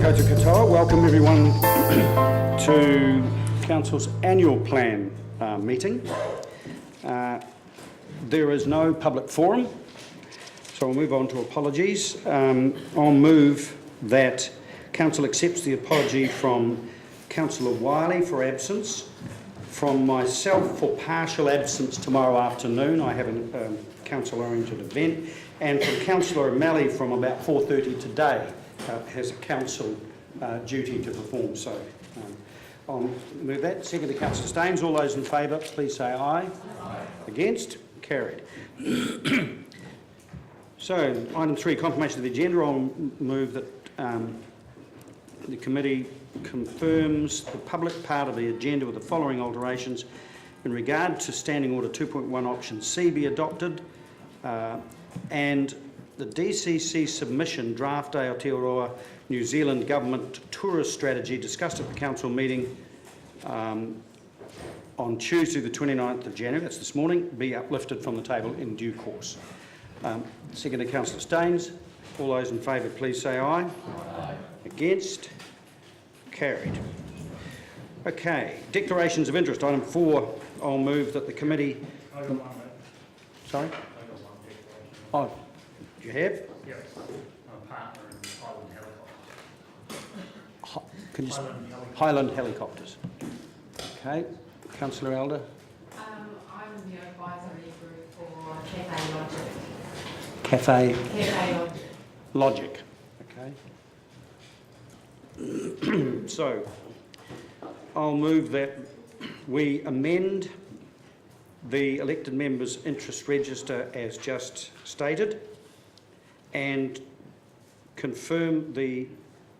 Koutou katoa. Welcome everyone to Council's annual plan meeting. There is no public forum, so we'll move on to apologies. I'll move that Council accepts the apology from Councillor Wiley for absence, from myself for partial absence tomorrow afternoon. I have a council-oriented event, and from Councillor O'Malley from about 4:30 today. Has a council duty to perform, so I'll move that. Second to Councillor Staines. All those in favour, please say aye. Aye. Against? Carried. So, item 3, confirmation of the agenda. I'll move that the committee confirms the public part of the agenda with the following alterations. In regard to Standing Order 2.1 Option C be adopted, and the DCC submission, Draft Aotearoa New Zealand Government Tourist Strategy, discussed at the Council meeting on Tuesday the 29th of January, that's this morning, be uplifted from the table in due course. Second to Councillor Staines. All those in favour, please say aye. Aye. Against? Carried. Okay, declarations of interest. Item 4, I'll move that the committee... Sorry? Oh, do you have? Yes, I'm a partner in Highland Helicopters. Can you Highland Helicopters. Okay, Councillor Elder. I'm the advisory group for Cafe Logic. Cafe Logic. Okay. So, I'll move that we amend the elected members' interest register as just stated, and confirm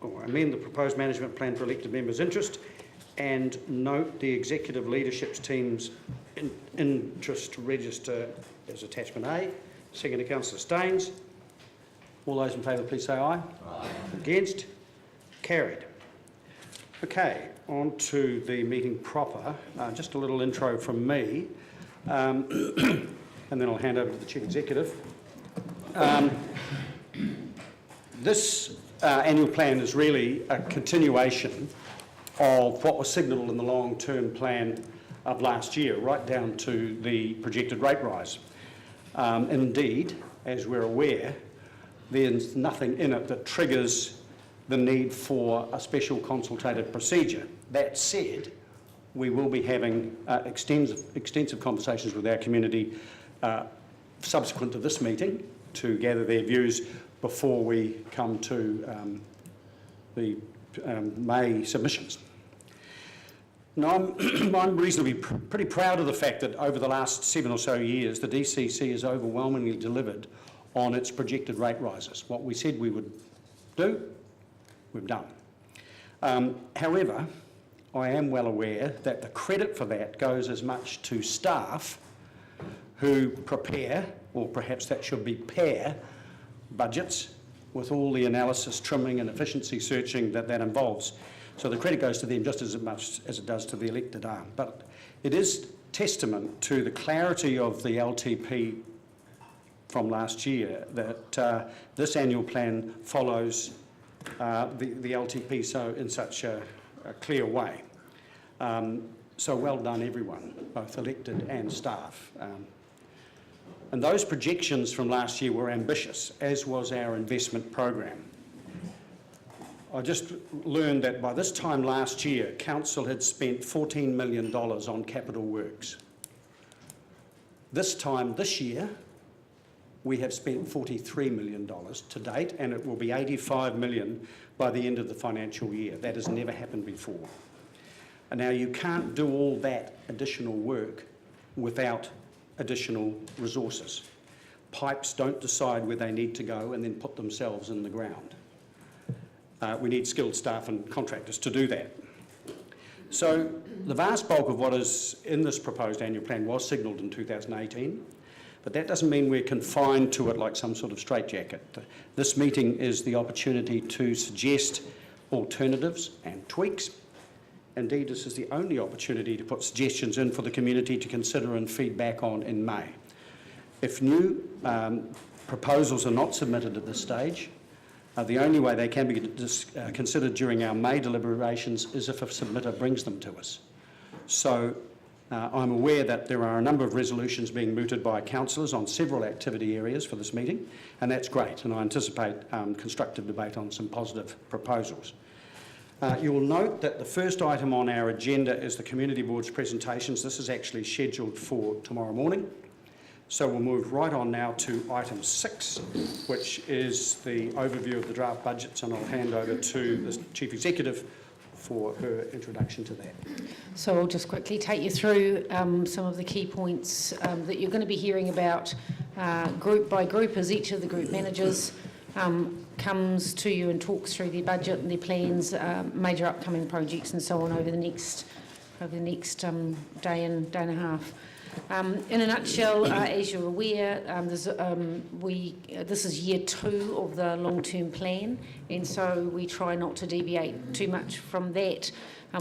or amend the proposed management plan for elected members' interest, and note the executive leadership team's interest register as attachment A. Second to Councillor Staines. All those in favour, please say aye. Aye. Against? Carried. Okay, on to the meeting proper. Just a little intro from me, and then I'll hand over to the Chief Executive. This annual plan is really a continuation of what was signalled in the long-term plan of last year, right down to the projected rate rise. Indeed, as we're aware, there's nothing in it that triggers the need for a special consultative procedure. That said, we will be having extensive conversations with our community subsequent to this meeting to gather their views before we come to the May submissions. Now, I'm reasonably pretty proud of the fact that over the last 7 or so years, the DCC has overwhelmingly delivered on its projected rate rises. What we said we would do, we've done. However, I am well aware that the credit for that goes as much to staff who prepare, or perhaps that should be pair, budgets with all the analysis, trimming and efficiency searching that involves. So the credit goes to them just as much as it does to the elected arm. But it is testament to the clarity of the LTP from last year that this annual plan follows the LTP in such a clear way. So well done everyone, both elected and staff. And those projections from last year were ambitious, as was our investment program. I just learned that by this time last year, Council had spent $14 million on capital works. This time this year, we have spent $43 million to date, and it will be $85 million by the end of the financial year. That has never happened before. And now you can't do all that additional work without additional resources. Pipes don't decide where they need to go and then put themselves in the ground. We need skilled staff and contractors to do that. So the vast bulk of what is in this proposed annual plan was signalled in 2018, but that doesn't mean we're confined to it like some sort of straitjacket. This meeting is the opportunity to suggest alternatives and tweaks. Indeed, this is the only opportunity to put suggestions in for the community to consider and feedback on in May. If new proposals are not submitted at this stage, The only way they can be considered during our May deliberations is if a submitter brings them to us. So I'm aware that there are a number of resolutions being mooted by councillors on several activity areas for this meeting, and that's great, and I anticipate constructive debate on some positive proposals. You will note that the first item on our agenda is the Community Board's presentations. This is actually scheduled for tomorrow morning. So we'll move right on now to item 6, which is the overview of the draft budgets, and I'll hand over to the Chief Executive for her introduction to that. So I'll just quickly take you through some of the key points that you're going to be hearing about group by group as each of the group managers comes to you and talks through their budget and their plans, major upcoming projects and so on over the next day and a half. In a nutshell, as you're aware, this is year 2 of the long-term plan, and so we try not to deviate too much from that.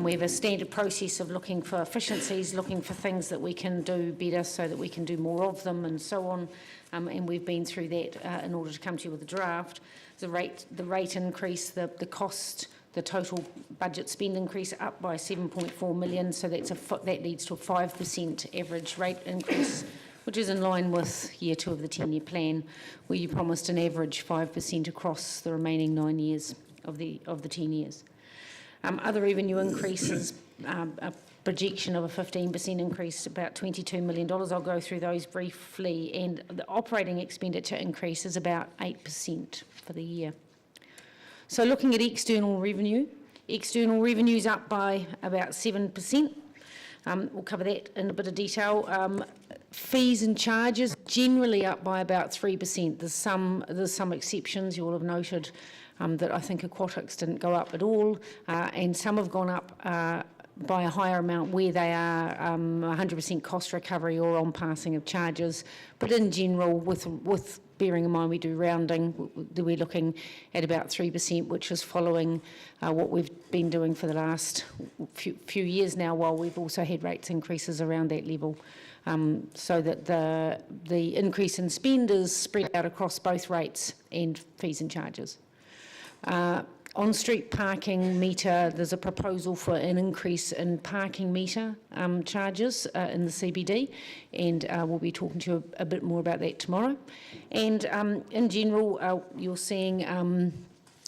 We have a standard process of looking for efficiencies, looking for things that we can do better so that we can do more of them and so on, and we've been through that in order to come to you with a draft. The rate increase, the cost, the total budget spend increase up by 7.4 million, so that leads to a 5% average rate increase, which is in line with year 2 of the 10-year plan, where you promised an average 5% across the remaining 9 years of the 10 years. Other revenue increases, a projection of a 15% increase, about $22 million. I'll go through those briefly, and the operating expenditure increase is about 8% for the year. So looking at external revenue is up by about 7%. We'll cover that in a bit of detail. Fees and charges generally up by about 3%. There's some exceptions. You will have noted that I think aquatics didn't go up at all, and some have gone up by a higher amount where they are 100% cost recovery or on passing of charges. But in general, with bearing in mind we do rounding, we're looking at about 3%, which is following what we've been doing for the last few years now, while we've also had rates increases around that level, so that the increase in spend is spread out across both rates and fees and charges. On-street parking meter, there's a proposal for an increase in parking meter charges in the CBD, and we'll be talking to you a bit more about that tomorrow. And in general, you're seeing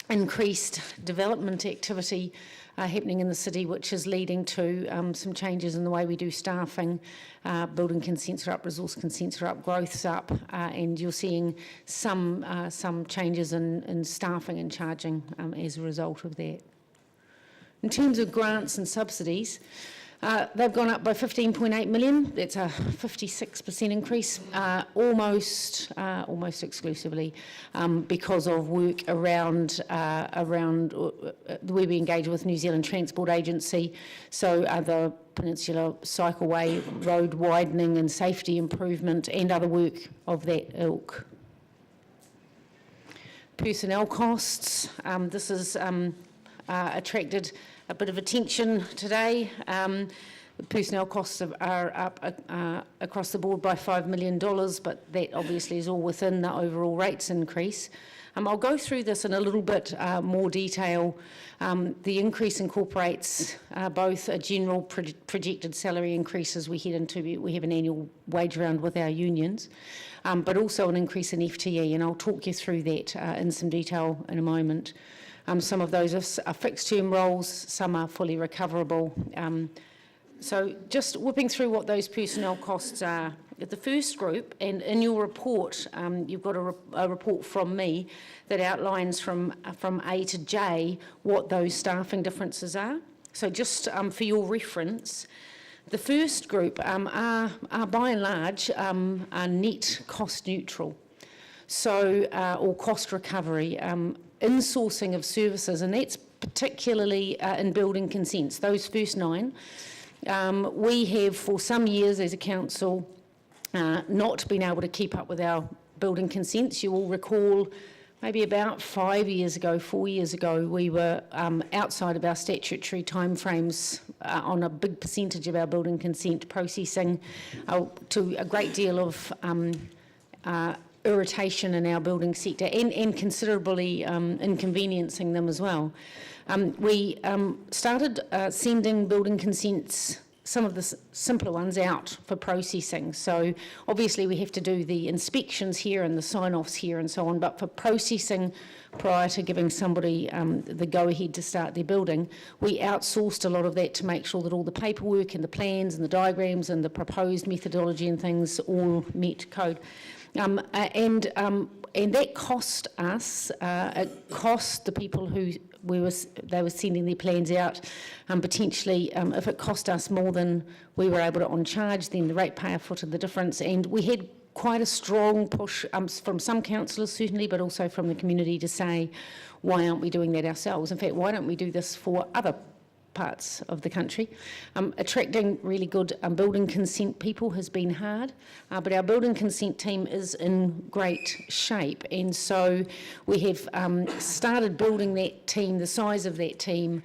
increased development activity happening in the city, which is leading to some changes in the way we do staffing. Building consents are up, resource consents are up, growth's up, and you're seeing some changes in staffing and charging as a result of that. In terms of grants and subsidies, they've gone up by 15.8 million. That's a 56% increase, almost exclusively because of work around where we engage with New Zealand Transport Agency. So the Peninsula Cycleway, road widening and safety improvement, and other work of that ilk. Personnel costs. This has attracted a bit of attention today. The personnel costs are up across the board by $5 million, but that obviously is all within the overall rates increase. I'll go through this in a little bit more detail. The increase incorporates both a general projected salary increase as we head into, we have an annual wage round with our unions, but also an increase in FTE, and I'll talk you through that in some detail in a moment. Some of those are fixed-term roles, some are fully recoverable. So just whipping through what those personnel costs are. At the first group, and in your report, you've got a report from me that outlines from A to J what those staffing differences are. So just for your reference, the first group are by and large are net cost neutral, so or cost recovery. Insourcing of services, and that's particularly in building consents, those first 9. We have for some years as a council not been able to keep up with our building consents. You will recall maybe about 4 years ago, we were outside of our statutory timeframes on a big percentage of our building consent processing to a great deal of irritation in our building sector and considerably inconveniencing them as well. We started sending building consents, some of the simpler ones, out for processing. So obviously we have to do the inspections here and the sign-offs here and so on, but for processing prior to giving somebody the go-ahead to start their building, we outsourced a lot of that to make sure that all the paperwork and the plans and the diagrams and the proposed methodology and things all met code. And that cost us, it cost the people who they were sending their plans out, potentially, if it cost us more than we were able to on charge, then the ratepayer footed the difference. And we had quite a strong push from some councillors certainly, but also from the community to say, why aren't we doing that ourselves? In fact, why don't we do this for other parts of the country? Attracting really good building consent people has been hard, but our building consent team is in great shape, and so we have started building that team, the size of that team,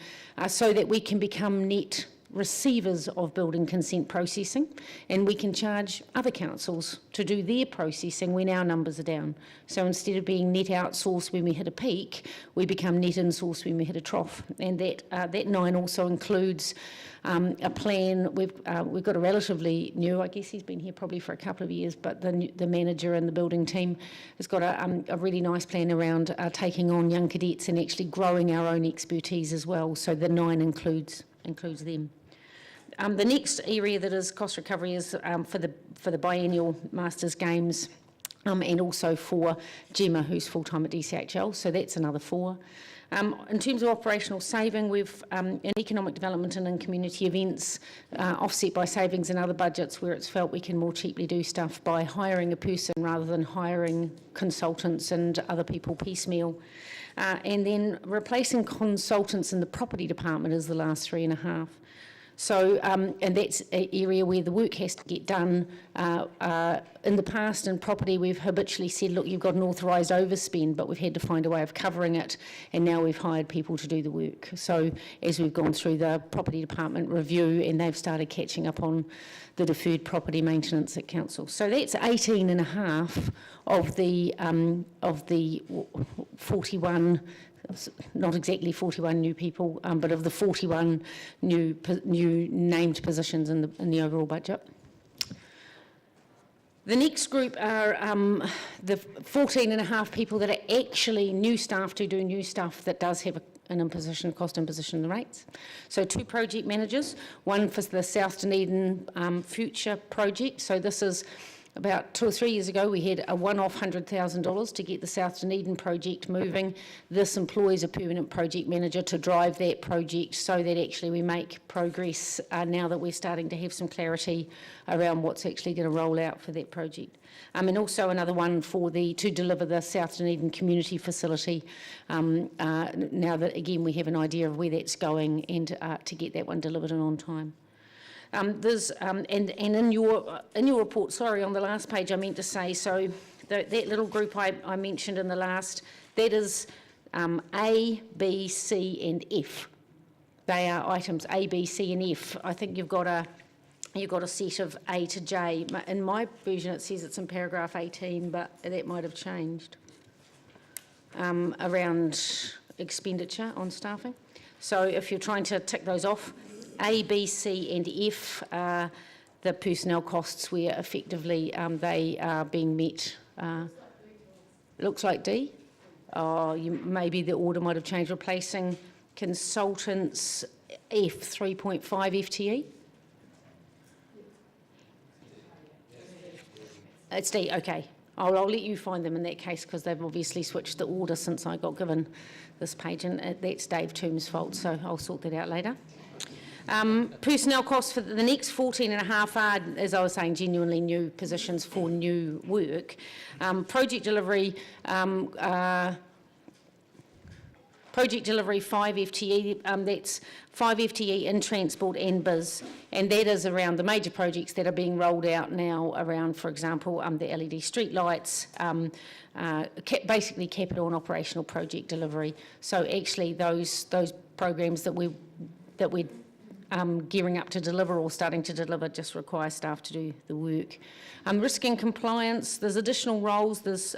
so that we can become net receivers of building consent processing, and we can charge other councils to do their processing when our numbers are down. So instead of being net outsourced when we hit a peak, we become net insourced when we hit a trough. And that 9 also includes a plan. We've got a relatively new, I guess he's been here probably for a couple of years, but the manager and the building team has got a really nice plan around taking on young cadets and actually growing our own expertise as well. So the 9 includes them. The next area that is cost recovery is for the biennial Masters Games and also for Gemma, who's full-time at DCHL, so that's another 4. In terms of operational saving, we've in economic development and in community events offset by savings in other budgets where it's felt we can more cheaply do stuff by hiring a person rather than hiring consultants and other people piecemeal. And then replacing consultants in the property department is the last 3.5. So, and that's an area where the work has to get done. In the past, in property, we've habitually said, look, you've got an authorised overspend, but we've had to find a way of covering it, and now we've hired people to do the work. So, as we've gone through the property department review, and they've started catching up on the deferred property maintenance at council. So that's 18.5 of the 41. Not exactly 41 new people, but of the 41 new named positions in the overall budget. The next group are the 14.5 people that are actually new staff to do new stuff that does have an imposition, cost imposition in the rates. So 2 project managers, one for the South Dunedin future project. So this is about 2 or 3 years ago, we had a one-off $100,000 to get the South Dunedin project moving. This employs a permanent project manager to drive that project so that actually we make progress now that we're starting to have some clarity around what's actually going to roll out for that project. And also another one to deliver the South Dunedin community facility now that, again, we have an idea of where that's going and to get that one delivered and on time. There's and in your report, sorry, on the last page I meant to say, so that little group I mentioned in the last, that is A, B, C and F. They are items A, B, C and F. I think you've got a set of A to J. In my version it says it's in paragraph 18, but that might have changed around expenditure on staffing. So if you're trying to tick those off, A, B, C and F are the personnel costs where effectively they are being met. Looks like D. Oh, maybe the order might have changed. Replacing consultants F, 3.5 FTE. It's D, okay. I'll let you find them in that case because they've obviously switched the order since I got given this page, and that's Dave Toom's fault, so I'll sort that out later. Personnel costs for the next 14.5 are, as I was saying, genuinely new positions for new work. Project delivery 5 FTE, that's 5 FTE in transport and biz, and that is around the major projects that are being rolled out now around, for example, the LED street lights, basically capital and operational project delivery. So actually those programs that we're gearing up to deliver or starting to deliver, just require staff to do the work. Risk and compliance, there's additional roles. There's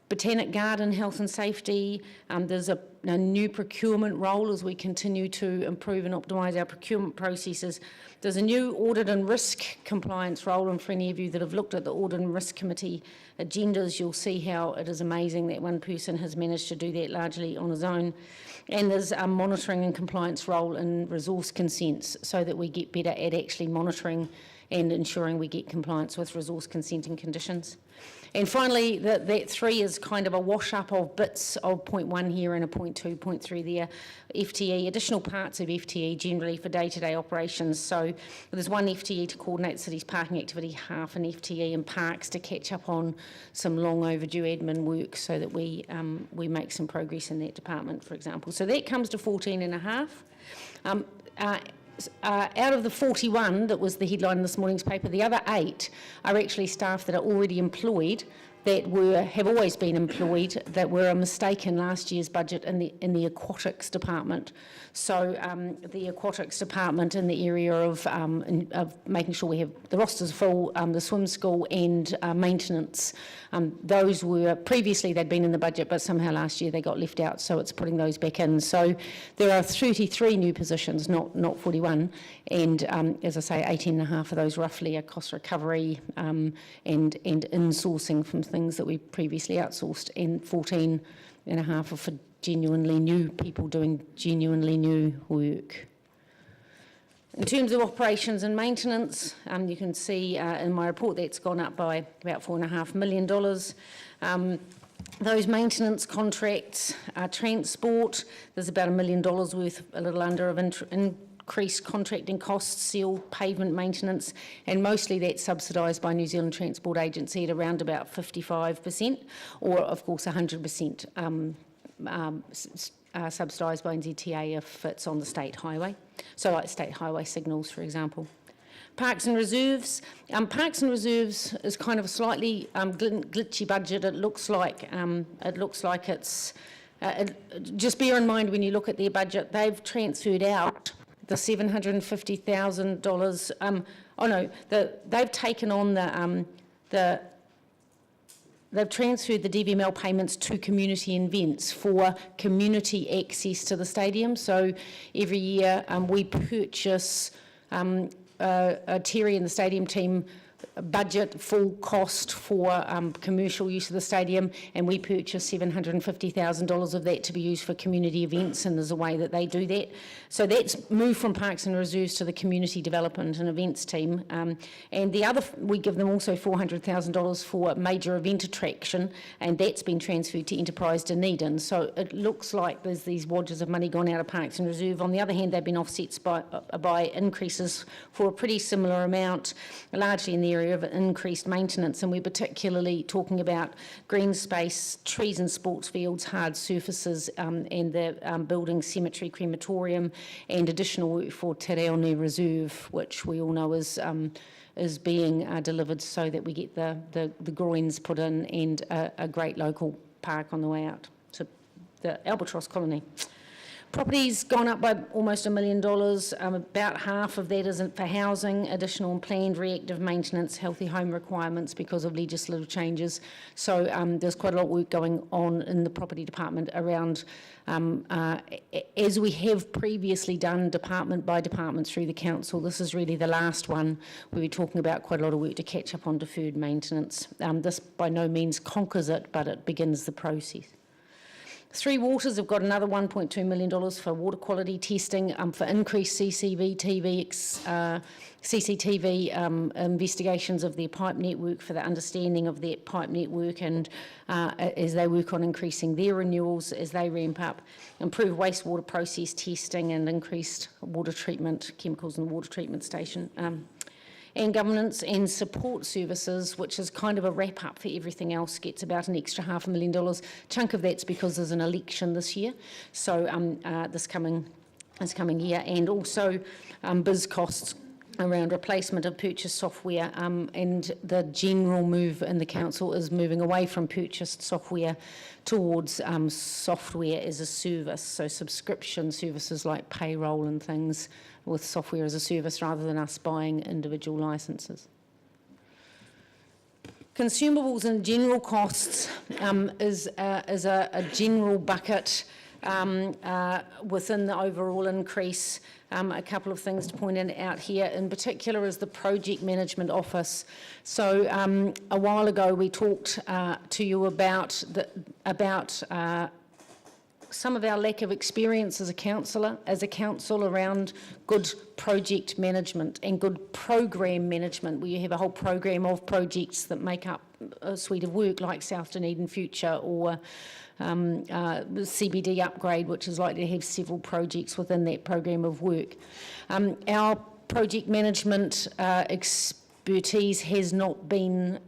Botanic Garden, health and safety. There's a new procurement role as we continue to improve and optimise our procurement processes. There's a new audit and risk compliance role, and for any of you that have looked at the audit and risk committee agendas, you'll see how it is amazing that one person has managed to do that largely on his own. And there's a monitoring and compliance role in resource consents, so that we get better at actually monitoring and ensuring we get compliance with resource consenting conditions. And finally, that 3 is kind of a wash-up of bits of point 1 here and a point 2, point 3 there. FTE, additional parts of FTE generally for day-to-day operations. So there's 1 FTE to coordinate the city's parking activity, half an FTE in parks to catch up on some long overdue admin work, so that we make some progress in that department, for example. So that comes to 14.5. Out of the 41 that was the headline in this morning's paper, the other 8 are actually staff that are already employed, that have always been employed, that were a mistake in last year's budget in the aquatics department. So the aquatics department in the area of making sure we have the rosters full, the swim school and maintenance. Those were previously they'd been in the budget, but somehow last year they got left out, so it's putting those back in. So there are 33 new positions, not 41, and as I say, 18.5 of those roughly are cost recovery and insourcing from things that we previously outsourced, and 14.5 are for genuinely new people doing genuinely new work. In terms of operations and maintenance, you can see in my report that's gone up by about $4.5 million. Those maintenance contracts, transport, there's about $1 million worth, a little under, of increased contracting costs, seal, pavement maintenance, and mostly that's subsidised by New Zealand Transport Agency at around about 55%, or of course 100% subsidised by NZTA if it's on the state highway, so like state highway signals, for example. Parks and Reserves. Parks and Reserves is kind of a slightly glitchy budget. It looks like it's. Just bear in mind when you look at their budget, they've transferred out the $750,000. They've taken on they've transferred the DVML payments to community events for community access to the stadium. So every year we purchase, Terry and the stadium team budget full cost for commercial use of the stadium, and we purchase $750,000 of that to be used for community events, and there's a way that they do that. So that's moved from Parks and Reserves to the community development and events team, and the other, we give them also $400,000 for major event attraction, and that's been transferred to Enterprise Dunedin. So it looks like there's these wadges of money gone out of Parks and Reserve. On the other hand, they've been offset by increases for a pretty similar amount, largely in the area of increased maintenance, and we're particularly talking about green space, trees and sports fields, hard surfaces, and the building cemetery crematorium, and additional work for Te Reone Reserve, which we all know is being delivered, so that we get the groins put in and a great local park on the way out to the Albatross colony. Property's gone up by almost $1 million. About half of that is for housing, additional and planned reactive maintenance, healthy home requirements because of legislative changes. So there's quite a lot of work going on in the property department around, as we have previously done department by department through the council. This is really the last one where we're talking about quite a lot of work to catch up on deferred maintenance. This by no means conquers it, but it begins the process. Three Waters have got another $1.2 million for water quality testing, for increased CCTV investigations of their pipe network, for the understanding of that pipe network, and as they work on increasing their renewals as they ramp up, improve wastewater process testing and increased water treatment, chemicals in the water treatment station. And governance and support services, which is kind of a wrap-up for everything else, gets about an extra $500,000. Chunk of that's because there's an election this year, so this coming year, and also biz costs around replacement of purchased software, and the general move in the council is moving away from purchased software towards software as a service, so subscription services like payroll and things with software as a service rather than us buying individual licences. Consumables and general costs is a general bucket within the overall increase. A couple of things to point out here in particular is the project management office. So a while ago we talked to you about some of our lack of experience as a council around good project management and good program management, where you have a whole program of projects that make up a suite of work like South Dunedin Future or the CBD upgrade, which is likely to have several projects within that program of work. Our project management expertise has not been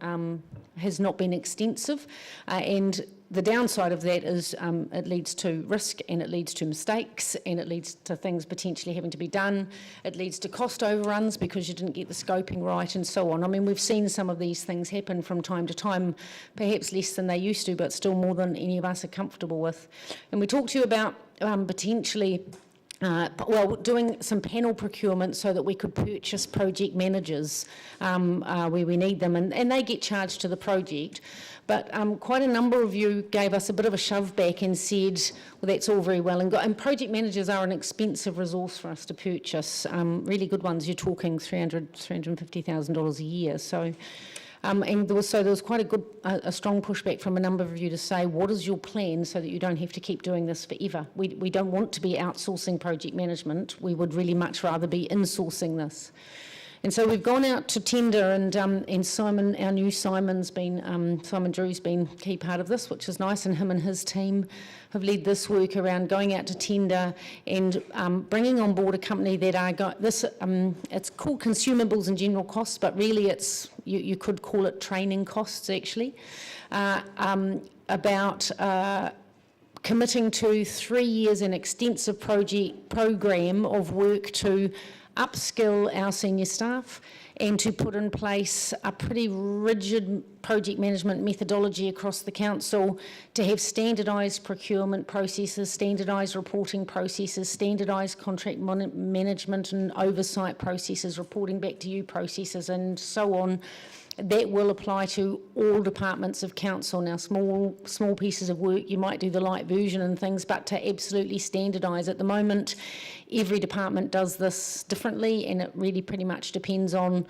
extensive, and the downside of that is it leads to risk, and it leads to mistakes, and it leads to things potentially having to be done. It leads to cost overruns because you didn't get the scoping right and so on. I mean, we've seen some of these things happen from time to time, perhaps less than they used to, but still more than any of us are comfortable with. And we talked to you about potentially doing some panel procurement so that we could purchase project managers where we need them, and they get charged to the project. But quite a number of you gave us a bit of a shove back and said, well, that's all very well and good. And project managers are an expensive resource for us to purchase. Really good ones, you're talking $350,000 a year. So, and there was quite a strong pushback from a number of you to say, what is your plan so that you don't have to keep doing this forever? We don't want to be outsourcing project management. We would really much rather be insourcing this. And so we've gone out to tender, and Simon, our new Simon's been, Simon Drew's been a key part of this, which is nice, and him and his team have led this work around going out to tender and bringing on board a company that it's called consumables and general costs, but really it's, you could call it training costs actually, about committing to 3 years an extensive program of work to upskill our senior staff and to put in place a pretty rigid project management methodology across the council to have standardised procurement processes, standardised reporting processes, standardised contract management and oversight processes, reporting back to you processes and so on. That will apply to all departments of council. Now, small pieces of work, you might do the light version and things, but to absolutely standardise. At the moment, every department does this differently, and it really pretty much depends on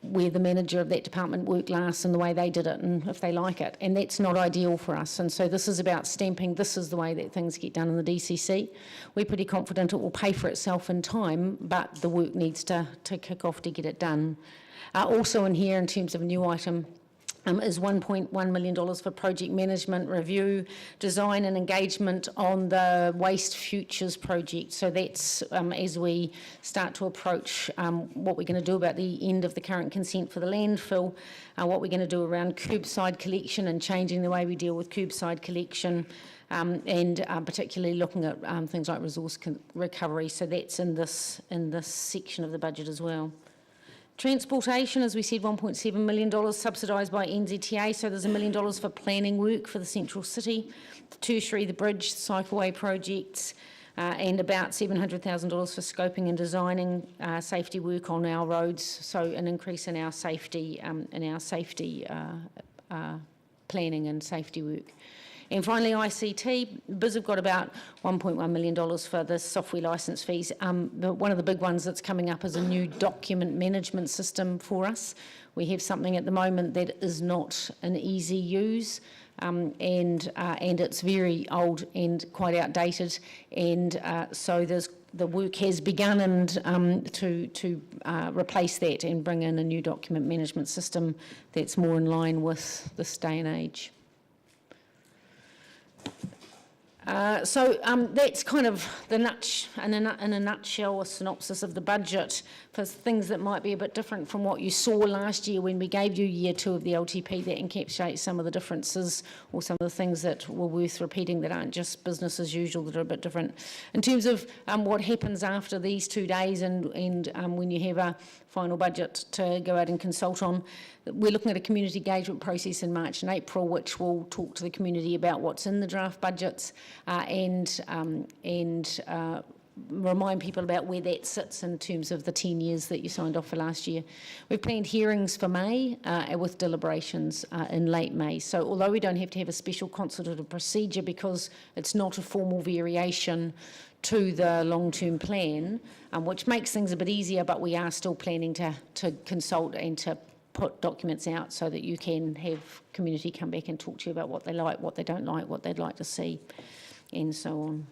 where the manager of that department worked last and the way they did it and if they like it. And that's not ideal for us. And so this is about stamping, this is the way that things get done in the DCC. We're pretty confident it will pay for itself in time, but the work needs to kick off to get it done. Also in here, in terms of a new item, is $1.1 million for project management review, design and engagement on the Waste Futures project. So that's as we start to approach what we're going to do about the end of the current consent for the landfill, what we're going to do around curbside collection and changing the way we deal with curbside collection, and particularly looking at things like resource recovery. So that's in this section of the budget as well. Transportation, as we said, $1.7 million subsidised by NZTA, so there's $1 million for planning work for the central city, the tertiary, the bridge, the cycleway projects, and about $700,000 for scoping and designing safety work on our roads, so an increase in our safety planning and safety work. And finally, ICT, BIS have got about $1.1 million for the software licence fees. One of the big ones that's coming up is a new document management system for us. We have something at the moment that is not an easy use, and it's very old and quite outdated, and so the work has begun and to replace that and bring in a new document management system that's more in line with this day and age. So that's kind of in a nutshell, a synopsis of the budget for things that might be a bit different from what you saw last year when we gave you year 2 of the LTP, that encapsulates some of the differences or some of the things that were worth repeating that aren't just business as usual, that are a bit different. In terms of what happens after these 2 days and when you have a final budget to go out and consult on, we're looking at a community engagement process in March and April, which will talk to the community about what's in the draft budgets and remind people about where that sits in terms of the 10 years that you signed off for last year. We've planned hearings for May with deliberations in late May. So although we don't have to have a special consultative procedure because it's not a formal variation to the long-term plan, which makes things a bit easier, but we are still planning to consult and to put documents out so that you can have community come back and talk to you about what they like, what they don't like, what they'd like to see, and so on.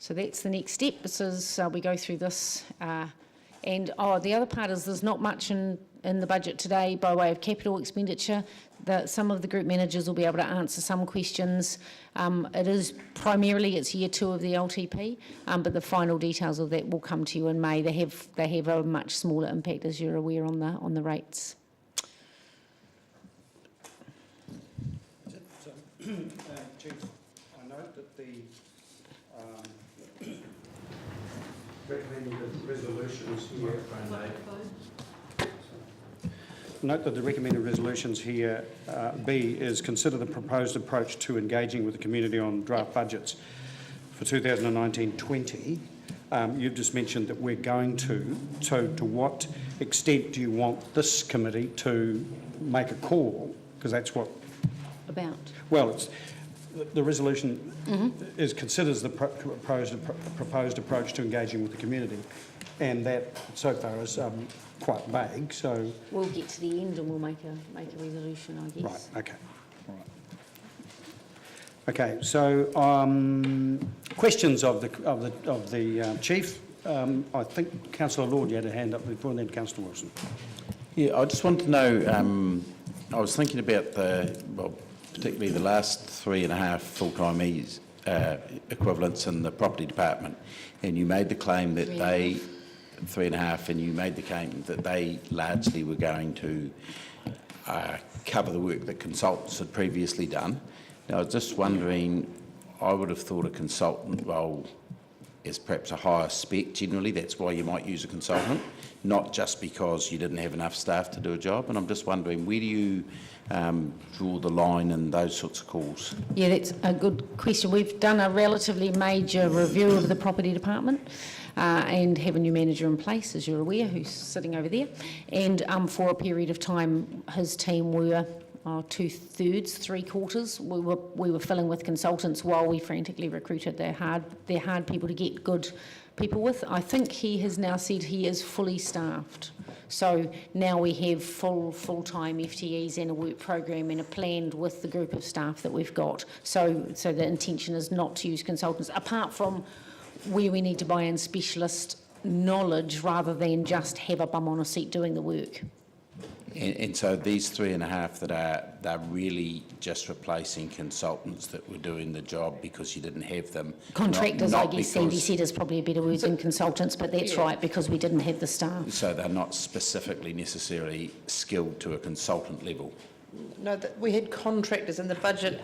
So that's the next step. This is, we go through this. The other part is there's not much in the budget today by way of capital expenditure. Some of the group managers will be able to answer some questions. It is primarily, it's year 2 of the LTP, but the final details of that will come to you in May. They have a much smaller impact, as you're aware, on the rates. Chief, I note that the recommended resolutions here. Note that the recommended resolutions here, B, is consider the proposed approach to engaging with the community on draft budgets for 2019-20. You've just mentioned that we're going to. So to what extent do you want this committee to make a call? Because that's what... About? Well, it's... The resolution considers the proposed approach to engaging with the community, and that so far is quite vague. So we'll get to the end and we'll make a resolution, I guess. Right. Okay. All right. Okay. So questions of the chief. I think Councillor Lord, you had a hand up before, and then Councillor Wilson. Yeah, I just want to know. I was thinking about particularly the last 3.5 full-time equivalents in the property department, and you made the claim that 3.5, and you made the claim that they largely were going to cover the work that consultants had previously done. Now, I was just wondering, I would have thought a consultant role is perhaps a higher spec generally. That's why you might use a consultant, not just because you didn't have enough staff to do a job. And I'm just wondering, where do you draw the line in those sorts of calls? Yeah, that's a good question. We've done a relatively major review of the property department and have a new manager in place, as you're aware, who's sitting over there. And for a period of time, his team were 2/3, 3/4. We were filling with consultants while we frantically recruited. They're hard people to get good people with. I think he has now said he is fully staffed. So now we have full-time FTEs and a work program and a planned with the group of staff that we've got. So the intention is not to use consultants, apart from where we need to buy in specialist knowledge rather than just have a bum on a seat doing the work. And so these 3.5 they're really just replacing consultants that were doing the job because you didn't have them. Contractors, I guess Sandy said is probably a better word than consultants, but that's right, because we didn't have the staff. So they're not specifically necessarily skilled to a consultant level. No, we had contractors in the budget.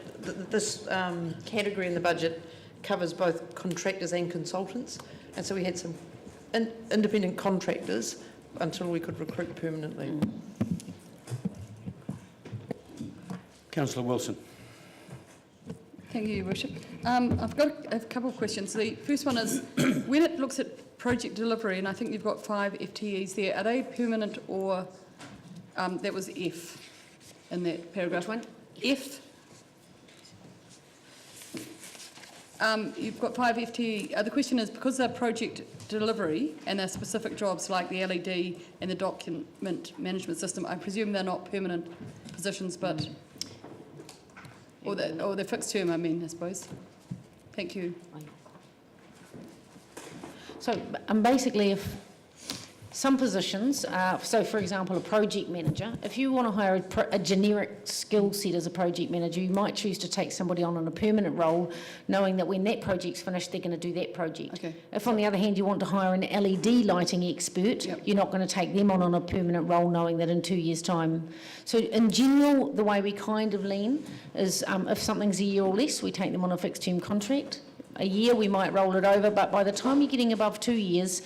This category in the budget covers both contractors and consultants, and so we had some independent contractors until we could recruit permanently. Councillor Wilson. Thank you, Your Worship. I've got a couple of questions. The first one is, when it looks at project delivery, and I think you've got 5 FTEs there, are they permanent or, that was F in that paragraph? Which one? F. You've got 5 FTE. The question is, because they're project delivery and they're specific jobs like the LED and the document management system, I presume they're not permanent positions, but... Or the fixed term, I mean, I suppose. Thank you. So basically, Some positions, so for example, a project manager, if you want to hire a generic skill set as a project manager, you might choose to take somebody on a permanent role, knowing that when that project's finished, they're going to do that project. Okay. If, on the other hand, you want to hire an LED lighting expert, Yep. you're not going to take them on a permanent role, knowing that in 2 years' time. So in general, the way we kind of lean is if something's a year or less, we take them on a fixed-term contract. A year, we might roll it over, but by the time you're getting above 2 years,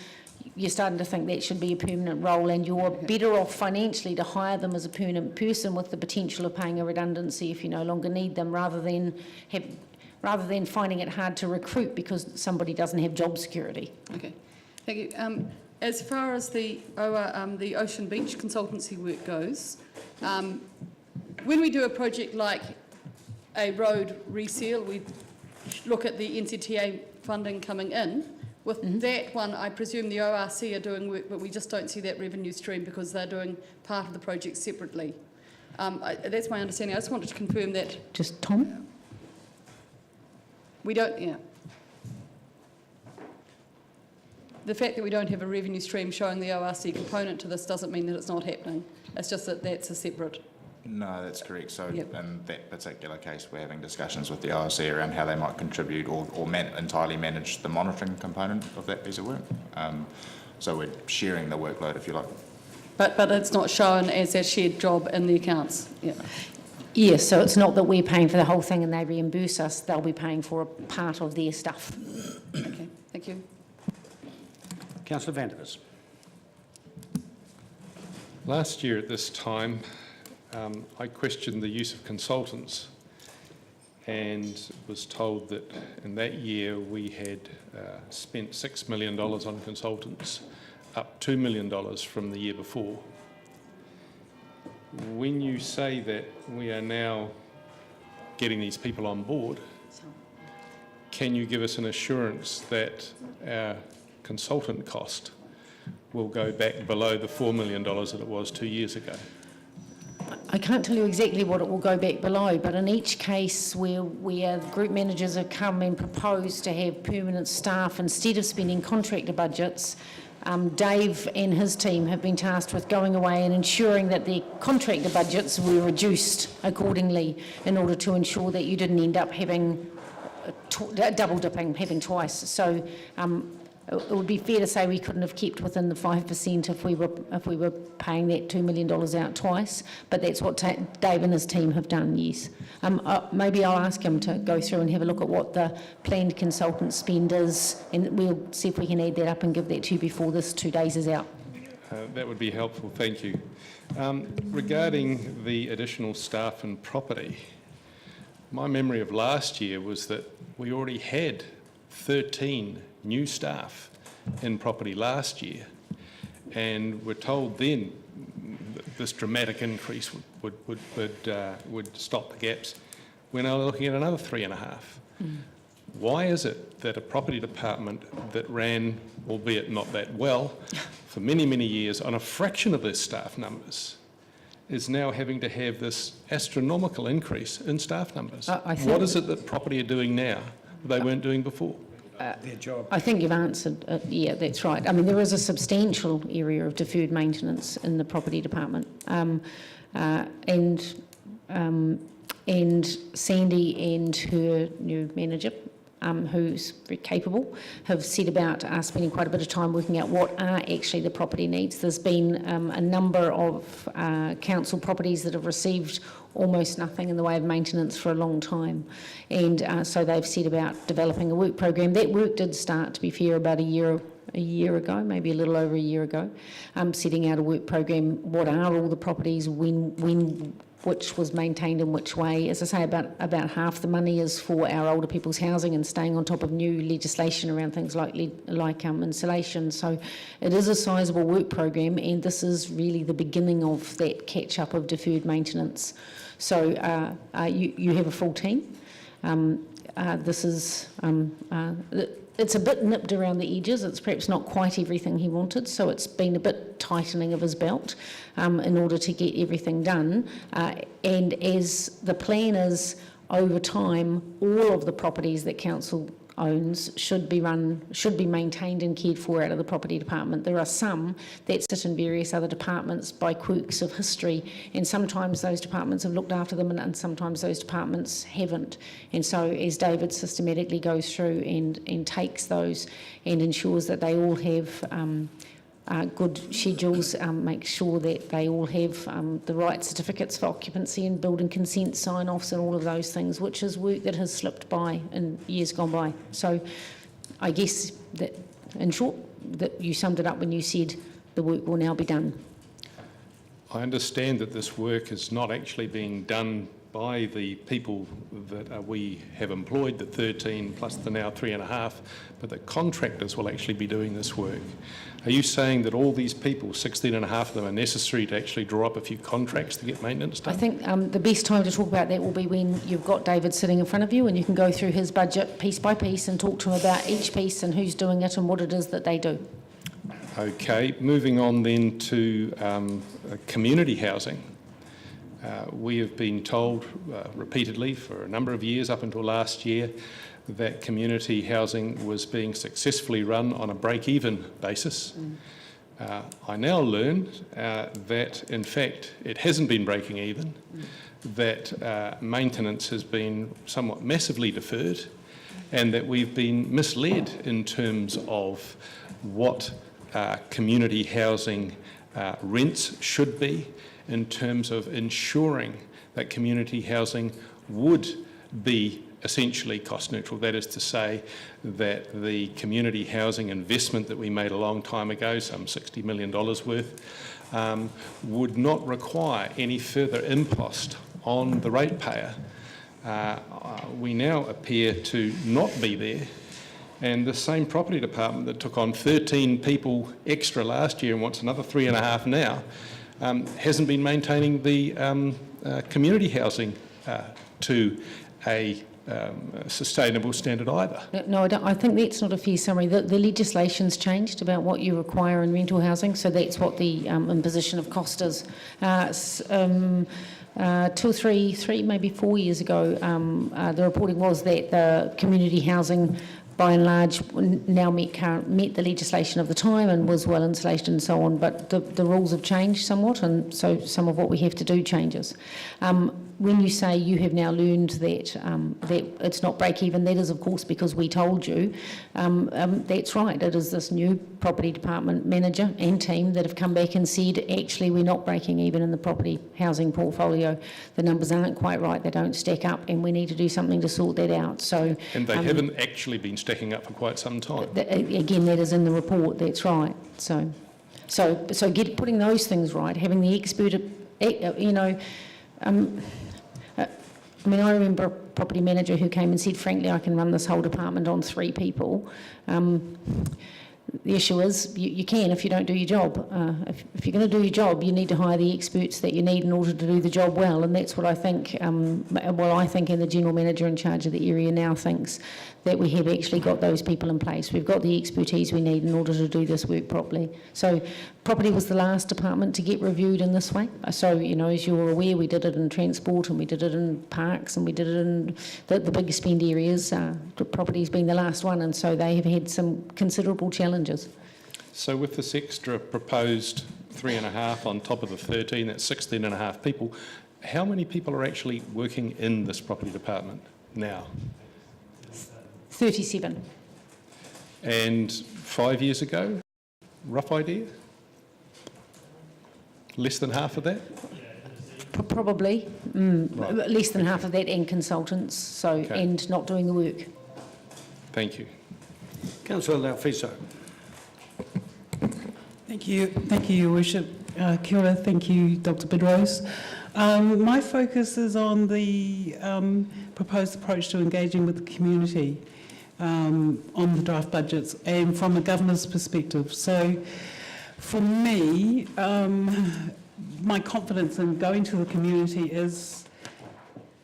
you're starting to think that should be a permanent role, and you're better off financially to hire them as a permanent person with the potential of paying a redundancy if you no longer need them, rather than finding it hard to recruit because somebody doesn't have job security. Okay, thank you. As far as the Ocean Beach consultancy work goes, when we do a project like a road reseal, we look at the NCTA funding coming in. With that one, I presume the ORC are doing work, but we just don't see that revenue stream because they're doing part of the project separately. That's my understanding. I just wanted to confirm that. Just Tom? We don't, yeah. The fact that we don't have a revenue stream showing the ORC component to this doesn't mean that it's not happening. It's just that that's a separate. No, that's correct. So Yep. in that particular case, we're having discussions with the ORC around how they might contribute or entirely manage the monitoring component of that piece of work. So we're sharing the workload, if you like. But it's not shown as a shared job in the accounts. Yeah. Yes, so it's not that we're paying for the whole thing and they reimburse us, they'll be paying for a part of their stuff. Okay, thank you. Councillor van der Vis. Last year at this time, I questioned the use of consultants and was told that in that year we had spent $6 million on consultants, up $2 million from the year before. When you say that we are now getting these people on board, can you give us an assurance that our consultant cost will go back below the $4 million that it was 2 years ago? I can't tell you exactly what it will go back below, but in each case where group managers have come and proposed to have permanent staff instead of spending contractor budgets, Dave and his team have been tasked with going away and ensuring that their contractor budgets were reduced accordingly in order to ensure that you didn't end up having double dipping, having twice. So it would be fair to say we couldn't have kept within the 5% if we were paying that $2 million out twice, but that's what Dave and his team have done, yes. Maybe I'll ask him to go through and have a look at what the planned consultant spend is, and we'll see if we can add that up and give that to you before this 2 days is out. That would be helpful, thank you. Regarding the additional staff and property, my memory of last year was that we already had 13 new staff in property last year, and we're told then that this dramatic increase would stop the gaps. We're now looking at another 3.5. Why is it that a property department that ran, albeit not that well, for many, many years on a fraction of their staff numbers is now having to have this astronomical increase in staff numbers? What is it that property are doing now that they weren't doing before? Their job. I think you've answered it. Yeah, that's right. I mean, there is a substantial area of deferred maintenance in the property department, and Sandy and her new manager, who's very capable, have set about spending quite a bit of time working out what are actually the property needs. There's been a number of council properties that have received almost nothing in the way of maintenance for a long time, and so they've set about developing a work program. That work did start, to be fair, about a year ago, maybe a little over a year ago, setting out a work program. What are all the properties, when which was maintained in which way. As I say, about half the money is for our older people's housing and staying on top of new legislation around things like insulation. So it is a sizable work program, and this is really the beginning of that catch-up of deferred maintenance. So you have a full team. This is it's a bit nipped around the edges. It's perhaps not quite everything he wanted, so it's been a bit tightening of his belt in order to get everything done. And as the plan is, over time, all of the properties that council owns should be maintained and cared for out of the property department. There are some that sit in various other departments by quirks of history, and sometimes those departments have looked after them and sometimes those departments haven't. And so as David systematically goes through and takes those and ensures that they all have good schedules, make sure that they all have the right certificates for occupancy and building consent sign-offs and all of those things, which is work that has slipped by in years gone by. So I guess that, in short, that you summed it up when you said the work will now be done. I understand that this work is not actually being done by the people that we have employed, the 13 plus the now 3.5, but that contractors will actually be doing this work. Are you saying that all these people, 16.5 of them, are necessary to actually draw up a few contracts to get maintenance done? I think the best time to talk about that will be when you've got David sitting in front of you and you can go through his budget piece by piece and talk to him about each piece and who's doing it and what it is that they do. Okay, moving on then to community housing. We have been told repeatedly for a number of years up until last year that community housing was being successfully run on a break-even basis. I now learn that in fact it hasn't been breaking even, that maintenance has been somewhat massively deferred, and that we've been misled in terms of what community housing rents should be, in terms of ensuring that community housing would be essentially cost neutral. That is to say that the community housing investment that we made a long time ago, some $60 million worth, would not require any further impost on the ratepayer. We now appear to not be there, and the same property department that took on 13 people extra last year and wants another 3.5 now, hasn't been maintaining the community housing to a sustainable standard either. No, I think that's not a fair summary. The legislation's changed about what you require in rental housing, so that's what the imposition of cost is. 2 or 3, maybe 4 years ago, the reporting was that the community housing by and large now met the legislation of the time and was well insulated and so on, but the rules have changed somewhat, and so some of what we have to do changes. When you say you have now learned that that it's not break even, that is of course because we told you. That's right, it is this new property department manager and team that have come back and said actually we're not breaking even in the property housing portfolio. The numbers aren't quite right, they don't stack up, and we need to do something to sort that out. So, and they haven't actually been stacking up for quite some time. Again, that is in the report, that's right. So putting those things right, having the expert, I remember a property manager who came and said, frankly, I can run this whole department on 3 people. The issue is you can if you don't do your job. If you're going to do your job, you need to hire the experts that you need in order to do the job well, and that's what I think, I think, and the general manager in charge of the area now thinks, that we have actually got those people in place. We've got the expertise we need in order to do this work properly. So property was the last department to get reviewed in this way. So, as you're aware, we did it in transport and we did it in parks and we did it in the big spend areas. Property's been the last one, and so they have had some considerable challenges. So with this extra proposed 3.5 on top of the 13, that's 16.5 people, how many people are actually working in this property department now? 37. And 5 years ago, rough idea? Less than half of that? Probably. Right. Less than half of that, and consultants, so Okay. and not doing the work. Thank you. Councillor Laufiso. Thank you, Your Worship. Kia ora, thank you, Dr. Bidrose. My focus is on the proposed approach to engaging with the community on the draft budgets and from a governor's perspective. So for me, my confidence in going to the community is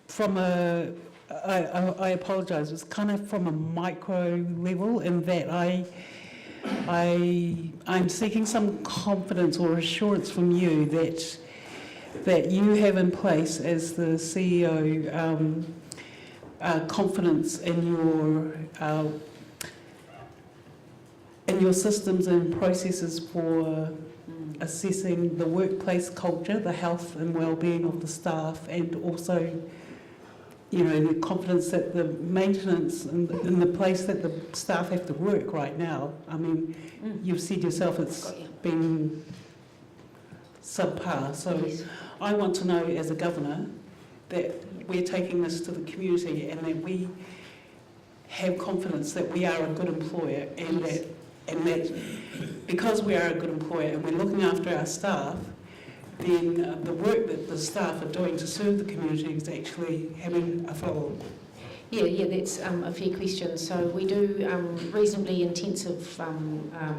from I apologise, it's kind of from a micro level, in that I'm seeking some confidence or assurance from you that you have in place as the CEO confidence in your systems and processes for assessing the workplace culture, the health and well-being of the staff, and also, you know, the confidence that the maintenance and in the place that the staff have to work right now. I mean, you've said yourself it's been subpar. So Yes. I want to know, as a governor, that we're taking this to the community and that we have confidence that we are a good employer, and Yes. that because we are a good employer and we're looking after our staff, then the work that the staff are doing to serve the community is actually having a follow. Yeah, that's a fair question. So we do reasonably intensive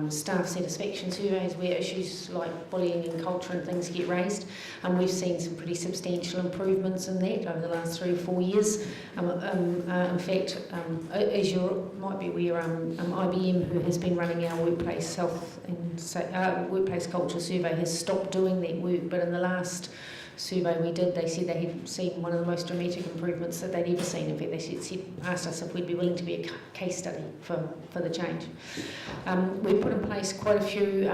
staff satisfaction surveys where issues like bullying and culture and things get raised, and we've seen some pretty substantial improvements in that over the last 3 or 4 years. In fact, as you might be aware, IBM, who has been running our workplace health and workplace culture survey, has stopped doing that work, but in the last survey we did, they said they had seen one of the most dramatic improvements that they'd ever seen. In fact, they asked us if we'd be willing to be a case study for the change. We've put in place quite a few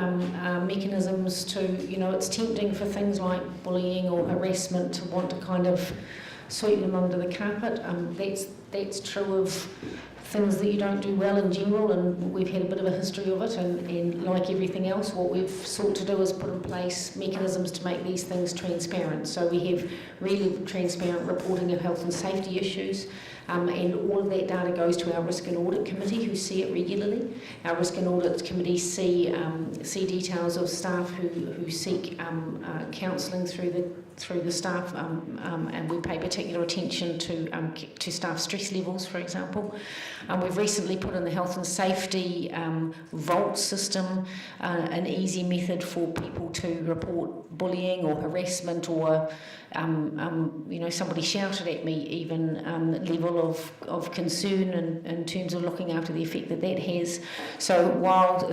mechanisms to, you know, it's tempting for things like bullying or harassment to want to kind of sweep them under the carpet. That's true of things that you don't do well in general, and we've had a bit of a history of it, and like everything else, what we've sought to do is put in place mechanisms to make these things transparent. So we have really transparent reporting of health and safety issues, and all of that data goes to our Risk and Audit Committee, who see it regularly. Our Risk and Audit Committee see details of staff who seek counselling through the staff, and we pay particular attention to staff stress levels, for example. We've recently put in the health and safety vault system, an easy method for people to report bullying or harassment or you know, somebody shouted at me, even level of concern in terms of looking after the effect that has. So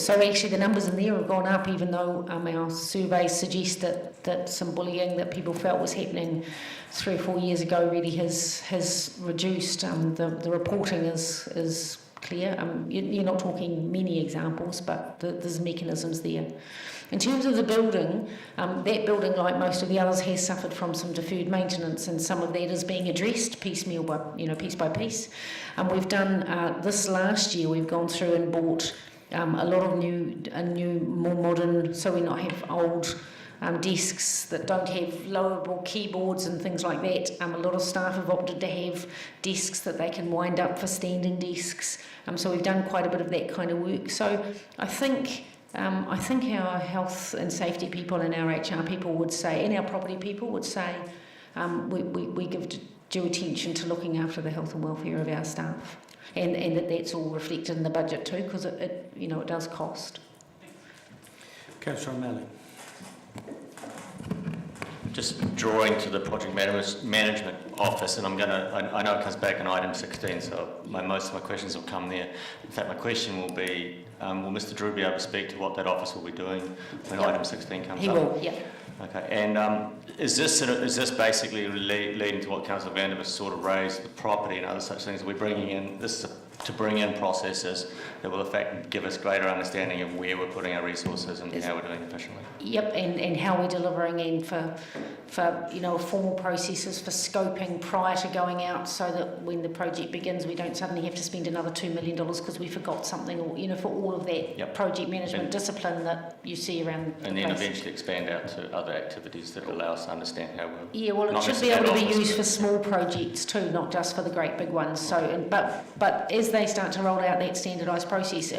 actually the numbers in there have gone up, even though our surveys suggest that some bullying that people felt was happening 3 or 4 years ago really has reduced. The reporting is clear. You're not talking many examples, but there's mechanisms there. In terms of the building, that building, like most of the others, has suffered from some deferred maintenance, and some of that is being addressed piece by piece. We've done this last year. We've gone through and bought a lot of new, more modern, so we not have old desks that don't have lowerable keyboards and things like that. A lot of staff have opted to have desks that they can wind up for standing desks. So we've done quite a bit of that kind of work. So I think our health and safety people and our HR people would say, and our property people would say, we give due attention to looking after the health and welfare of our staff, and that's all reflected in the budget too, because it does cost. Councillor O'Malley. Just drawing to the project management office, and I know it comes back in item 16, so most of my questions will come there. In fact, my question will be, will Mr. Drew be able to speak to what that office will be doing when item 16 comes up? He will, yeah. Okay, and is this basically leading to what Councillor Vanderbilt sort of raised, the property and other such things? We're bringing in, this is to bring in processes that will in fact give us greater understanding of where we're putting our resources and how we're doing efficiently. Yep, and how we're delivering, and for formal processes for scoping prior to going out, so that when the project begins we don't suddenly have to spend another $2 million because we forgot something, or for all of that project management discipline that you see around the and then place. eventually expand out to other activities that allow us to understand how we're... Yeah, well, it should be able to be used for small projects too, not just for the great big ones. So, but as they start to roll out that standardised process,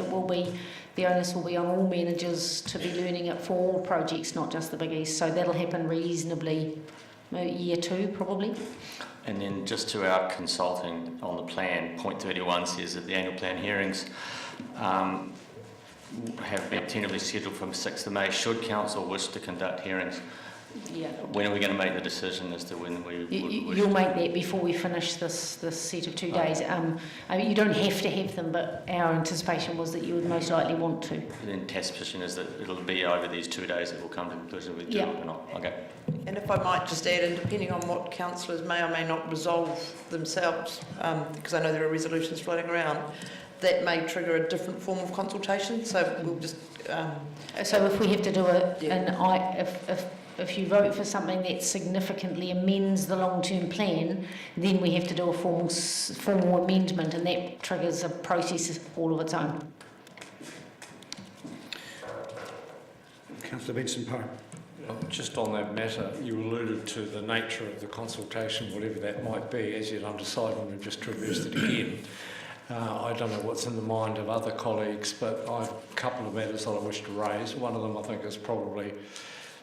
the onus will be on all managers to be learning it for all projects, not just the biggies. So that'll happen reasonably year 2 probably. And then just to our consulting on the plan, point 31 says that the annual plan hearings have been tentatively scheduled from 6th of May. Should council wish to conduct hearings, Yeah. when are we going to make the decision as to when we You'll make that before we finish this set of 2 days. You don't have to have them, but our anticipation was that you would most likely want to. The test position is that it'll be over these 2 days that we'll come to a conclusion with do it or not. Okay. And if I might just add, and depending on what councillors may or may not resolve themselves, because I know there are resolutions floating around, that may trigger a different form of consultation. So we'll just. So if we have to do if you vote for something that significantly amends the long-term plan, then we have to do a formal amendment, and that triggers a process all of its own. Councillor Benson-Poe. Just on that matter, you alluded to the nature of the consultation, whatever that might be, as yet undecided, and we've just traversed it again. I don't know what's in the mind of other colleagues, but I have a couple of matters that I wish to raise. One of them I think is probably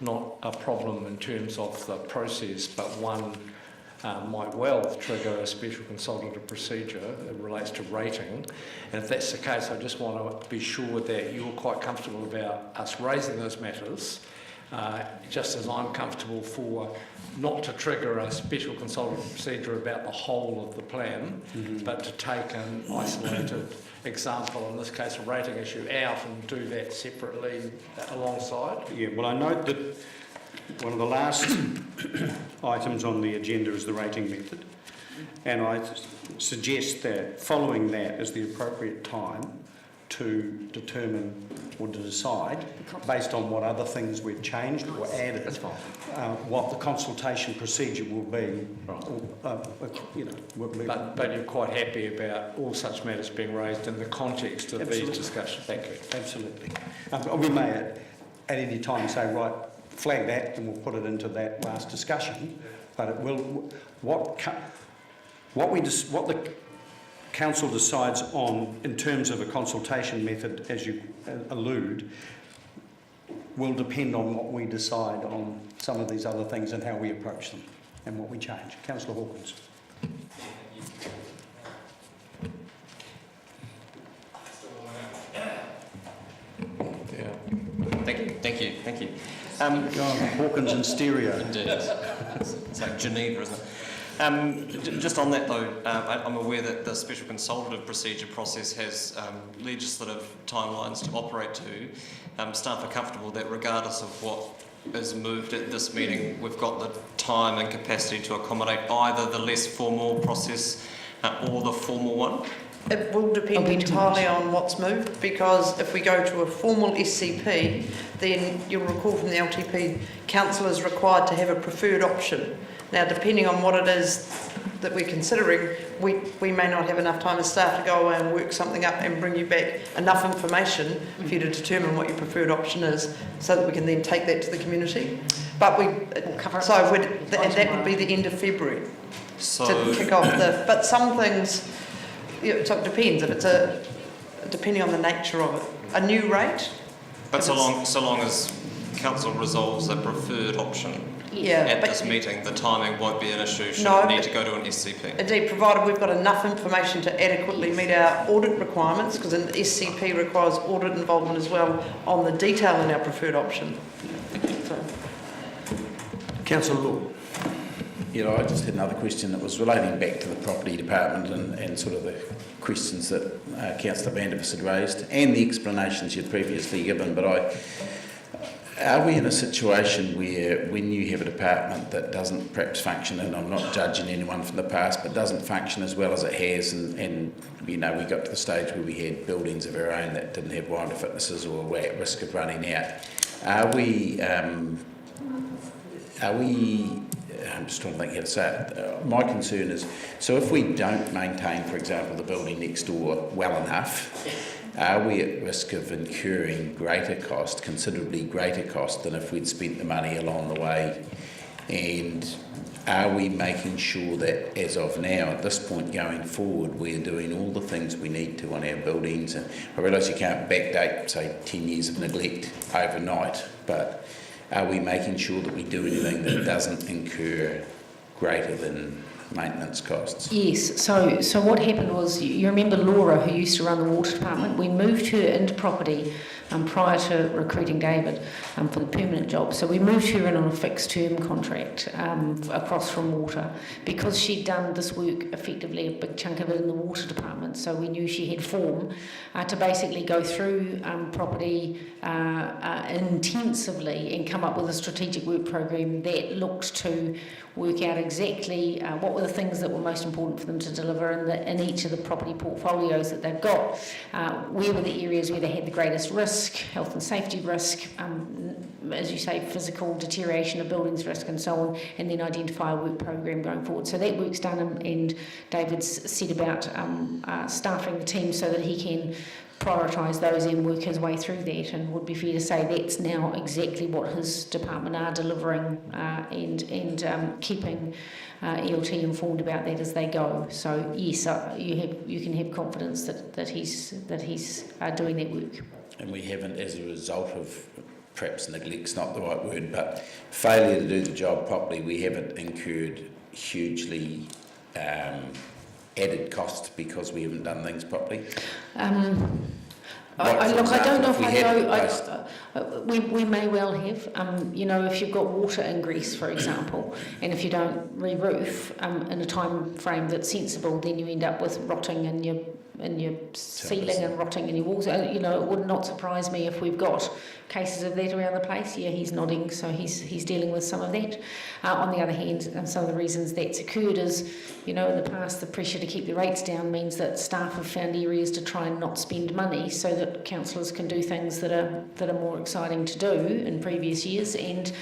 not a problem in terms of the process, but one might well trigger a special consultative procedure. It relates to rating. And if that's the case, I just want to be sure that you're quite comfortable about us raising those matters, just as I'm comfortable for not to trigger a special consultative procedure about the whole of the plan, but to take an isolated example, in this case a rating issue, out and do that separately alongside. Yeah, well, I note that one of the last items on the agenda is the rating method, and I suggest that following that is the appropriate time to determine or to decide, based on what other things we've changed or added, what the consultation procedure will be. But you're quite happy about all such matters being raised in the context of these discussions? Thank you. Absolutely. We may at any time say, right, flag that and we'll put it into that last discussion, but it will, what the council decides on in terms of a consultation method, as you allude, will depend on what we decide on some of these other things and how we approach them and what we change. Councillor Hawkins. Thank you. Hawkins in stereo. Indeed. It's like Geneva, isn't it? Just on that though, I'm aware that the special consultative procedure process has legislative timelines to operate to. Staff are comfortable that regardless of what is moved at this meeting, we've got the time and capacity to accommodate either the less formal process or the formal one? It will depend entirely on what's moved, because if we go to a formal SCP, then you'll recall from the LTP, council is required to have a preferred option. Now, depending on what it is that we're considering, we may not have enough time as staff to go away and work something up and bring you back enough information for you to determine what your preferred option is, so that we can then take that to the community. But that would be the end of February to kick off the. But some things. Yeah, so it depends. If it's depending on the nature of it, a new rate. But so long as council resolves a preferred option at this meeting, the timing won't be an issue. Should it need to go to an SCP? Indeed, provided we've got enough information to adequately meet our audit requirements, because an SCP requires audit involvement as well on the detail in our preferred option. So. Councillor Law. I just had another question that was relating back to the property department and sort of the questions that Councillor Vandervis had raised and the explanations you'd previously given. But are we in a situation where when you have a department that doesn't perhaps function, and I'm not judging anyone from the past, but doesn't function as well as it has, and we got to the stage where we had buildings of our own that didn't have wider fitnesses or were at risk of running out, are we I'm just trying to think how to say it. My concern is, so if we don't maintain, for example, the building next door well enough, are we at risk of incurring considerably greater cost than if we'd spent the money along the way? And are we making sure that as of now, at this point going forward, we're doing all the things we need to on our buildings? And I realise you can't backdate, say, 10 years of neglect overnight, but are we making sure that we do anything that doesn't incur greater than maintenance costs? Yes, so what happened was, you remember Laura, who used to run the water department, we moved her into property prior to recruiting David for the permanent job. So we moved her in on a fixed term contract across from water because she'd done this work effectively, a big chunk of it in the water department. So we knew she had form to basically go through property intensively and come up with a strategic work program that looked to work out exactly what were the things that were most important for them to deliver in each of the property portfolios that they've got, where were the areas where they had the greatest risk, health and safety risk, as you say, physical deterioration of buildings risk and so on, and then identify a work program going forward. So that work's done, and David's said about staffing the team so that he can prioritise those and work his way through that, and would be fair to say that's now exactly what his department are delivering and keeping ELT informed about that as they go. So yes, you can have confidence that he's doing that work. And we haven't, as a result of perhaps neglect's not the right word, but failure to do the job properly, we haven't incurred hugely added costs because we haven't done things properly. I don't know if we may well have. If you've got water ingress, for example, and if you don't re-roof in a time frame that's sensible, then you end up with rotting in your ceiling and rotting in your walls. It would not surprise me if we've got cases of that around the place. Yeah, he's nodding, so he's dealing with some of that. On the other hand, some of the reasons that's occurred is, in the past, the pressure to keep the rates down means that staff have found areas to try and not spend money so that councillors can do things that are more exciting to do in previous years, and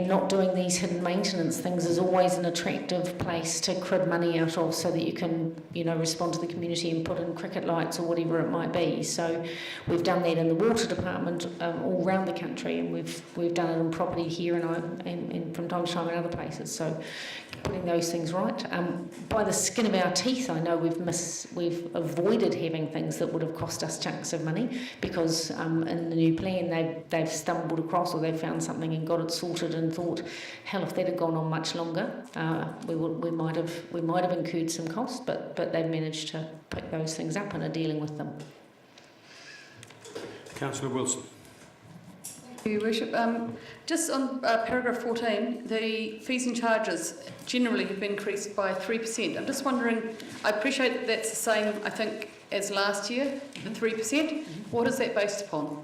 not doing these hidden maintenance things is always an attractive place to crib money out of so that you can, respond to the community and put in cricket lights or whatever it might be. So we've done that in the water department all around the country, and we've done it in property here and from time to time in other places. So putting those things right. By the skin of our teeth, I know we've avoided having things that would have cost us chunks of money because in the new plan they've stumbled across, or they've found something and got it sorted and thought, hell, if that had gone on much longer, we might have incurred some cost, but they've managed to pick those things up and are dealing with them. Councillor Wilson. Thank you, Your Worship. Just on paragraph 14, the fees and charges generally have been increased by 3%. I'm just wondering, I appreciate that that's the same, I think, as last year, the 3%. What is that based upon?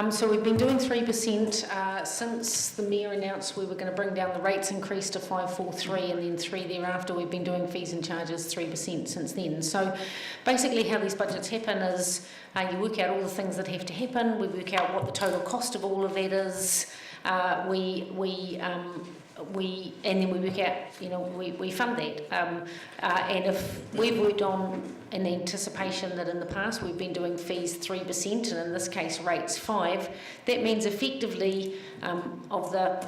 So we've been doing 3% since the Mayor announced we were going to bring down the rates increase to 543 and then 3 thereafter. We've been doing fees and charges 3% since then. So basically how these budgets happen is you work out all the things that have to happen, we work out what the total cost of all of that is, and then we work out, we fund that. And if we've worked on in anticipation that in the past we've been doing fees 3% and in this case rates 5%, that means effectively of the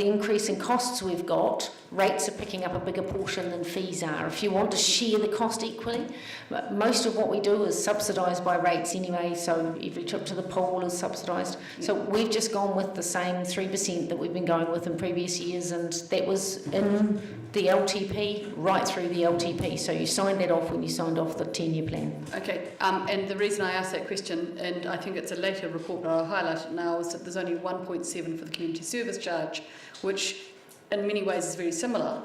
increase in costs we've got, rates are picking up a bigger portion than fees are. If you want to share the cost equally, but most of what we do is subsidised by rates anyway, so every trip to the pool is subsidised. So we've just gone with the same 3% that we've been going with in previous years, and that was in the LTP, right through the LTP. So you signed that off when you signed off the 10-year plan. Okay, and the reason I asked that question, and I think it's a later report, but I'll highlight it now, is that there's only 1.7 for the community service charge, which in many ways is very similar.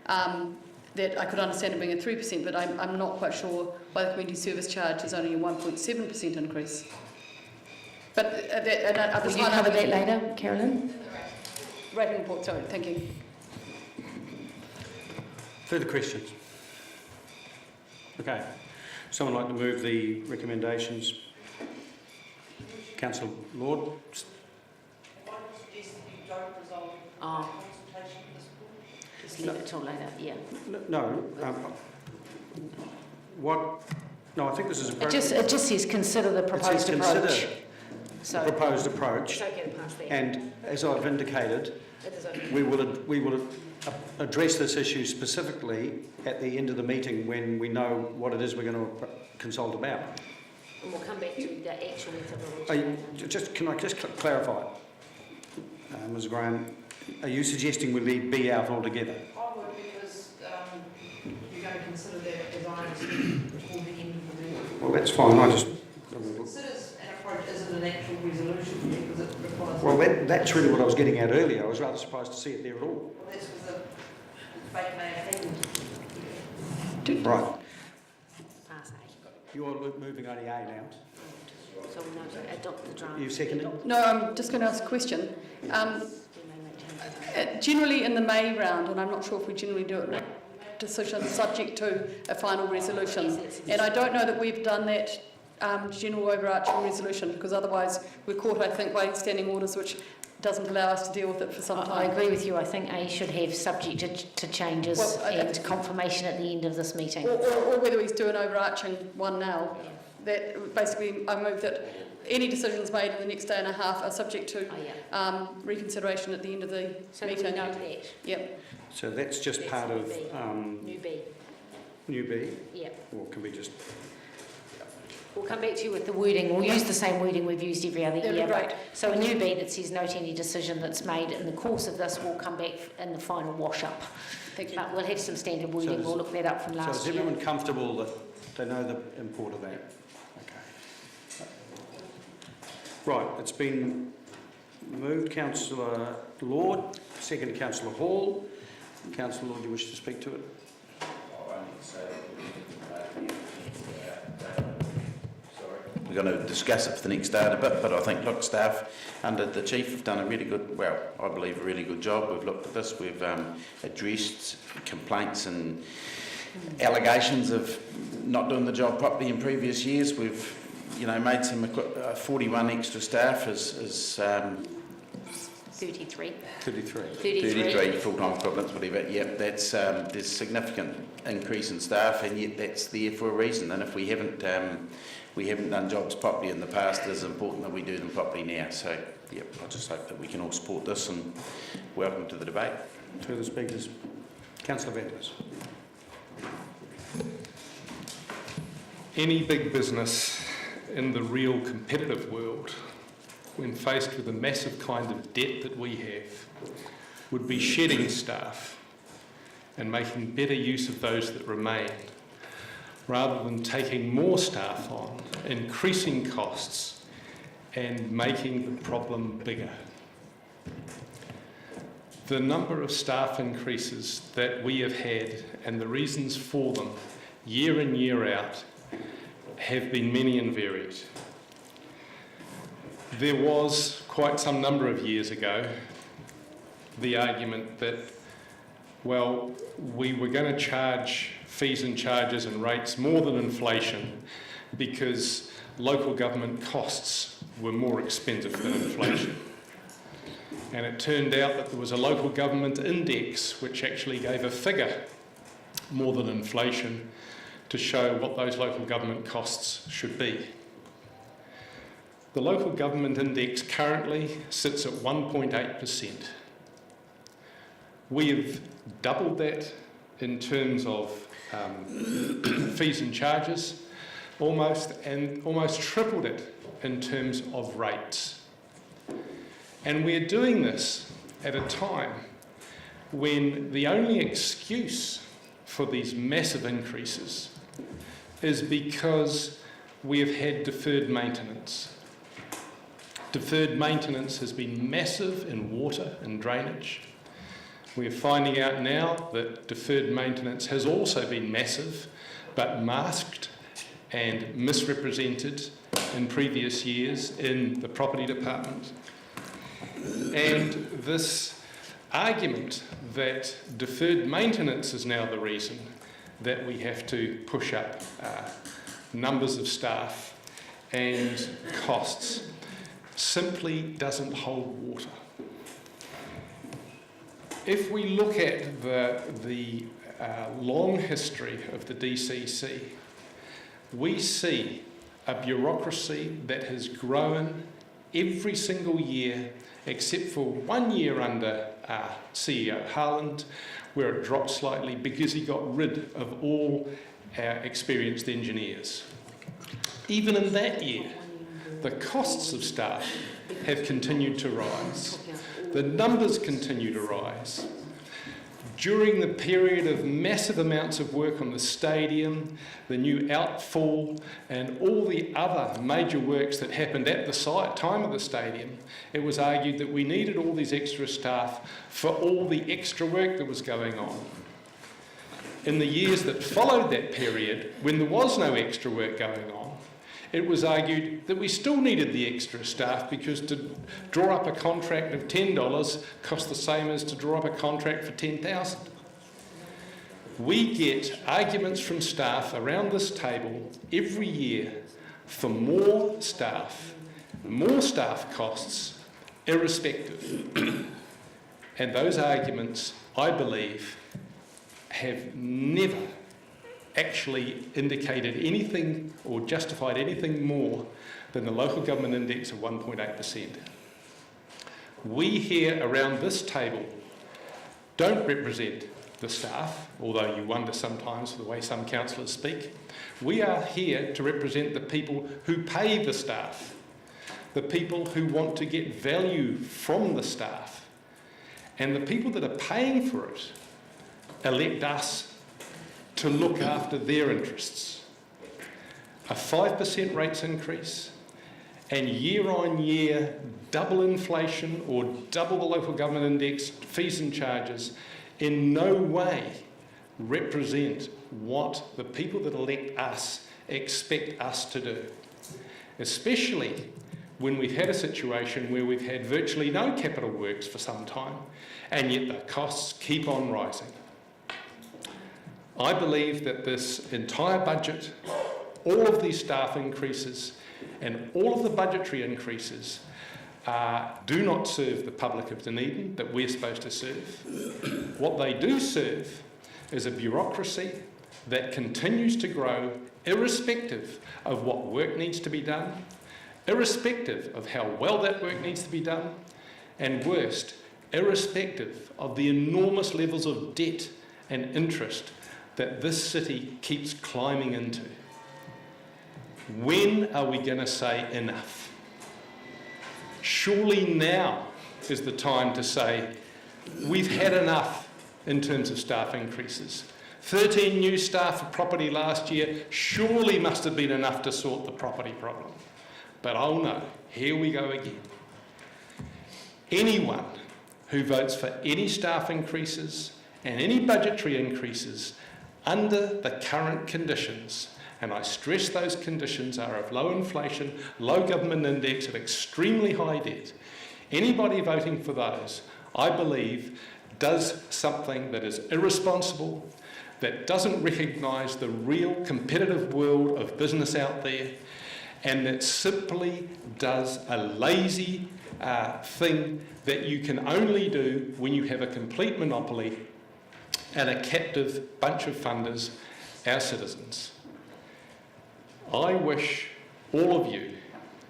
That I could understand it being a 3%, but I'm not quite sure why the community service charge is only a 1.7% increase. But Will you cover that later, Carolyn? Rating report, sorry, thank you. Further questions? Okay. Someone like to move the recommendations? Councillor Lord? Just leave it till later, yeah. No. No, I think this is It just says consider the proposed approach. So the proposed approach. It's okay to pass that. And as I've indicated, we will address this issue specifically at the end of the meeting when we know what it is we're going to consult about. And we'll come back to the actual methodology. Can I just clarify, Ms Graham, are you suggesting we leave B out altogether? I would, because you're going to consider that design before the end of the meeting. Well, that's fine. I just Considers an approach is is it an actual resolution yet, because it requires... Well, that's really what I was getting at earlier. I was rather surprised to see it there at all. Well, this was a fake may have happened. Right. Pass A. You're moving only A now. So we know to adopt the draft. You seconding? No, I'm just going to ask a question. Generally in the May round, and I'm not sure if we generally do it, decision subject to a final resolution. And I don't know that we've done that general overarching resolution, because otherwise we're caught, I think, by standing orders which doesn't allow us to deal with it for some time. I agree with you. I think A should have subject to changes and confirmation at the end of this meeting. Or whether he's doing overarching one now. That basically, I move that any decisions made in the next day and a half are subject to reconsideration at the end of the meeting. So we note that. Yep. So that's just part of New B. New B? Yep. Or can we just... We'll come back to you with the wording. We'll use the same wording we've used every other year. Right. So a new B that says note any decision that's made in the course of this will come back in the final wash-up. Thank you. But we'll have some standard wording. We'll look that up from last So is year. everyone comfortable that they know the import of that? Okay. Right, it's been moved. Councillor Lord, second Councillor Hall. Councillor Lord, do you wish to speak to it? We're going to discuss it for the next day a bit, but I think, look, staff under the Chief have done a really good, well, I believe a really good job. We've looked at this, we've addressed complaints and allegations of not doing the job properly in previous years. We've, you know, made some 41 extra staff as 33. 33 full-time equivalents, whatever. Yep, that's there's significant increase in staff, and yet that's there for a reason. And if we haven't done jobs properly in the past, it's important that we do them properly now. So, yep, I just hope that we can all support this, and welcome to the debate. Further speakers? Councillor Vanders. Any big business in the real competitive world, when faced with the massive kind of debt that we have, would be shedding staff and making better use of those that remain, rather than taking more staff on, increasing costs and making the problem bigger. The number of staff increases that we have had and the reasons for them year in, year out have been many and varied. There was, quite some number of years ago, the argument that, well, we were going to charge fees and charges and rates more than inflation because local government costs were more expensive than inflation. And it turned out that there was a local government index which actually gave a figure more than inflation to show what those local government costs should be. The local government index currently sits at 1.8%. We've doubled that in terms of fees and charges, almost tripled it in terms of rates. And we're doing this at a time when the only excuse for these massive increases is because we have had deferred maintenance. Deferred maintenance has been massive in water and drainage. We're finding out now that deferred maintenance has also been massive, but masked and misrepresented in previous years in the property department. And this argument that deferred maintenance is now the reason that we have to push up numbers of staff and costs simply doesn't hold water. If we look at the long history of the DCC, we see a bureaucracy that has grown every single year except for 1 year under CEO Harland, where it dropped slightly because he got rid of all our experienced engineers. Even in that year, the costs of staff have continued to rise. The numbers continue to rise. during the period of massive amounts of work on the stadium, the new outfall, and all the other major works that happened at the time of the stadium, it was argued that we needed all these extra staff for all the extra work that was going on. In the years that followed that period, when there was no extra work going on, it was argued that we still needed the extra staff because to draw up a contract of $10 cost the same as to draw up a contract for $10,000. We get arguments from staff around this table every year for more staff costs, irrespective. And those arguments, I believe, have never actually indicated anything or justified anything more than the local government index of 1.8%. We here around this table don't represent the staff, although you wonder sometimes the way some councillors speak. We are here to represent the people who pay the staff, the people who want to get value from the staff, and the people that are paying for it elect us to look after their interests. A 5% rates increase and year on year double inflation or double the local government index fees and charges in no way represent what the people that elect us expect us to do, especially when we've had a situation where we've had virtually no capital works for some time and yet the costs keep on rising. I believe that this entire budget, all of these staff increases and all of the budgetary increases do not serve the public of Dunedin that we're supposed to serve. What they do serve is a bureaucracy that continues to grow irrespective of what work needs to be done, irrespective of how well that work needs to be done, and worst, irrespective of the enormous levels of debt and interest that this city keeps climbing into. When are we going to say enough? Surely now is the time to say we've had enough in terms of staff increases. 13 new staff for property last year surely must have been enough to sort the property problem. But oh no, here we go again. Anyone who votes for any staff increases and any budgetary increases under the current conditions, and I stress those conditions are of low inflation, low government index, and extremely high debt. Anybody voting for those, I believe, does something that is irresponsible, that doesn't recognise the real competitive world of business out there, and that simply does a lazy thing that you can only do when you have a complete monopoly and a captive bunch of funders, our citizens. I wish all of you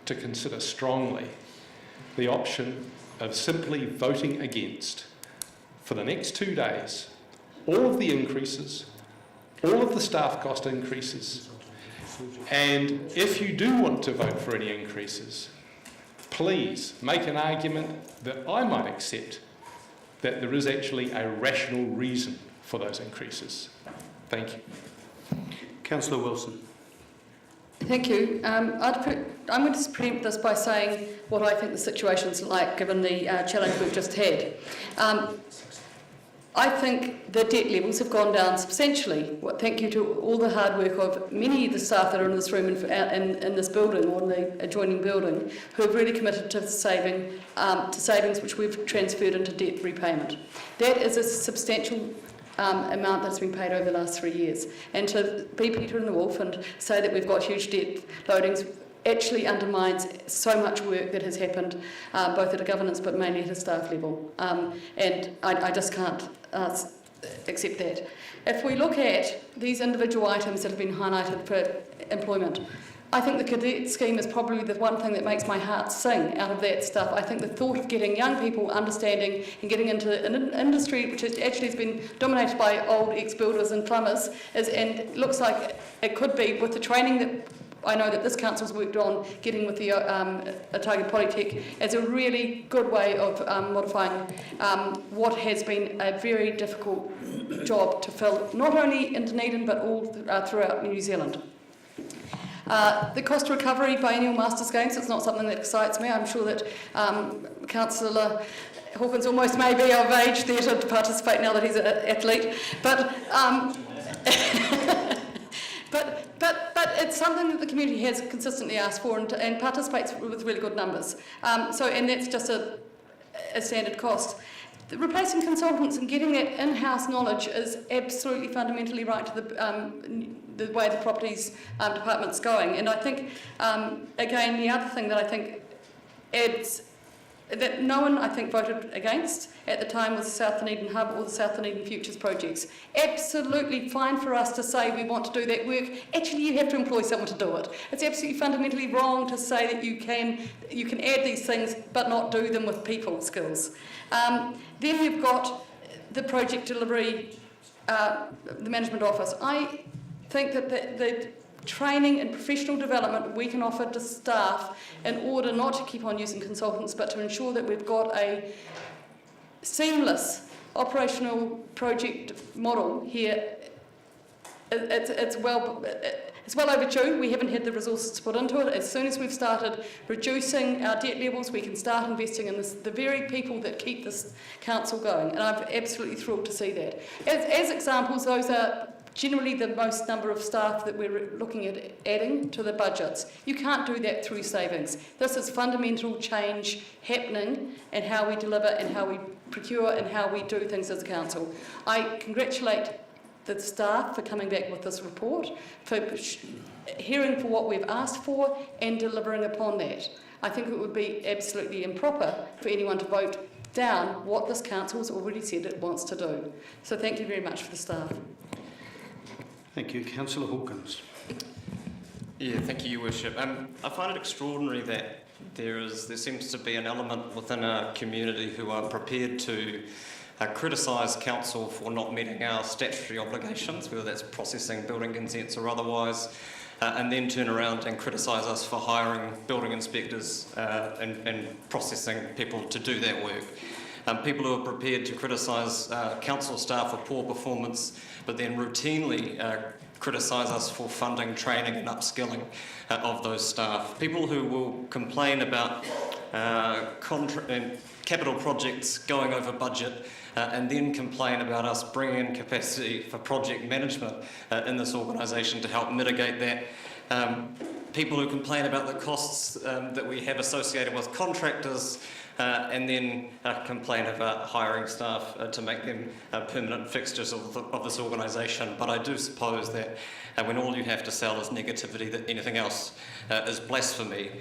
to consider strongly the option of simply voting against for the next 2 days all of the increases, all of the staff cost increases, and if you do want to vote for any increases, please make an argument that I might accept that there is actually a rational reason for those increases. Thank you. Councillor Wilson. Thank you. I'm going to preempt this by saying what I think the situation's like given the challenge we've just had. I think the debt levels have gone down substantially. Thank you to all the hard work of many of the staff that are in this room and in this building or in the adjoining building who have really committed to savings which we've transferred into debt repayment. That is a substantial amount that's been paid over the last 3 years. And to be Peter and the Wolf and say that we've got huge debt loadings actually undermines so much work that has happened, both at a governance but mainly at a staff level. And I just can't accept that. If we look at these individual items that have been highlighted for employment, I think the cadet scheme is probably the one thing that makes my heart sing out of that stuff. I think the thought of getting young people understanding and getting into an industry which actually has been dominated by old ex-builders and plumbers and looks like it could be with the training that I know that this council's worked on getting with the Otago Polytech as a really good way of modifying what has been a very difficult job to fill, not only in Dunedin but all throughout New Zealand. The cost recovery biennial Masters Games, it's not something that excites me. I'm sure that Councillor Hawkins almost may be of age there to participate now that he's an athlete, but but it's something that the community has consistently asked for and participates with really good numbers. And that's just a standard cost. Replacing consultants and getting that in-house knowledge is absolutely fundamentally right to the way the properties department's going. And I think, again, the other thing that I think adds, that no one, I think, voted against at the time was the South Dunedin Hub or the South Dunedin Futures projects. Absolutely fine for us to say we want to do that work. Actually, you have to employ someone to do it. It's absolutely fundamentally wrong to say that you can add these things but not do them with people skills. Then you've got the project delivery, the management office. I think that the training and professional development we can offer to staff in order not to keep on using consultants but to ensure that we've got a seamless operational project model here, it's well overdue. We haven't had the resources to put into it. As soon as we've started reducing our debt levels, we can start investing in the very people that keep this council going, and I'm absolutely thrilled to see that. As examples, those are generally the most number of staff that we're looking at adding to the budgets. You can't do that through savings. This is fundamental change happening in how we deliver and how we procure and how we do things as a council. I congratulate the staff for coming back with this report, for hearing for what we've asked for and delivering upon that. I think it would be absolutely improper for anyone to vote down what this council has already said it wants to do. So thank you very much for the staff. Thank you. Councillor Hawkins. Yeah, thank you, Your Worship. I find it extraordinary that there seems to be an element within our community who are prepared to criticise council for not meeting our statutory obligations, whether that's processing building consents or otherwise, and then turn around and criticise us for hiring building inspectors and processing people to do that work. People who are prepared to criticise council staff for poor performance, but then routinely criticise us for funding training and upskilling of those staff. People who will complain about capital projects going over budget and then complain about us bringing in capacity for project management in this organisation to help mitigate that. People who complain about the costs that we have associated with contractors and then complain about hiring staff to make them permanent fixtures of this organisation. But I do suppose that when all you have to sell is negativity, that anything else is blasphemy.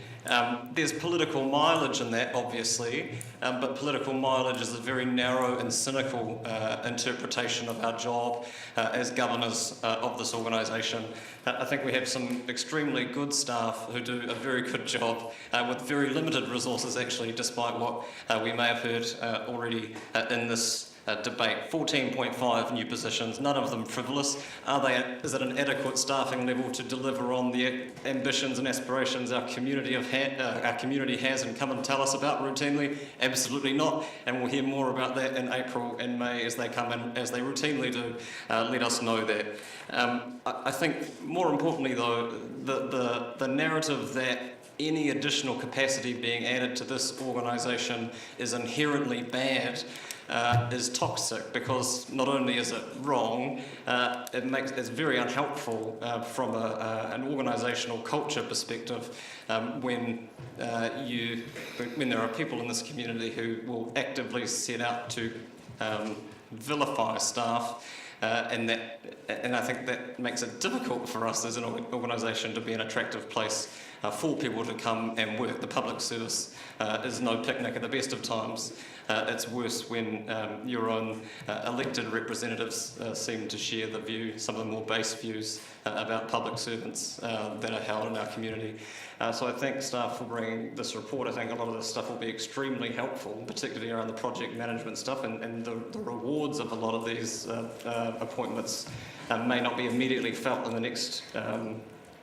There's political mileage in that, obviously, but political mileage is a very narrow and cynical interpretation of our job as governors of this organisation. I think we have some extremely good staff who do a very good job with very limited resources, actually, despite what we may have heard already in this debate. 14.5 new positions, none of them frivolous. Is it an adequate staffing level to deliver on the ambitions and aspirations our community has and come and tell us about routinely? Absolutely not. And we'll hear more about that in April and May as they come in, as they routinely do. Let us know that. I think more importantly though, the narrative that any additional capacity being added to this organisation is inherently bad is toxic, because not only is it wrong, it's very unhelpful from an organisational culture perspective when there are people in this community who will actively set out to vilify staff. And I think that makes it difficult for us as an organisation to be an attractive place for people to come and work. The public service is no picnic at the best of times. It's worse when your own elected representatives seem to share the view, some of the more base views about public servants that are held in our community. So I thank staff for bringing this report. I think a lot of this stuff will be extremely helpful, particularly around the project management stuff, and the rewards of a lot of these appointments may not be immediately felt in the next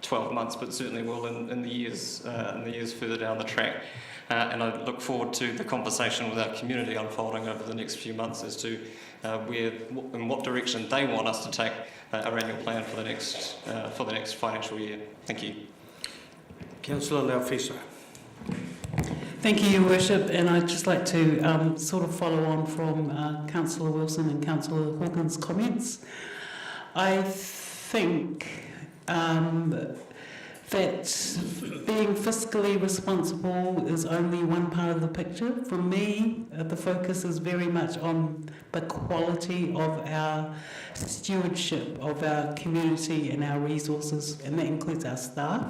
12 months, but certainly will in the years further down the track. And I look forward to the conversation with our community unfolding over the next few months as to in what direction they want us to take our annual plan for the next financial year. Thank you. Councillor Laufiso. Thank you, Your Worship, and I'd just like to sort of follow on from Councillor Wilson and Councillor Hawkins' comments. I think that being fiscally responsible is only one part of the picture. For me, the focus is very much on the quality of our stewardship of our community and our resources, and that includes our staff.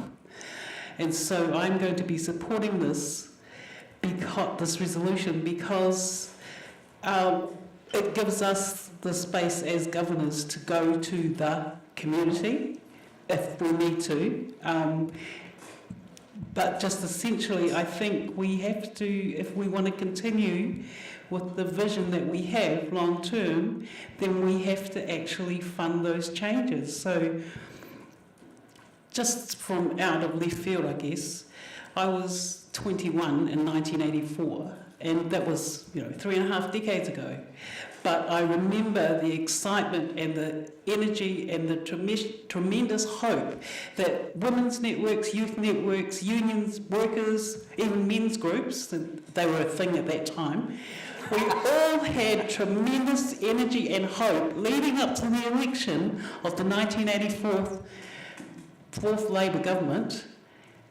And so I'm going to be supporting this resolution because it gives us the space as governors to go to the community if we need to. But just essentially, I think we have to, if we want to continue with the vision that we have long term, then we have to actually fund those changes. So just from out of left field, I guess, I was 21 in 1984, and that was 3.5 decades ago. But I remember the excitement and the energy and the tremendous hope that women's networks, youth networks, unions, workers, even men's groups, they were a thing at that time, we all had tremendous energy and hope leading up to the election of the 1984 fourth Labour government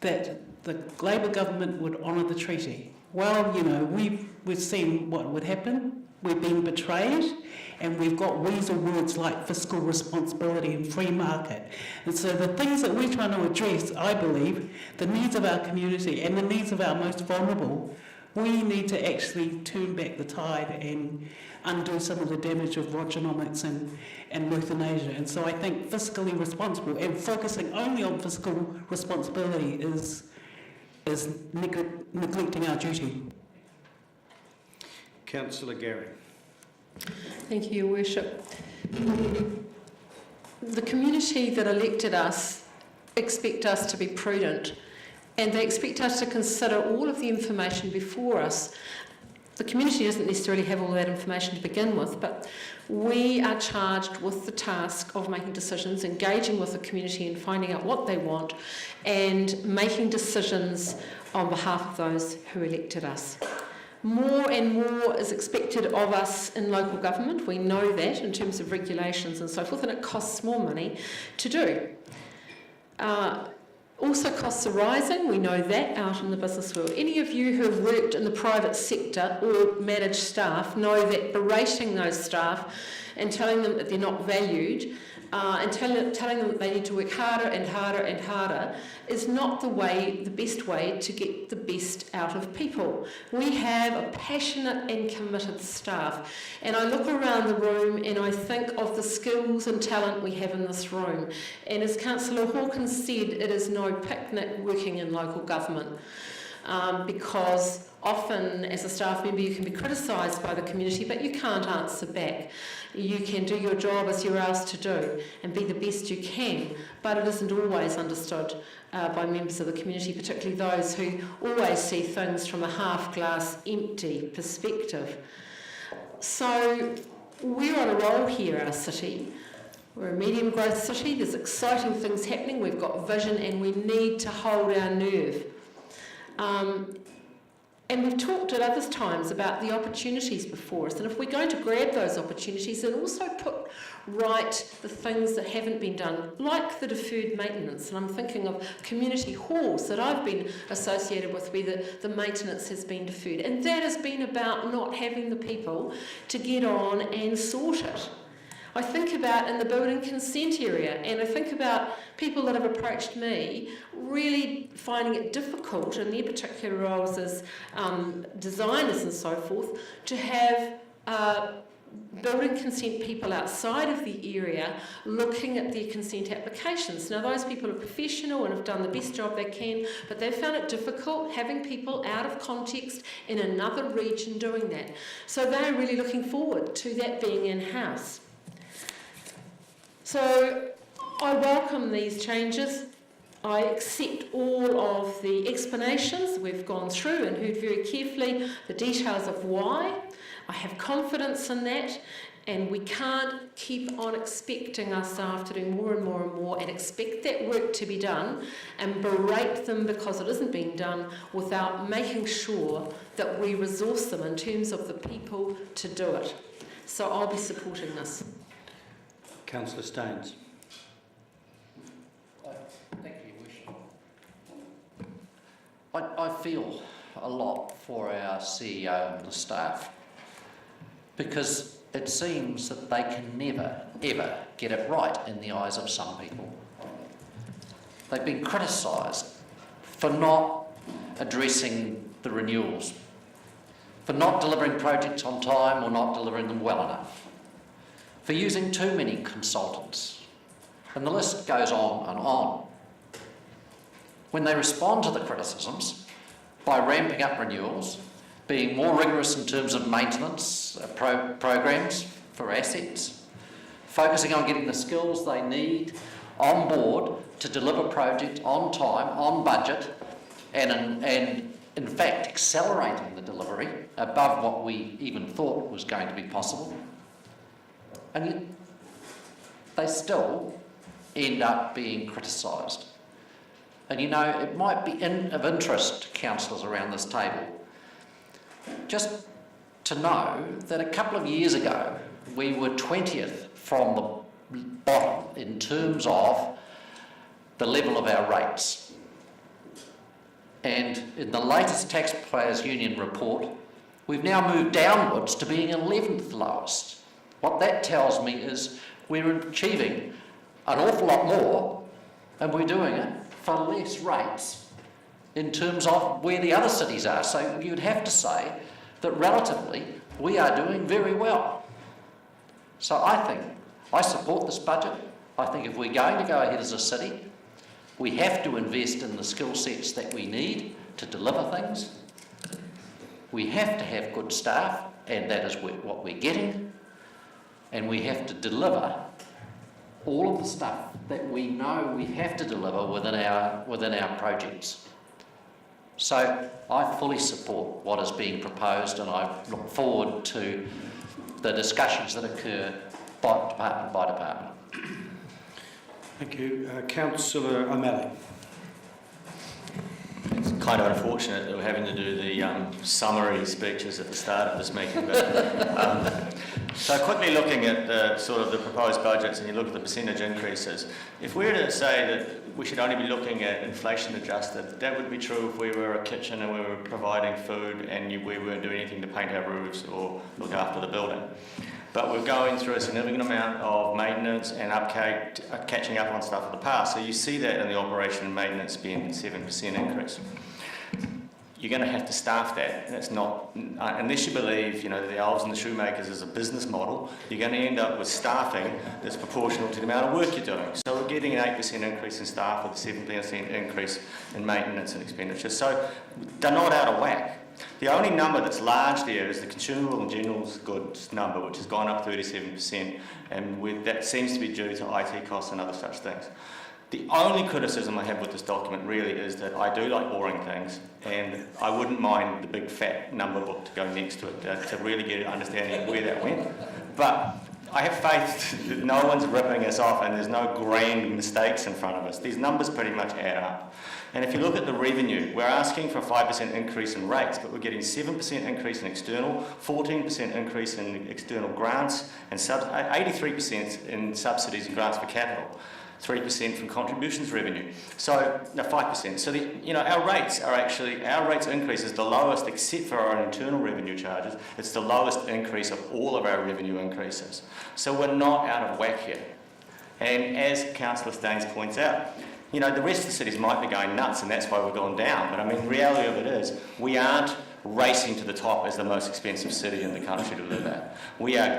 that the Labour government would honour the treaty. Well, we've seen what would happen. We've been betrayed, and we've got weasel words like fiscal responsibility and free market. And so the things that we're trying to address, I believe, the needs of our community and the needs of our most vulnerable, we need to actually turn back the tide and undo some of the damage of Rogernomics and euthanasia. And so I think fiscally responsible and focusing only on fiscal responsibility is neglecting our duty. Councillor Gary. Thank you, Your Worship. The community that elected us expect us to be prudent, and they expect us to consider all of the information before us. The community doesn't necessarily have all that information to begin with, but we are charged with the task of making decisions, engaging with the community and finding out what they want, and making decisions on behalf of those who elected us. More and more is expected of us in local government. We know that in terms of regulations and so forth, and it costs more money to do. Also, costs are rising. We know that out in the business world. Any of you who have worked in the private sector or managed staff know that berating those staff and telling them that they're not valued and telling them that they need to work harder and harder and harder is not the best way to get the best out of people. We have a passionate and committed staff, and I look around the room and I think of the skills and talent we have in this room, and as Councillor Hawkins said, it is no picnic working in local government. Because often as a staff member you can be criticised by the community, but you can't answer back. You can do your job as you're asked to do and be the best you can, but it isn't always understood by members of the community, particularly those who always see things from a half-glass empty perspective. So we're on a roll here, our city. We're a medium growth city, there's exciting things happening, we've got vision, and we need to hold our nerve. And we've talked at other times about the opportunities before us, and if we're going to grab those opportunities and also put right the things that haven't been done, like the deferred maintenance, and I'm thinking of community halls that I've been associated with where the maintenance has been deferred, and that has been about not having the people to get on and sort it. I think about in the building consent area, and I think about people that have approached me really finding it difficult in their particular roles as designers and so forth to have building consent people outside of the area looking at their consent applications. Now those people are professional and have done the best job they can, but they've found it difficult having people out of context in another region doing that. So they're really looking forward to that being in-house. So I welcome these changes. I accept all of the explanations we've gone through and heard very carefully the details of why. I have confidence in that, and we can't keep on expecting our staff to do more and more and more and expect that work to be done and berate them because it isn't being done without making sure that we resource them in terms of the people to do it. So I'll be supporting this. Councillor Staines. Thank you, Wish. I feel a lot for our CEO and the staff, because it seems that they can never, ever get it right in the eyes of some people. They've been criticised for not addressing the renewals, for not delivering projects on time or not delivering them well enough, for using too many consultants, and the list goes on and on. When they respond to the criticisms by ramping up renewals, being more rigorous in terms of maintenance programs for assets, focusing on getting the skills they need on board to deliver projects on time, on budget, and in fact accelerating the delivery above what we even thought was going to be possible. And yet they still end up being criticised. And you know, it might be of interest to councillors around this table just to know that a couple of years ago we were 20th from the bottom in terms of the level of our rates. And in the latest Taxpayers Union report, we've now moved downwards to being 11th lowest. What that tells me is we're achieving an awful lot more, and we're doing it for less rates in terms of where the other cities are. So you'd have to say that relatively we are doing very well. So I support this budget. I think if we're going to go ahead as a city, we have to invest in the skill sets that we need to deliver things. We have to have good staff, and that is what we're getting. And we have to deliver all of the stuff that we know we have to deliver within our projects. So I fully support what is being proposed, and I look forward to the discussions that occur department by department. Thank you. Councillor O'Malley. It's kind of unfortunate that we're having to do the summary speeches at the start of this meeting. But, so quickly looking at the sort of the proposed budgets, and you look at the percentage increases, if we were to say that we should only be looking at inflation adjusted, that would be true if we were a kitchen and we were providing food and we weren't doing anything to paint our roofs or look after the building. But we're going through a significant amount of maintenance and catching up on stuff of the past. So you see that in the operation and maintenance spend, 7% increase. You're going to have to staff that, and it's not, unless you believe, you know, the elves and the shoemakers is a business model, you're going to end up with staffing that's proportional to the amount of work you're doing. So we're getting an 8% increase in staff with a 7% increase in maintenance and expenditure. So they're not out of whack. The only number that's large there is the consumable and general goods number, which has gone up 37%, and that seems to be due to IT costs and other such things. The only criticism I have with this document really is that I do like boring things, and I wouldn't mind the big fat number book to go next to it to really get an understanding of where that went. But I have faith that no one's ripping us off and there's no grand mistakes in front of us. These numbers pretty much add up. And if you look at the revenue, we're asking for a 5% increase in rates, but we're getting 7% increase in external, 14% increase in external grants, and 83% in subsidies and grants for capital. 3% from contributions revenue, so no, 5%. So our rates increase is the lowest, except for our internal revenue charges. It's the lowest increase of all of our revenue increases. So we're not out of whack here. And as Councillor Staines points out, the rest of the cities might be going nuts, and that's why we're going down. But I mean, the reality of it is, we aren't racing to the top as the most expensive city in the country to live at. We are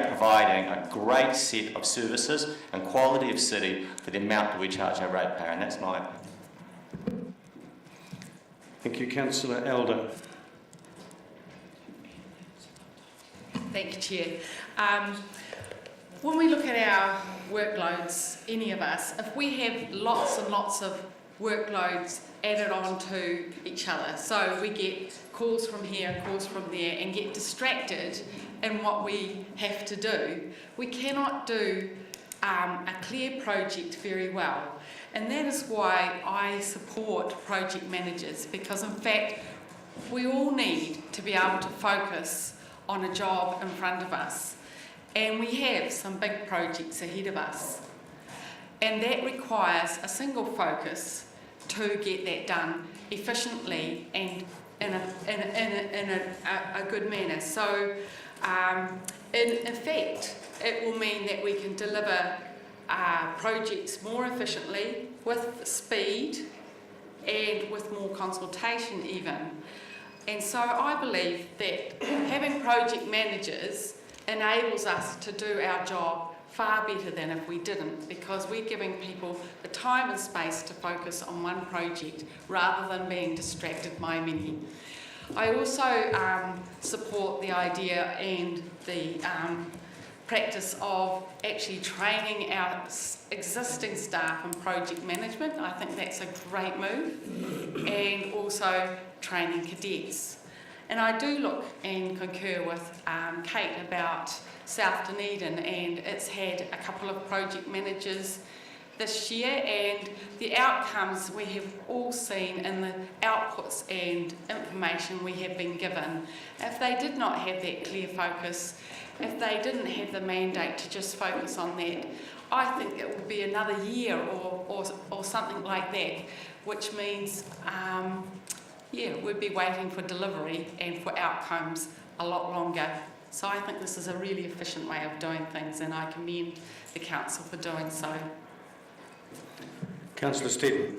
providing a great set of services and quality of city for the amount that we charge our ratepayer, and that's my opinion. Thank you, Councillor Elder. Thank you, Chair. when we look at our workloads, any of us, if we have lots and lots of workloads added on to each other, so we get calls from here, calls from there, and get distracted in what we have to do, we cannot do a clear project very well. And that is why I support project managers, because in fact we all need to be able to focus on a job in front of us, and we have some big projects ahead of us, and that requires a single focus to get that done efficiently and in a good manner. So in effect it will mean that we can deliver projects more efficiently, with speed and with more consultation even. And so I believe that having project managers enables us to do our job far better than if we didn't, because we're giving people the time and space to focus on one project rather than being distracted by many. I also support the idea and the practice of actually training our existing staff in project management. I think that's a great move, and also training cadets. And I do look and concur with Kate about South Dunedin, and it's had a couple of project managers this year, and the outcomes we have all seen in the outputs and information we have been given. If they did not have that clear focus, if they didn't have the mandate to just focus on that, I think it will be another year or something like that, which means we'd be waiting for delivery and for outcomes a lot longer. So I think this is a really efficient way of doing things, and I commend the council for doing so. Councillor Steadman.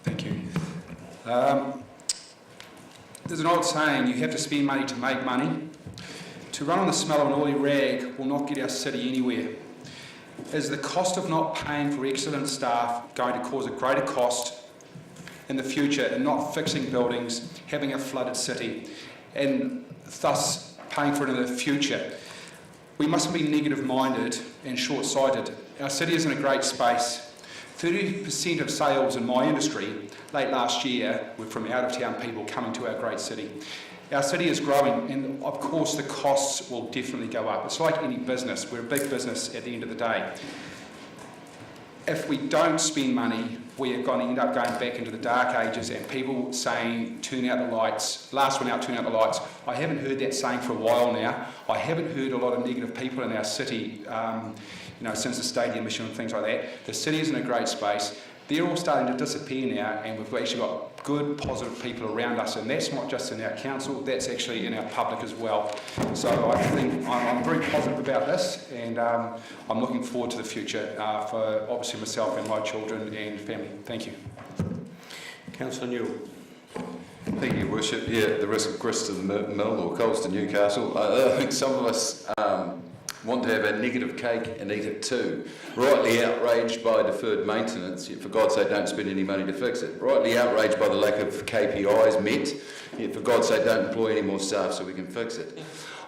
Thank you. There's an old saying, you have to spend money to make money. To run on the smell of an oily rag will not get our city anywhere. Is the cost of not paying for excellent staff going to cause a greater cost in the future in not fixing buildings, having a flooded city, and thus paying for it in the future? We mustn't be negative-minded and short-sighted. Our city is in a great space. 30% of sales in my industry late last year were from out-of-town people coming to our great city. Our city is growing, and of course the costs will definitely go up. It's like any business. We're a big business at the end of the day. If we don't spend money, we are going to end up going back into the dark ages, and people saying, turn out the lights, last one out, turn out the lights. I haven't heard that saying for a while now. I haven't heard a lot of negative people in our city, since the stadium issue and things like that. The city is in a great space. They're all starting to disappear now, and we've actually got good, positive people around us, and that's not just in our council, that's actually in our public as well. So I think I'm very positive about this, and I'm looking forward to the future for obviously myself and my children and family. Thank you. Councillor Newell. Thank you, Worship. Yeah, at the risk of grist to the mill or coals to Newcastle, I think some of us want to have a negative cake and eat it too. Rightly outraged by deferred maintenance, yet for God's sake don't spend any money to fix it. Rightly outraged by the lack of KPIs met, yet for God's sake don't employ any more staff so we can fix it.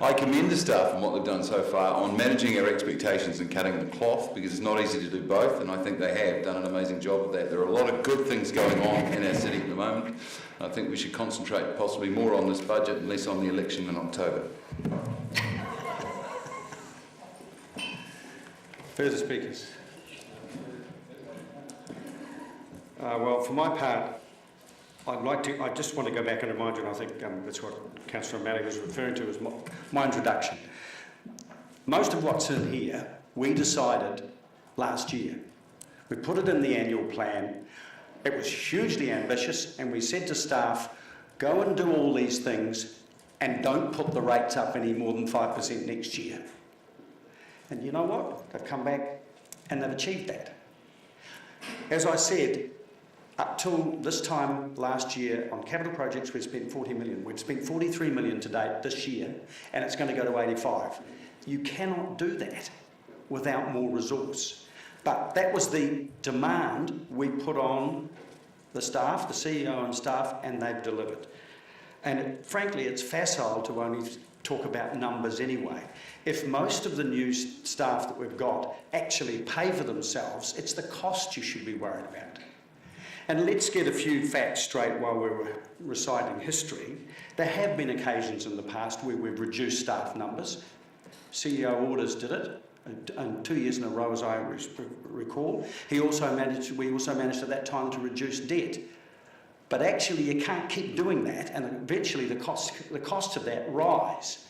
I commend the staff on what they've done so far on managing our expectations and cutting the cloth, because it's not easy to do both, and I think they have done an amazing job of that. There are a lot of good things going on in our city at the moment. I think we should concentrate possibly more on this budget and less on the election in October. Further speakers? Well, for my part, I just want to go back and remind you, and I think that's what Councillor O'Malley was referring to as my introduction. Most of what's in here, we decided last year. We put it in the annual plan. It was hugely ambitious, and we said to staff, go and do all these things and don't put the rates up any more than 5% next year. And you know what? They've come back and they've achieved that. As I said, up till this time last year on capital projects we've spent 40 million. We've spent 43 million to date this year, and it's going to go to 85. You cannot do that without more resource. But that was the demand we put on the staff, the CEO and staff, and they've delivered. And frankly, it's facile to only talk about numbers anyway. If most of the new staff that we've got actually pay for themselves, it's the cost you should be worried about. And let's get a few facts straight while we're reciting history. There have been occasions in the past where we've reduced staff numbers. CEO Orders did it, and 2 years in a row, as I recall. We also managed at that time to reduce debt. But actually, you can't keep doing that, and eventually the costs of that rise.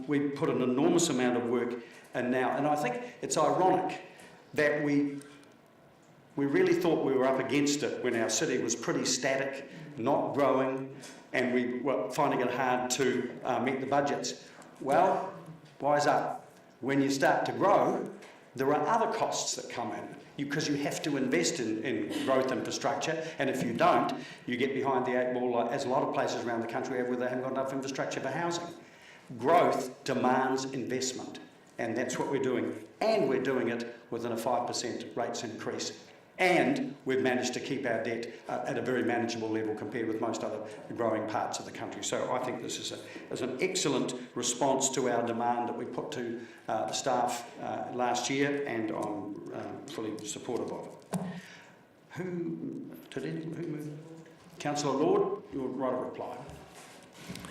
We put an enormous amount of work in now, and I think it's ironic that we really thought we were up against it when our city was pretty static, not growing, and we were finding it hard to meet the budgets. Well, wise up. When you start to grow, there are other costs that come in because you have to invest in growth infrastructure, and if you don't, you get behind the 8 ball, as a lot of places around the country have, where they haven't got enough infrastructure for housing. Growth demands investment, and that's what we're doing, and we're doing it within a 5% rates increase. And we've managed to keep our debt at a very manageable level compared with most other growing parts of the country. So I think this is an excellent response to our demand that we put to the staff last year, and I'm fully supportive of it. Who moved? Councillor Lord, your right of reply.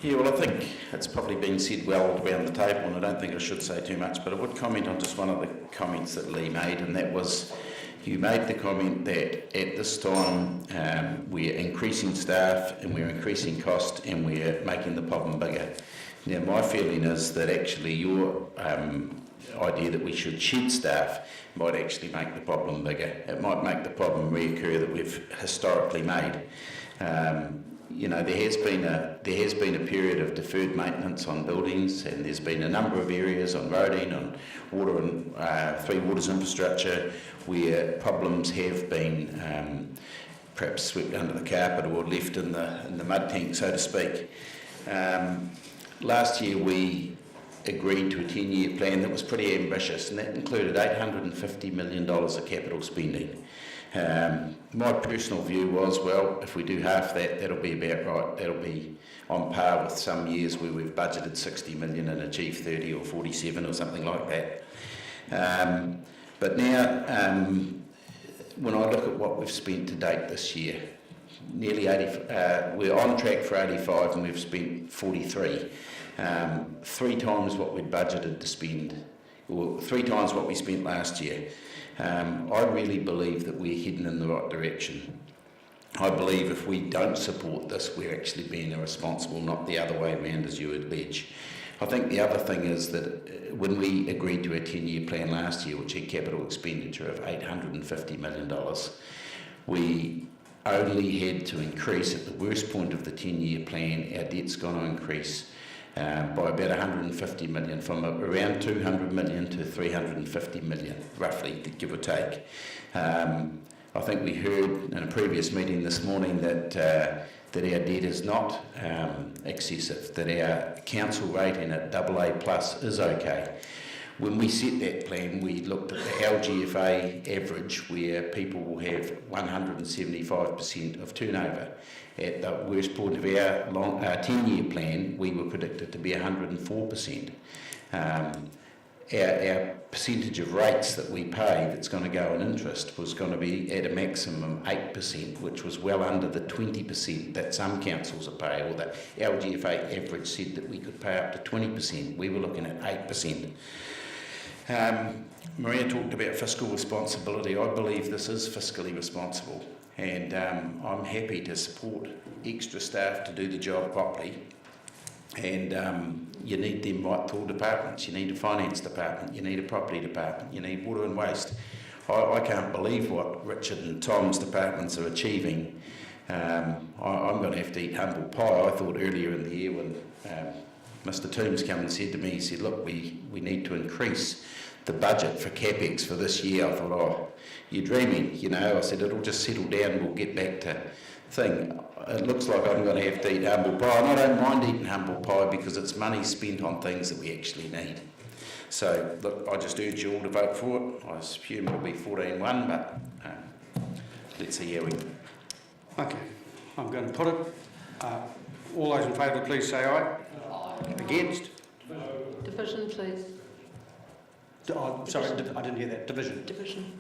Yeah, well, I think it's probably been said well around the table, and I don't think I should say too much, but I would comment on just one of the comments that Lee made, and that was, you made the comment that at this time we're increasing staff and we're increasing cost and we're making the problem bigger. Now, my feeling is that actually your idea that we should shed staff might actually make the problem bigger. It might make the problem reoccur that we've historically made. You know, there has been a period of deferred maintenance on buildings, and there's been a number of areas on roading, on water and Three Waters infrastructure, where problems have been perhaps swept under the carpet or left in the mud tank, so to speak. Last year we agreed to a 10-year plan that was pretty ambitious, and that included $850 million of capital spending. My personal view was, well, if we do half that, that'll be about right. That'll be on par with some years where we've budgeted 60 million and achieved 30 or 47 or something like that. But now, when I look at what we've spent to date this year, nearly 80, we're on track for 85 and we've spent 43. 3 times what we'd budgeted to spend, or 3 times what we spent last year. I really believe that we're heading in the right direction. I believe if we don't support this, we're actually being irresponsible, not the other way around as you allege. I think the other thing is that when we agreed to a 10-year plan last year, which had capital expenditure of $850 million, we only had to increase, at the worst point of the 10-year plan, our debt's going to increase by about 150 million, from around 200 million to 350 million, roughly, give or take. I think we heard in a previous meeting this morning that our debt is not excessive, that our council rating at AA+ is okay. When we set that plan, we looked at the LGFA average, where people will have 175% of turnover. At the worst point of our 10-year plan, we were predicted to be 104%. Our percentage of rates that we pay that's going to go in interest was going to be at a maximum 8%, which was well under the 20% that some councils are paying, or the LGFA average said that we could pay up to 20%. We were looking at 8%. Maria talked about fiscal responsibility. I believe this is fiscally responsible, and I'm happy to support extra staff to do the job properly. And you need them right to all departments. You need a finance department, you need a property department, you need water and waste. I can't believe what Richard and Tom's departments are achieving. I'm going to have to eat humble pie. I thought earlier in the year when Mr. Toombs came and said to me, he said, look, we need to increase the budget for CapEx for this year. I thought, oh, you're dreaming, you know. I said, it'll just settle down and we'll get back to thing. It looks like I'm going to have to eat humble pie, and I don't mind eating humble pie because it's money spent on things that we actually need. So, look, I just urge you all to vote for it. I assume it'll be 14-1, but let's see how we go. Okay, I'm going to put it. All those in favour, please say aye. Aye. Against? Division, please. Sorry, I didn't hear that. Division. Division.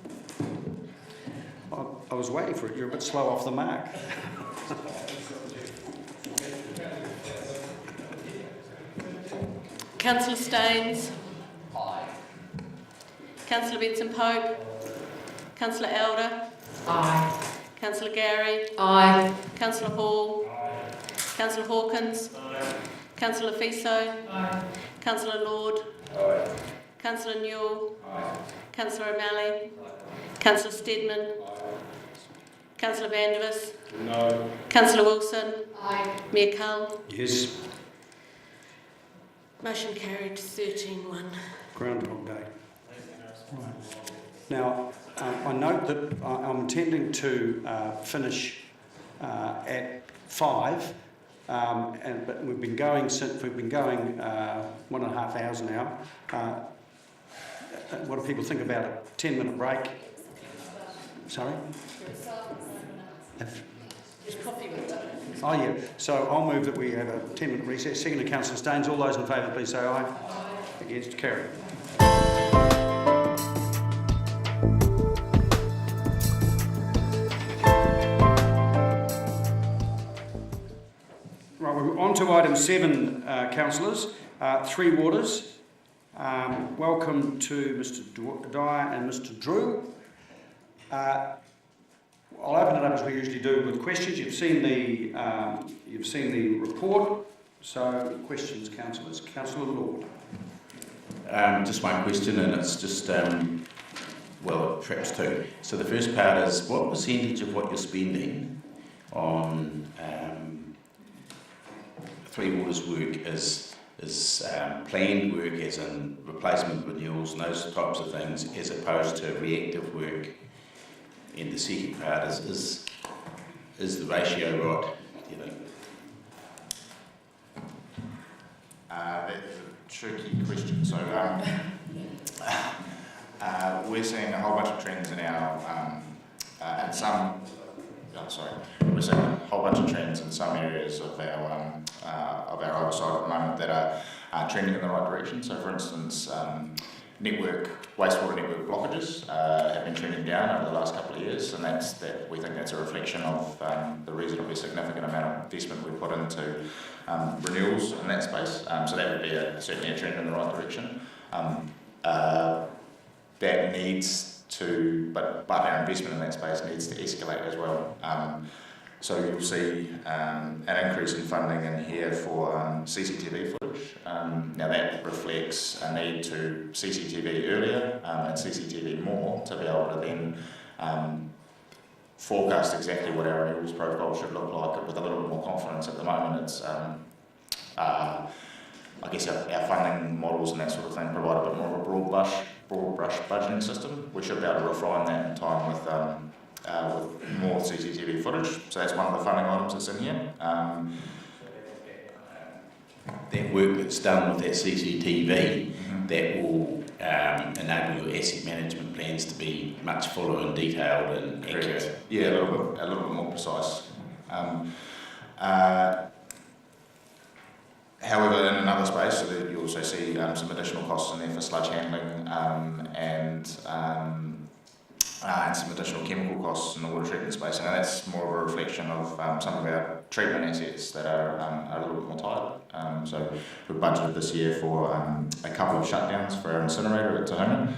I was waiting for it. You're a bit slow off the mark. Councillor Staines. Aye. Councillor Benson-Pope. Councillor Elder. Aye. Councillor Gary. Aye. Councillor Hall. Councillor Hawkins. Councillor Fiso. Councillor Lord. Councillor Newell. Councillor O'Malley. Councillor Steadman. Councillor Vandervis. No. Councillor Wilson. Aye. Mayor Cull. Yes. Motion carried 13-1. Groundhog Day. Right. Now, I note that I'm intending to finish at 5, but we've been going 1.5 hours now. What do people think about a 10-minute break? Sorry? Oh yeah, so I'll move that we have a 10-minute recess. Second to Councillor Staines. All those in favour, please say aye. Against? Carried. Right, we're on to item 7, councillors. Three Waters. Welcome to Mr. Dyer and Mr. Drew. I'll open it up as we usually do with questions. You've seen the report. So questions, councillors. Councillor Lord. Just one question, and it's just well, perhaps two. So the first part is, what percentage of what you're spending on Three Waters work is planned work, as in replacement renewals and those types of things, as opposed to reactive work? And the second part is the ratio right? You know. That's a tricky question. So we're seeing a whole bunch of trends in our, we're seeing a whole bunch of trends in some areas of our oversight at the moment that are trending in the right direction. So, for instance, wastewater network blockages have been trending down over the last couple of years, and we think that's a reflection of the reasonably significant amount of investment we put into renewals in that space. So that would be certainly a trend in the right direction. That needs to, but our investment in that space needs to escalate as well. So you'll see an increase in funding in here for CCTV footage. Now that reflects a need to CCTV earlier and CCTV more to be able to then forecast exactly what our renewals profile should look like with a little bit more confidence. At the moment, it's I guess our funding models and that sort of thing provide a bit more of a broad brush budgeting system. We should be able to refine that in time with more CCTV footage. So that's one of the funding items that's in here. That work that's done with that CCTV, that will enable your asset management plans to be much fuller and detailed and accurate. Yeah, a little bit more precise. However, in another space, so that you also see some additional costs in there for sludge handling and some additional chemical costs in the water treatment space. And that's more of a reflection of some of our treatment assets that are a little bit more tired. So we've budgeted this year for a couple of shutdowns for our incinerator at Te Huna. In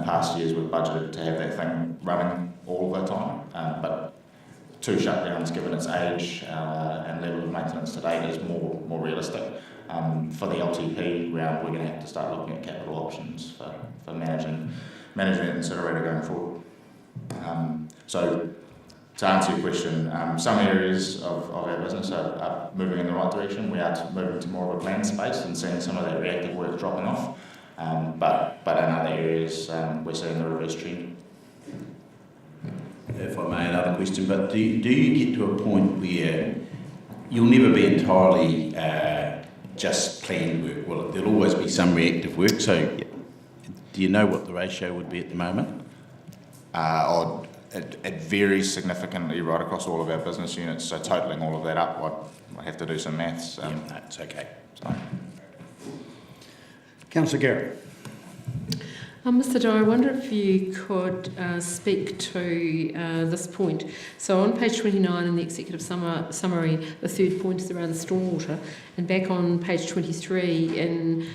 past years, we've budgeted to have that thing running all the time. But 2 shutdowns, given its age and level of maintenance to date, is more realistic. For the LTP round, we're going to have to start looking at capital options for managing the incinerator going forward. So to answer your question, some areas of our business are moving in the right direction. We are moving to more of a planned space and seeing some of that reactive work dropping off. But in other areas, we're seeing the reverse trend. If I may, another question, but do you get to a point where you'll never be entirely just planned work? Well, there'll always be some reactive work, so do you know what the ratio would be at the moment? It varies significantly right across all of our business units, so totalling all of that up, I'd have to do some maths. Yeah, that's okay. So. Councillor Gary. Mr Dyer, I wonder if you could speak to this point. So on page 29 in the executive summary, the third point is around stormwater, and back on page 23 in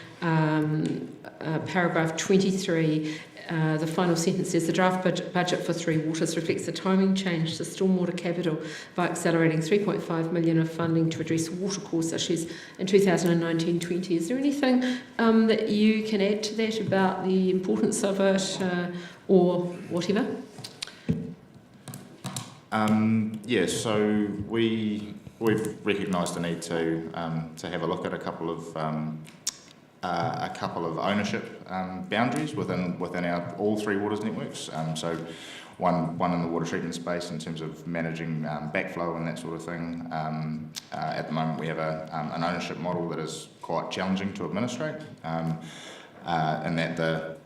paragraph 23, the final sentence says the draft budget for Three Waters reflects the timing change to stormwater capital by accelerating 3.5 million of funding to address watercourse issues in 2019-20. Is there anything that you can add to that about the importance of it or whatever? Yeah, so we've recognised the need to have a look at a couple of ownership boundaries within our all Three Waters networks. So one in the water treatment space in terms of managing backflow and that sort of thing. At the moment we have an ownership model that is quite challenging to administrate, in that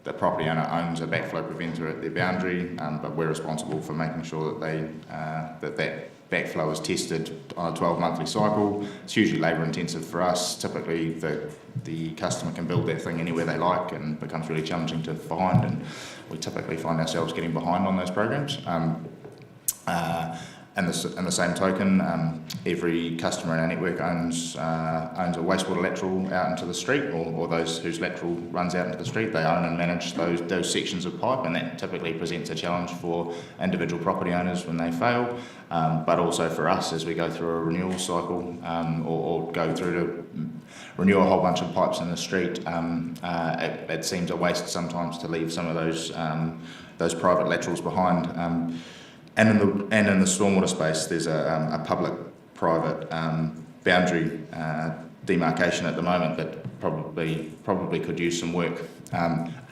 the property owner owns a backflow preventer at their boundary, but we're responsible for making sure that that backflow is tested on a 12-monthly cycle. It's hugely labour intensive for us. Typically the customer can build their thing anywhere they like and becomes really challenging to find, and we typically find ourselves getting behind on those programs. And the same token, every customer in our network owns a wastewater lateral out into the street, or those whose lateral runs out into the street. They own and manage those sections of pipe, and that typically presents a challenge for individual property owners when they fail, but also for us as we go through a renewal cycle, or go through to renew a whole bunch of pipes in the street. It seems a waste sometimes to leave some of those private laterals behind. And in the stormwater space, there's a public-private boundary demarcation at the moment that probably could use some work.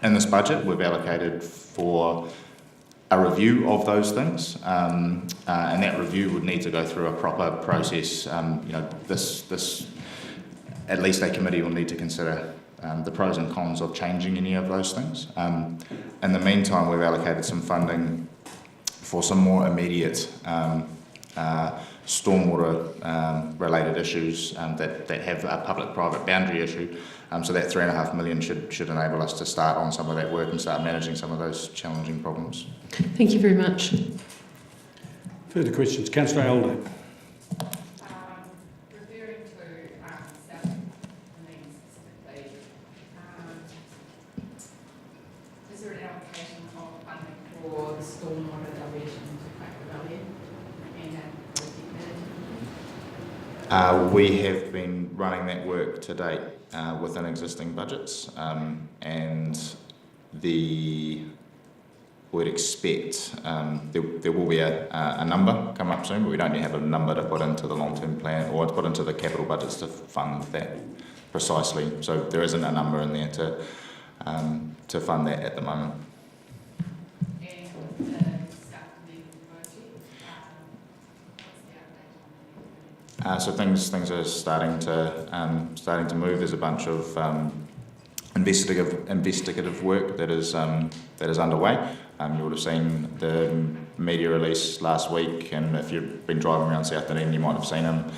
In this budget, we've allocated for a review of those things, and that review would need to go through a proper process. This at least a committee will need to consider the pros and cons of changing any of those things. In the meantime, we've allocated some funding for some more immediate stormwater related issues that have a public-private boundary issue. So that $3.5 million should enable us to start on some of that work and start managing some of those challenging problems. Thank you very much. Further questions? Councillor Alder. We have been running that work to date within existing budgets, and we'd expect there will be a number come up soon, but we don't yet have a number to put into the long-term plan or to put into the capital budgets to fund that precisely. So there isn't a number in there to fund that at the moment. So things are starting to move. There's a bunch of investigative work that is underway. You would have seen the media release last week, and if you've been driving around South Dunedin, you might have seen them.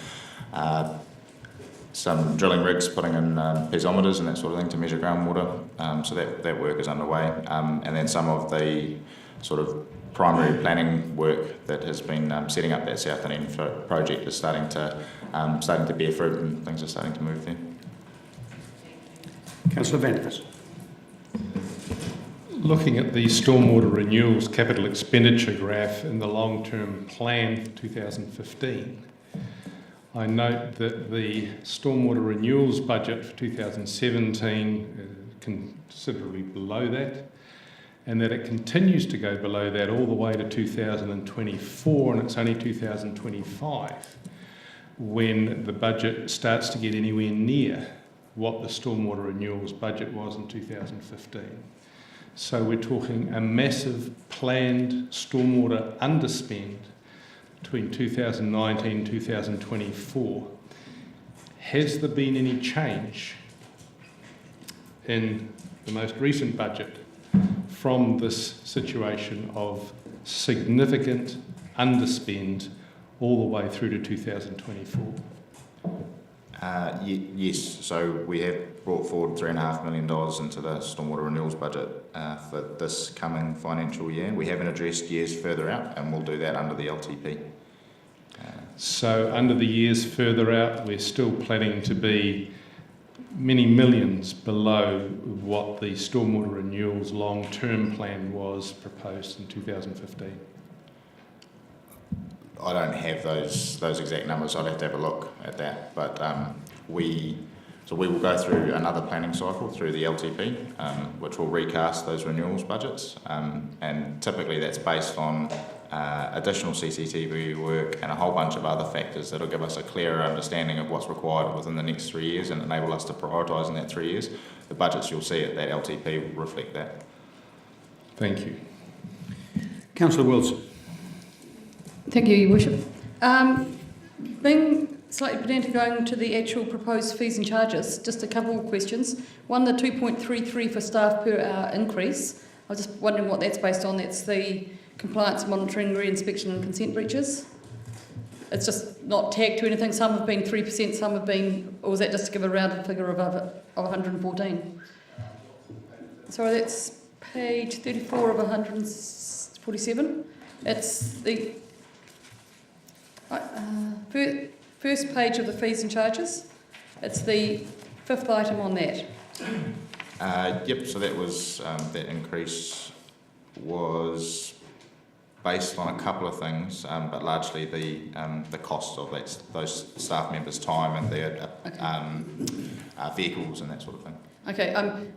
Some drilling rigs putting in piezometers and that sort of thing to measure groundwater. So that work is underway, and then some of the sort of primary planning work that has been setting up that South Dunedin project is starting to bear fruit, and things are starting to move there. Councillor Vandervis. Looking at the stormwater renewals capital expenditure graph in the long-term plan for 2015, I note that the stormwater renewals budget for 2017 is considerably below that, and that it continues to go below that all the way to 2024, and it's only 2025 when the budget starts to get anywhere near what the stormwater renewals budget was in 2015. So we're talking a massive planned stormwater underspend between 2019 and 2024. Has there been any change in the most recent budget from this situation of significant underspend all the way through to 2024? Yes, so we have brought forward $3.5 million into the stormwater renewals budget for this coming financial year. We haven't addressed years further out, and we'll do that under the LTP. So under the years further out, we're still planning to be many millions below what the stormwater renewals long-term plan was proposed in 2015. I don't have those exact numbers. I'd have to have a look at that. But we will go through another planning cycle through the LTP, which will recast those renewals budgets, and typically that's based on additional CCTV work and a whole bunch of other factors that will give us a clearer understanding of what's required within the next 3 years and enable us to prioritise in that 3 years. The budgets you'll see at that LTP will reflect that. Thank you. Councillor Wilson. Thank you, Your Worship. Being slightly pedantic, going to the actual proposed fees and charges, just a couple of questions. One, the 2.33 for staff per hour increase. I was just wondering what that's based on. That's the compliance monitoring, re-inspection and consent breaches. It's just not tagged to anything. Some have been 3%, some have been, or was that just to give a rounded figure of 114? Sorry, that's page 34 of 147. It's the first page of the fees and charges. It's the 5th item on that. Yep, so that was that increase was based on a couple of things, but largely the cost of those staff members' time and their vehicles and that sort of thing. Okay, I'm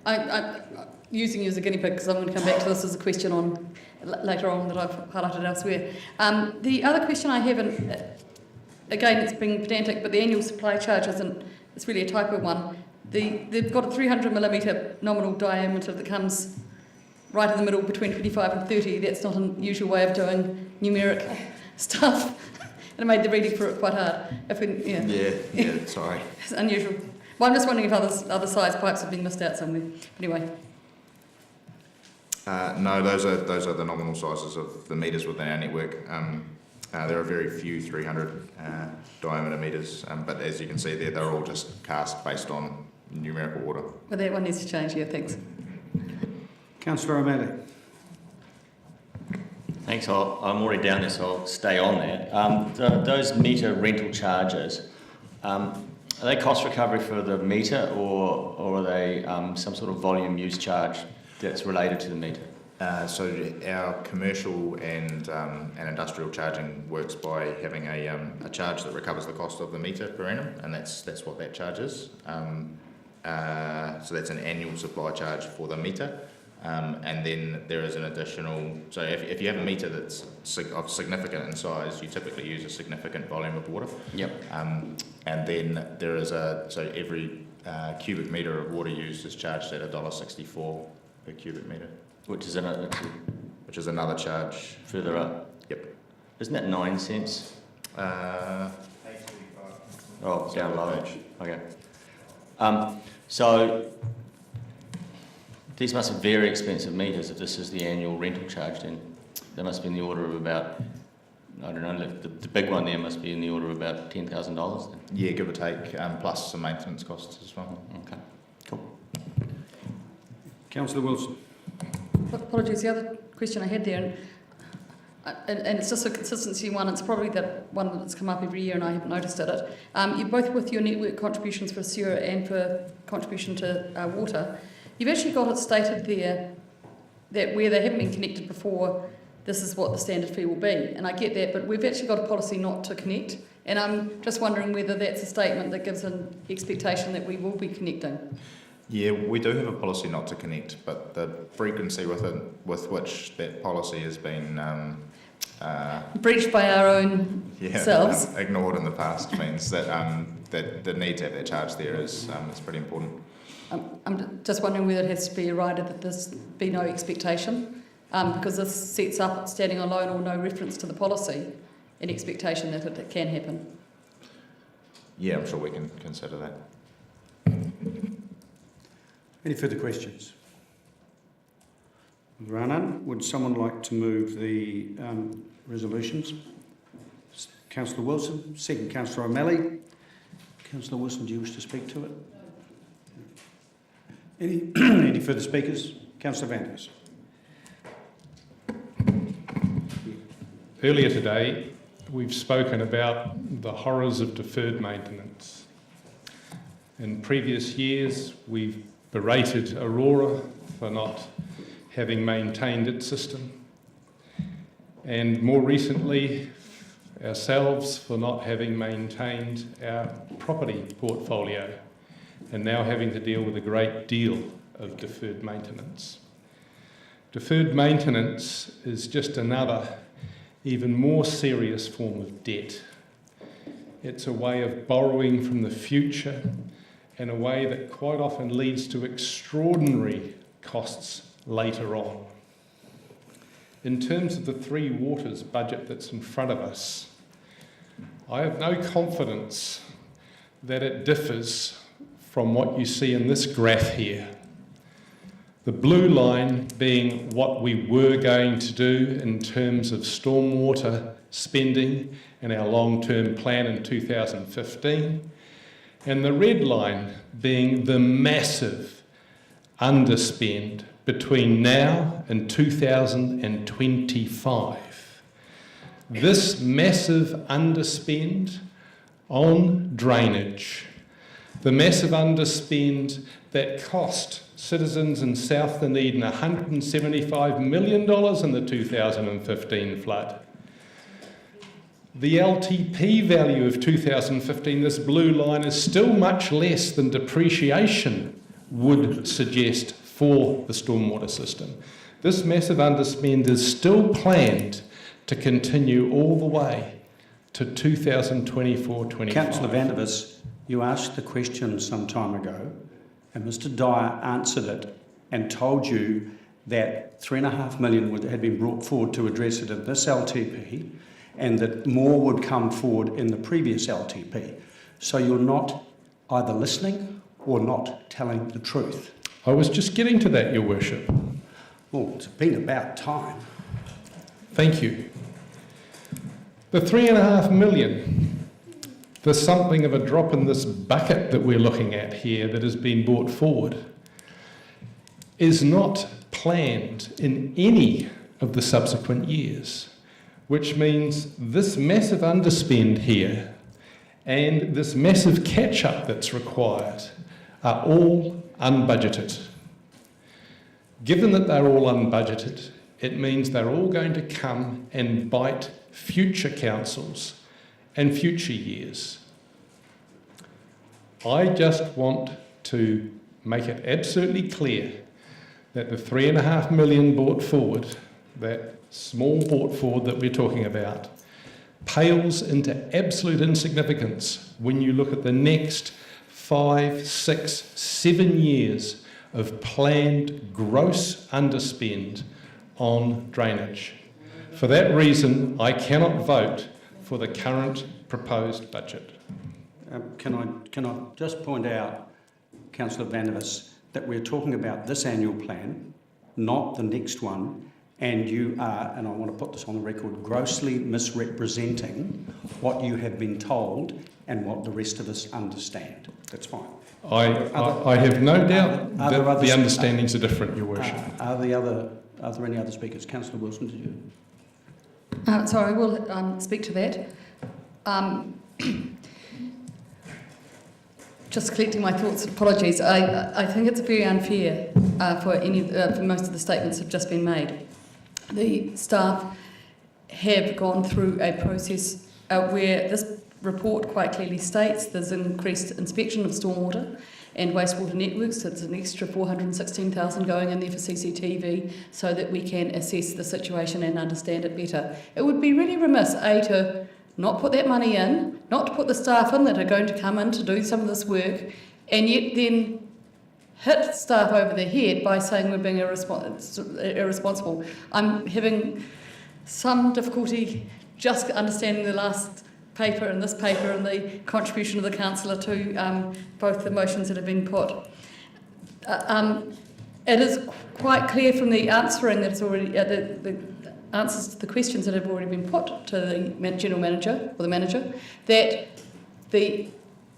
using you as a guinea pig because I'm going to come back to this as a question on later on that I've highlighted elsewhere. The other question I have, and again it's being pedantic, but the annual supply charge isn't, it's really a typo one. They've got a 300mm nominal diameter that comes right in the middle between 25 and 30. That's not an usual way of doing numeric stuff. And it made the reading for it quite hard. Yeah, sorry. It's unusual. Well, I'm just wondering if other size pipes have been missed out somewhere. Anyway. No, those are the nominal sizes of the metres within our network. There are very few 300 diameter metres, but as you can see there, they're all just cast based on numerical order. Well, that one needs to change, yeah, thanks. Councillor O'Malley. Thanks. I'm already down there, so I'll stay on that. Those metre rental charges, are they cost recovery for the metre, or are they some sort of volume use charge that's related to the metre? So our commercial and industrial charging works by having a charge that recovers the cost of the metre per annum, and that's what that charge is. So that's an annual supply charge for the metre. And then there is an additional, so if you have a metre that's of significant in size, you typically use a significant volume of water. Yep. And then there is so every cubic metre of water used is charged at $1.64 per cubic metre. Which is another charge. Further up? Yep. Isn't that 9 cents? Oh, down low. Okay. So these must be very expensive metres if this is the annual rental charge, then they must be in the order of about, I don't know, the big one there must be in the order of about $10,000 then? Yeah, give or take, plus some maintenance costs as well. Okay, cool. Councillor Wilson. Apologies, the other question I had there, and it's just a consistency one, it's probably the one that's come up every year and I haven't noticed it. You both with your network contributions for sewer and for contribution to water, you've actually got it stated there that where they haven't been connected before, this is what the standard fee will be. And I get that, but we've actually got a policy not to connect. And I'm just wondering whether that's a statement that gives an expectation that we will be connecting. Yeah, we do have a policy not to connect, but the frequency with which that policy has been breached by our own selves. Ignored in the past means that that the need to have that charge there is pretty important. I'm just wondering whether it has to be a rider that there's be no expectation, because this sets up standing alone or no reference to the policy, an expectation that it can happen. Yeah, I'm sure we can consider that. Any further questions? There are none. Would someone like to move the resolutions? Councillor Wilson, second Councillor O'Malley. Councillor Wilson, do you wish to speak to it? Any further speakers? Councillor Vanders. Earlier today, we've spoken about the horrors of deferred maintenance. In previous years, we've berated Aurora for not having maintained its system, and more recently, ourselves for not having maintained our property portfolio, and now having to deal with a great deal of deferred maintenance. Deferred maintenance is just another, even more serious form of debt. It's a way of borrowing from the future in a way that quite often leads to extraordinary costs later on. In terms of the Three Waters budget that's in front of us, I have no confidence that it differs from what you see in this graph here. The blue line being what we were going to do in terms of stormwater spending in our long-term plan in 2015, and the red line being the massive underspend between now and 2025. This massive underspend on drainage, the massive underspend that cost citizens in South Dunedin $175 million in the 2015 flood. The LTP value of 2015, this blue line, is still much less than depreciation would suggest for the stormwater system. This massive underspend is still planned to continue all the way to 2024-25. Councillor Vanders, you asked the question some time ago, and Mr Dyer answered it and told you that $3.5 million had been brought forward to address it in this LTP, and that more would come forward in the previous LTP. So you're not either listening or not telling the truth. I was just getting to that, Your Worship. Well, it's been about time. Thank you. The $3.5 million, there's something of a drop in this bucket that we're looking at here that has been brought forward, is not planned in any of the subsequent years, which means this massive underspend here and this massive catch-up that's required are all unbudgeted. Given that they're all unbudgeted, it means they're all going to come and bite future councils and future years. I just want to make it absolutely clear that the $3.5 million brought forward, that small brought forward that we're talking about, pales into absolute insignificance when you look at the next 5, 6, 7 years of planned gross underspend on drainage. For that reason, I cannot vote for the current proposed budget. Can I just point out, Councillor Vanders, that we're talking about this annual plan, not the next one, and you are, and I want to put this on the record, grossly misrepresenting what you have been told and what the rest of us understand. That's fine. I have no doubt that the understandings are different, Your Worship. Are there any other speakers? Councillor Wilson, did you? Sorry, I will speak to that. Just collecting my thoughts, apologies. I think it's very unfair for most of the statements that have just been made. The staff have gone through a process where this report quite clearly states there's increased inspection of stormwater and wastewater networks. There's an extra $416,000 going in there for CCTV so that we can assess the situation and understand it better. It would be really remiss, to not put that money in, not to put the staff in that are going to come in to do some of this work, and yet then hit staff over the head by saying we're being irresponsible. I'm having some difficulty just understanding the last paper and this paper and the contribution of the councillor to both the motions that have been put. It is quite clear from the answering that's already the answers to the questions that have already been put to the general manager or the manager that the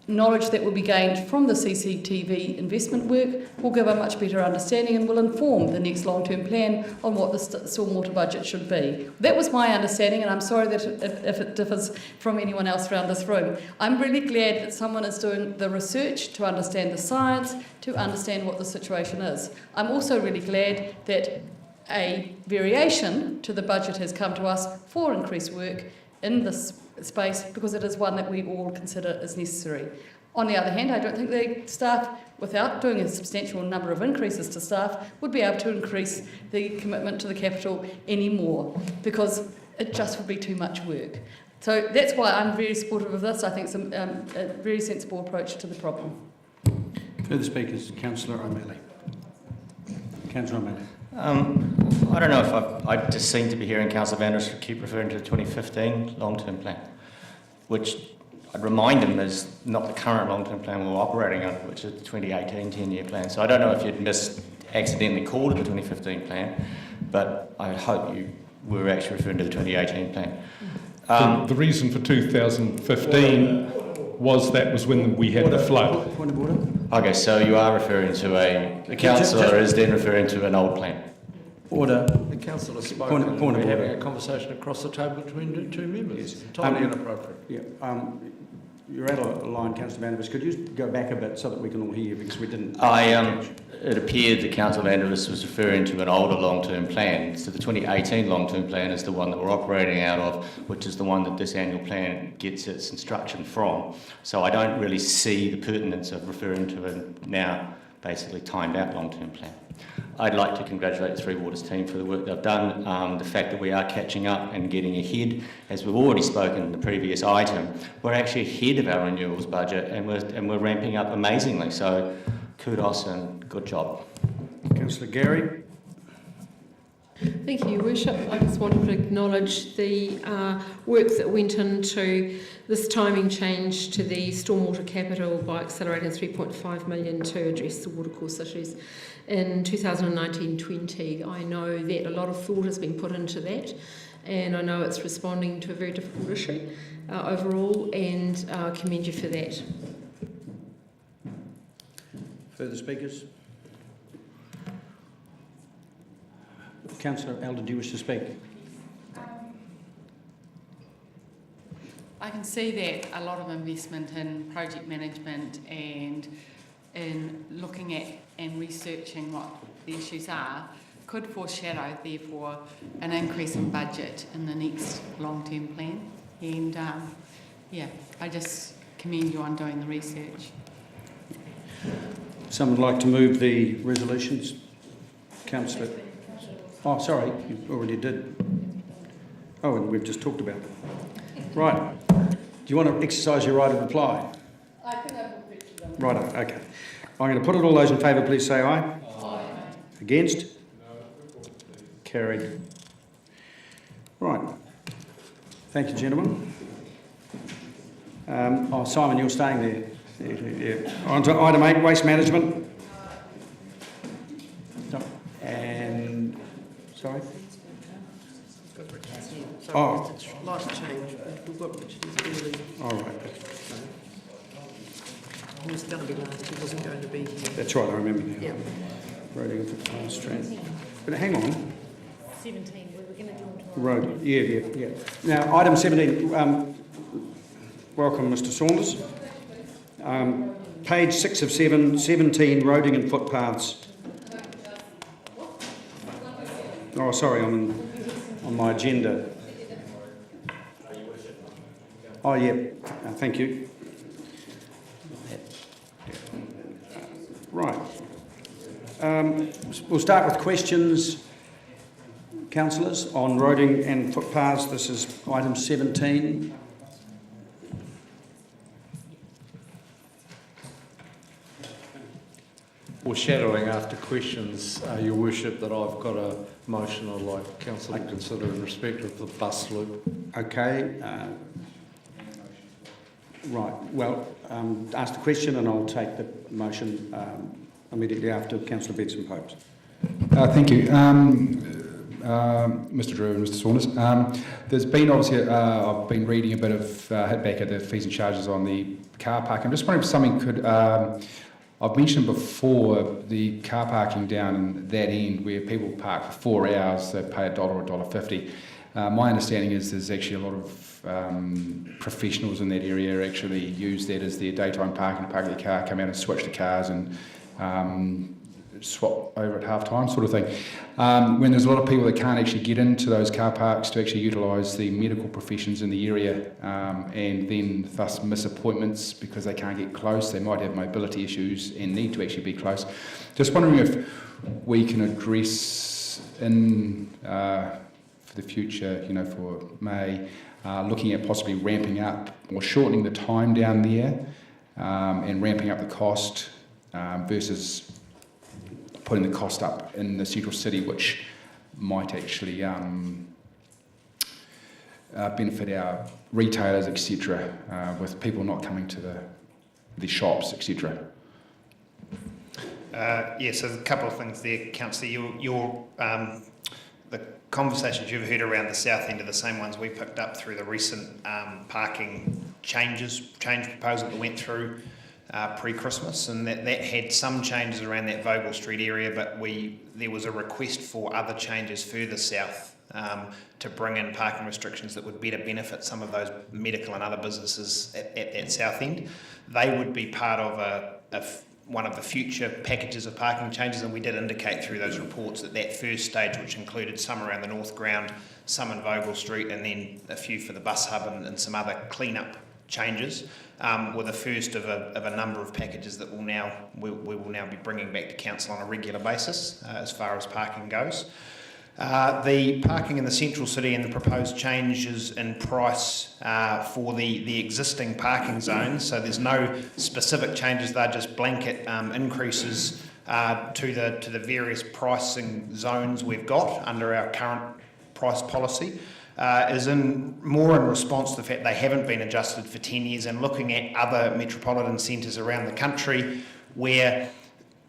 knowledge that will be gained from the CCTV investment work will give a much better understanding and will inform the next long-term plan on what the stormwater budget should be. That was my understanding, and I'm sorry that if it differs from anyone else around this room. I'm really glad that someone is doing the research to understand the science, to understand what the situation is. I'm also really glad that a variation to the budget has come to us for increased work in this space, because it is one that we all consider is necessary. On the other hand, I don't think the staff, without doing a substantial number of increases to staff, would be able to increase the commitment to the capital anymore, because it just would be too much work. So that's why I'm very supportive of this. I think it's a very sensible approach to the problem. Further speakers, Councillor O'Malley. Councillor O'Malley. I don't know if I just seem to be hearing Councillor Vanders keep referring to the 2015 long-term plan, which I'd remind him is not the current long-term plan we're operating under, which is the 2018 10-year plan. So I don't know if you'd accidentally called it the 2015 plan, but I hope you were actually referring to the 2018 plan. The reason for 2015 was when we had the flood. Point of order. Okay, so you are referring to the councillor is then referring to an old plan. Order. The councillor spoke and we're having a conversation across the table between the two members. Yes. Entirely inappropriate. Yeah. You're out of line, Councillor Vanders. Could you go back a bit so that we can all hear you, because we didn't... It appeared that Councillor Vanders was referring to an older long-term plan. So the 2018 long-term plan is the one that we're operating out of, which is the one that this annual plan gets its instruction from. So I don't really see the pertinence of referring to a now basically timed out long-term plan. I'd like to congratulate the Three Waters team for the work they've done, the fact that we are catching up and getting ahead. As we've already spoken in the previous item, we're actually ahead of our renewals budget and we're ramping up amazingly. So kudos and good job. Councillor Gary. Thank you, Your Worship. I just wanted to acknowledge the work that went into this timing change to the stormwater capital by accelerating 3.5 million to address the watercourse issues in 2019-20. I know that a lot of thought has been put into that, and I know it's responding to a very difficult issue overall, and I commend you for that. Further speakers? Councillor Elder, do you wish to speak? I can see that a lot of investment in project management and in looking at and researching what the issues are could foreshadow, therefore, an increase in budget in the next long-term plan. And yeah, I just commend you on doing the research. Someone would like to move the resolutions? Councillor. Oh, sorry, you already did. Oh, and we've just talked about it. Right. Do you want to exercise your right of reply? I think I've repeated them. Right, okay. I'm going to put it. All those in favour, please say aye. Aye. Against? No. Carried. Right. Thank you, gentlemen. Oh, Simon, you're staying there. Yeah. On to item 8, waste management. And, sorry? Oh. Life change, but we've got Richard's early. All right. He was going to be last, he wasn't going to be here. That's right, I remember now. Yeah. Road into the Strand. But hang on. 17, we were going to do it tomorrow. Road, yeah. Now, item 17, welcome Mr Saunders. Page 6 of 7, 17, roading and footpaths. Oh, sorry, I'm on my agenda. Oh, yeah, thank you. Right. We'll start with questions, councillors, on roading and footpaths. This is item 17. Foreshadowing after questions, Your Worship, that I've got a motion I'd like Council to consider in respect of the bus loop. Okay. Right. Well, ask the question and I'll take the motion immediately after Councillor Benson Popes. Thank you. Mr Drew and Mr Saunders. There's been obviously, I've been reading a bit of hit back at the fees and charges on the car park. I'm just wondering if something could, I've mentioned before the car parking down in that end where people park for 4 hours, they pay $1 or $1.50. My understanding is there's actually a lot of professionals in that area actually use that as their daytime parking, park their car, come out and switch the cars and swap over at half time sort of thing. When there's a lot of people that can't actually get into those car parks to actually utilise the medical professions in the area and then thus miss appointments because they can't get close, they might have mobility issues and need to actually be close. Just wondering if we can address in for the future, you know, for May, looking at possibly ramping up or shortening the time down there and ramping up the cost versus putting the cost up in the central city, which might actually benefit our retailers, etc., with people not coming to the shops, etc. Yeah, so a couple of things there, Councillor. The conversations you've heard around the south end are the same ones we picked up through the recent parking change proposal that went through pre-Christmas, and that had some changes around that Vogel Street area, but there was a request for other changes further south to bring in parking restrictions that would better benefit some of those medical and other businesses at that south end. They would be part of one of the future packages of parking changes, and we did indicate through those reports that first stage, which included some around the North Ground, some in Vogel Street, and then a few for the bus hub and some other clean-up changes, were the first of a number of packages that we will now be bringing back to council on a regular basis as far as parking goes. The parking in the central city and the proposed changes in price for the existing parking zones, so there's no specific changes, they're just blanket increases to the various pricing zones we've got under our current price policy, is more in response to the fact they haven't been adjusted for 10 years and looking at other metropolitan centres around the country where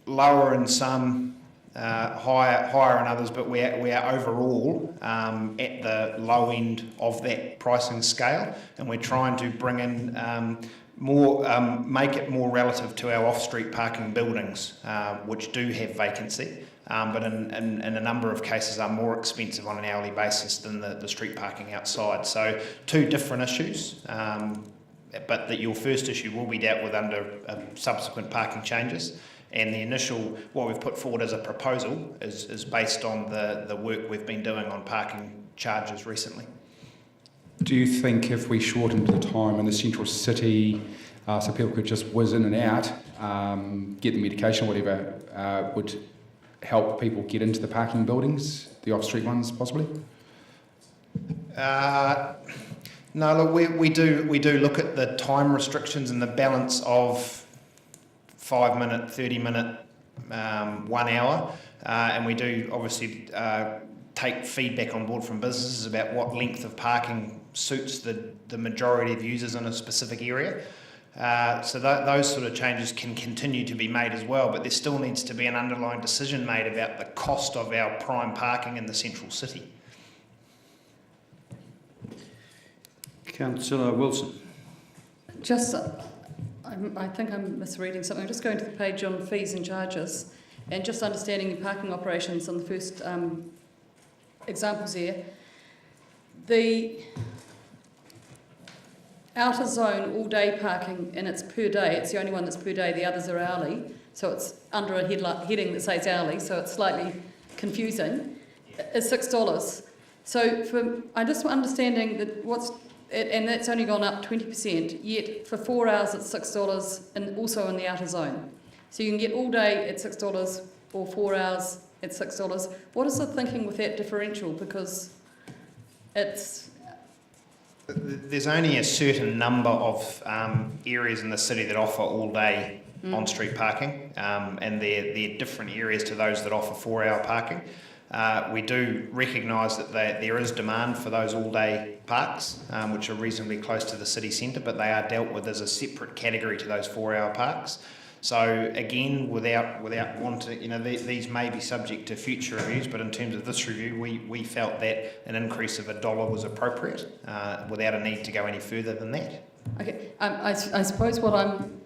lower in some, higher in others, but we're overall at the low end of that pricing scale, and we're trying to bring in make it more relative to our off-street parking buildings, which do have vacancy, but in a number of cases are more expensive on an hourly basis than the street parking outside. So two different issues, but that your first issue will be dealt with under subsequent parking changes. And the initial, what we've put forward as a proposal is based on the work we've been doing on parking charges recently. Do you think if we shortened the time in the central city so people could just whiz in and out, get the medication, whatever, would help people get into the parking buildings, the off-street ones possibly? No, look, we do look at the time restrictions and the balance of 5 minute, 30 minute, 1 hour, and we do obviously take feedback on board from businesses about what length of parking suits the majority of users in a specific area. So those sort of changes can continue to be made as well, but there still needs to be an underlying decision made about the cost of our prime parking in the central city. Councillor Wilson. Just, I think I'm misreading something. I'm just going to the page on fees and charges and just understanding the parking operations on the first examples here. The outer zone all-day parking, and it's per day, it's the only one that's per day, the others are hourly, so it's under a heading that says hourly, so it's slightly confusing, is $6. So I'm just understanding that and that's only gone up 20%, yet for 4 hours it's $6 and also in the outer zone. So you can get all day at $6 or 4 hours at $6. What is the thinking with that differential? Because there's only a certain number of areas in the city that offer all day on-street parking, and they're different areas to those that offer 4 hour parking. We do recognise that there is demand for those all-day parks, which are reasonably close to the city centre, but they are dealt with as a separate category to those 4 hour parks. So again, without wanting, these may be subject to future reviews, but in terms of this review, we felt that an increase of $1 was appropriate without a need to go any further than that. Okay, I suppose what I'm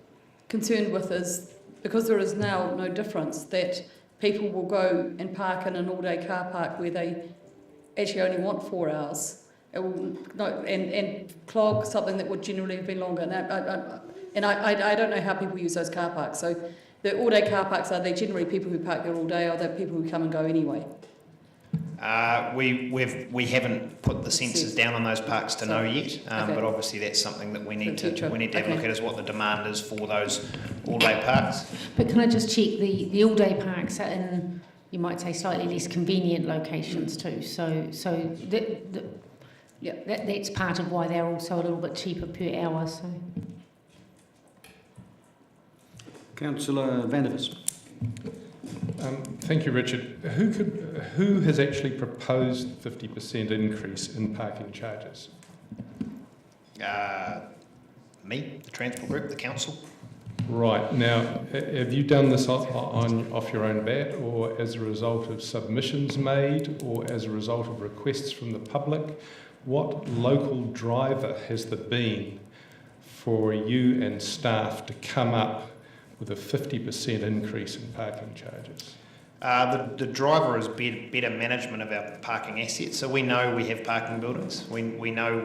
concerned with is, because there is now no difference, that people will go and park in an all-day car park where they actually only want 4 hours, and clog something that would generally be longer. And I don't know how people use those car parks. So the all-day car parks, are they generally people who park there all day, or are they people who come and go anyway? We haven't put the sensors down on those parks to know yet, but obviously that's something that we need to have a look at, is what the demand is for those all-day parks. But can I just check, the all-day parks are in, you might say, slightly less convenient locations too. So that's part of why they're also a little bit cheaper per hour. So. Councillor Vandervis. Thank you, Richard. Who has actually proposed 50% increase in parking charges? Me, the Transport Group, the council. Right. Now, have you done this off your own bat, or as a result of submissions made, or as a result of requests from the public? What local driver has there been for you and staff to come up with a 50% increase in parking charges? The driver is better management of our parking assets. So we know we have parking buildings. We know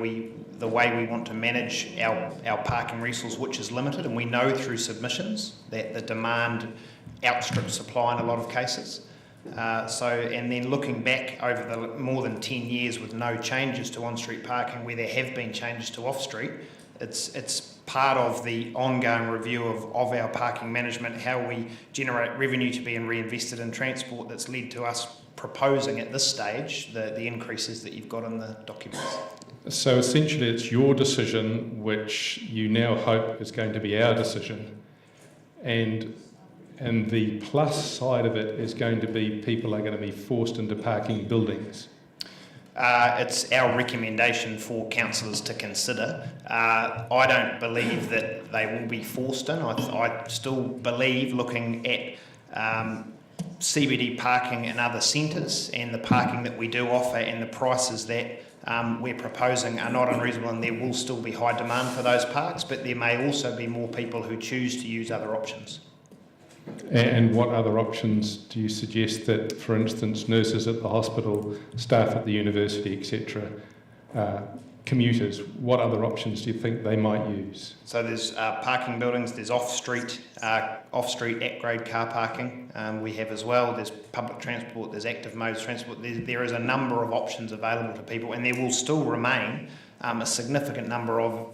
the way we want to manage our parking resource, which is limited, and we know through submissions that the demand outstrips supply in a lot of cases. And then looking back over the more than 10 years with no changes to on-street parking, where there have been changes to off-street, it's part of the ongoing review of our parking management, how we generate revenue to be reinvested in transport, that's led to us proposing at this stage the increases that you've got in the documents. So essentially it's your decision, which you now hope is going to be our decision, and the plus side of it is going to be people are going to be forced into parking buildings. It's our recommendation for councillors to consider. I don't believe that they will be forced in. I still believe, looking at CBD parking in other centres and the parking that we do offer and the prices that we're proposing are not unreasonable, and there will still be high demand for those parks, but there may also be more people who choose to use other options. And what other options do you suggest that, for instance, nurses at the hospital, staff at the university, etc., commuters, what other options do you think they might use? So there's parking buildings, there's off-street at-grade car parking we have as well, there's public transport, there's active modes transport, there is a number of options available to people, and there will still remain a significant number of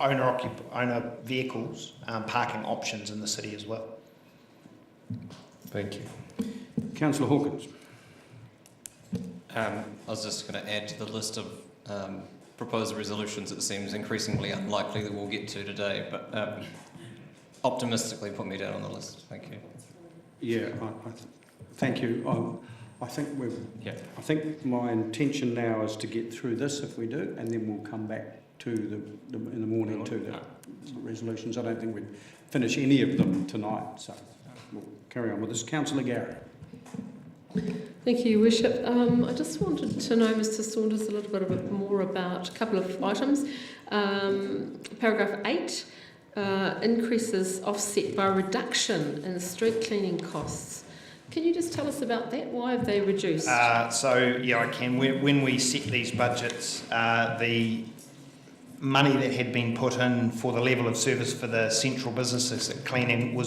owner vehicles parking options in the city as well. Thank you. Councillor Hawkins. I was just going to add to the list of proposed resolutions it seems increasingly unlikely that we'll get to today, but optimistically put me down on the list. Thank you. Yeah, thank you. I think my intention now is to get through this if we do, and then we'll come back to in the morning to the resolutions. I don't think we'd finish any of them tonight, so we'll carry on with this. Councillor Garrett. Thank you, Your Worship. I just wanted to know, Mr Saunders, a little bit more about a couple of items. Paragraph 8, increases offset by reduction in street cleaning costs. Can you just tell us about that? Why have they reduced? Yeah, I can. When we set these budgets, the money that had been put in for the level of service for the central businesses at cleaning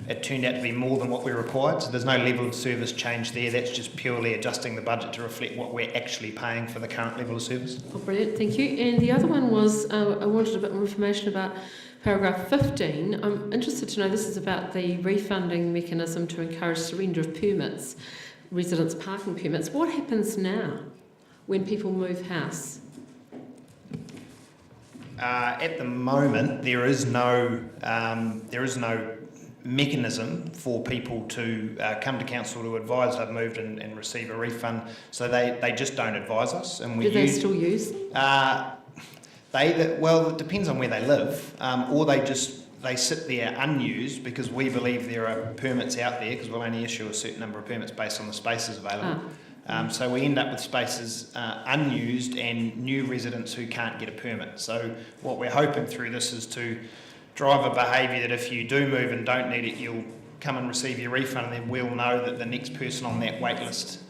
it turned out to be more than what we required, so there's no level of service change there. That's just purely adjusting the budget to reflect what we're actually paying for the current level of service. Oh, brilliant, thank you. And the other one was, I wanted a bit more information about paragraph 15. I'm interested to know, this is about the refunding mechanism to encourage surrender of permits, residents' parking permits. What happens now when people move house? At the moment, there is no mechanism for people to come to council to advise they've moved and receive a refund. So they just don't advise us, and Do they still use them? Well, it depends on where they live, or they just they sit there unused because we believe there are permits out there, because we'll only issue a certain number of permits based on the spaces available. So we end up with spaces unused and new residents who can't get a permit. So what we're hoping through this is to drive a behaviour that if you do move and don't need it, you'll come and receive your refund, and then we'll know that the next person on that wait list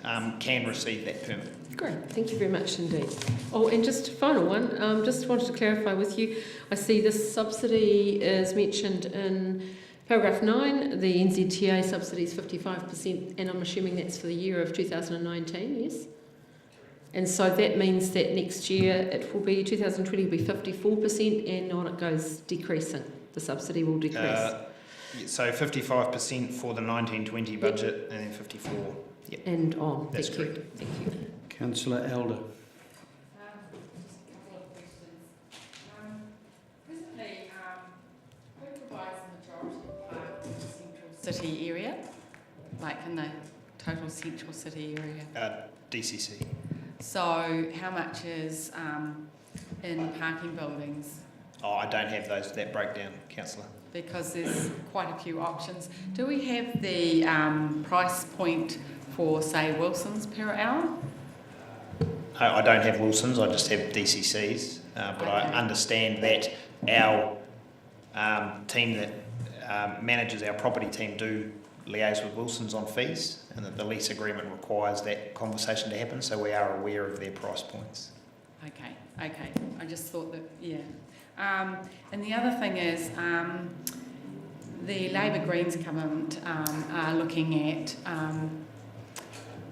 can receive that permit. Great, thank you very much indeed. Oh, and just a final one, just wanted to clarify with you, I see this subsidy is mentioned in paragraph 9, the NZTA subsidy is 55%, and I'm assuming that's for the year of 2019, yes? And so that means that next year it will be, 2020 will be 54%, and on it goes decreasing, the subsidy will decrease. So 55% for the 19-20 budget, and then 54. Yep. And on. That's Thank correct. You. Thank you. Councillor Elder. Just a couple of questions. Presently, who provides the majority of parking in the central city area, like in the total central city area? DCC. So how much is in parking buildings? Oh, I don't have that breakdown, Councillor. Because there's quite a few options. Do we have the price point for, say, Wilson's per hour? I don't have Wilson's, I just have DCCs, but I understand that our team that manages our property team do liaise with Wilson's on fees, and that the lease agreement requires that conversation to happen, so we are aware of their price points. Okay. I just thought that, yeah. And the other thing is, the Labour Greens government are looking at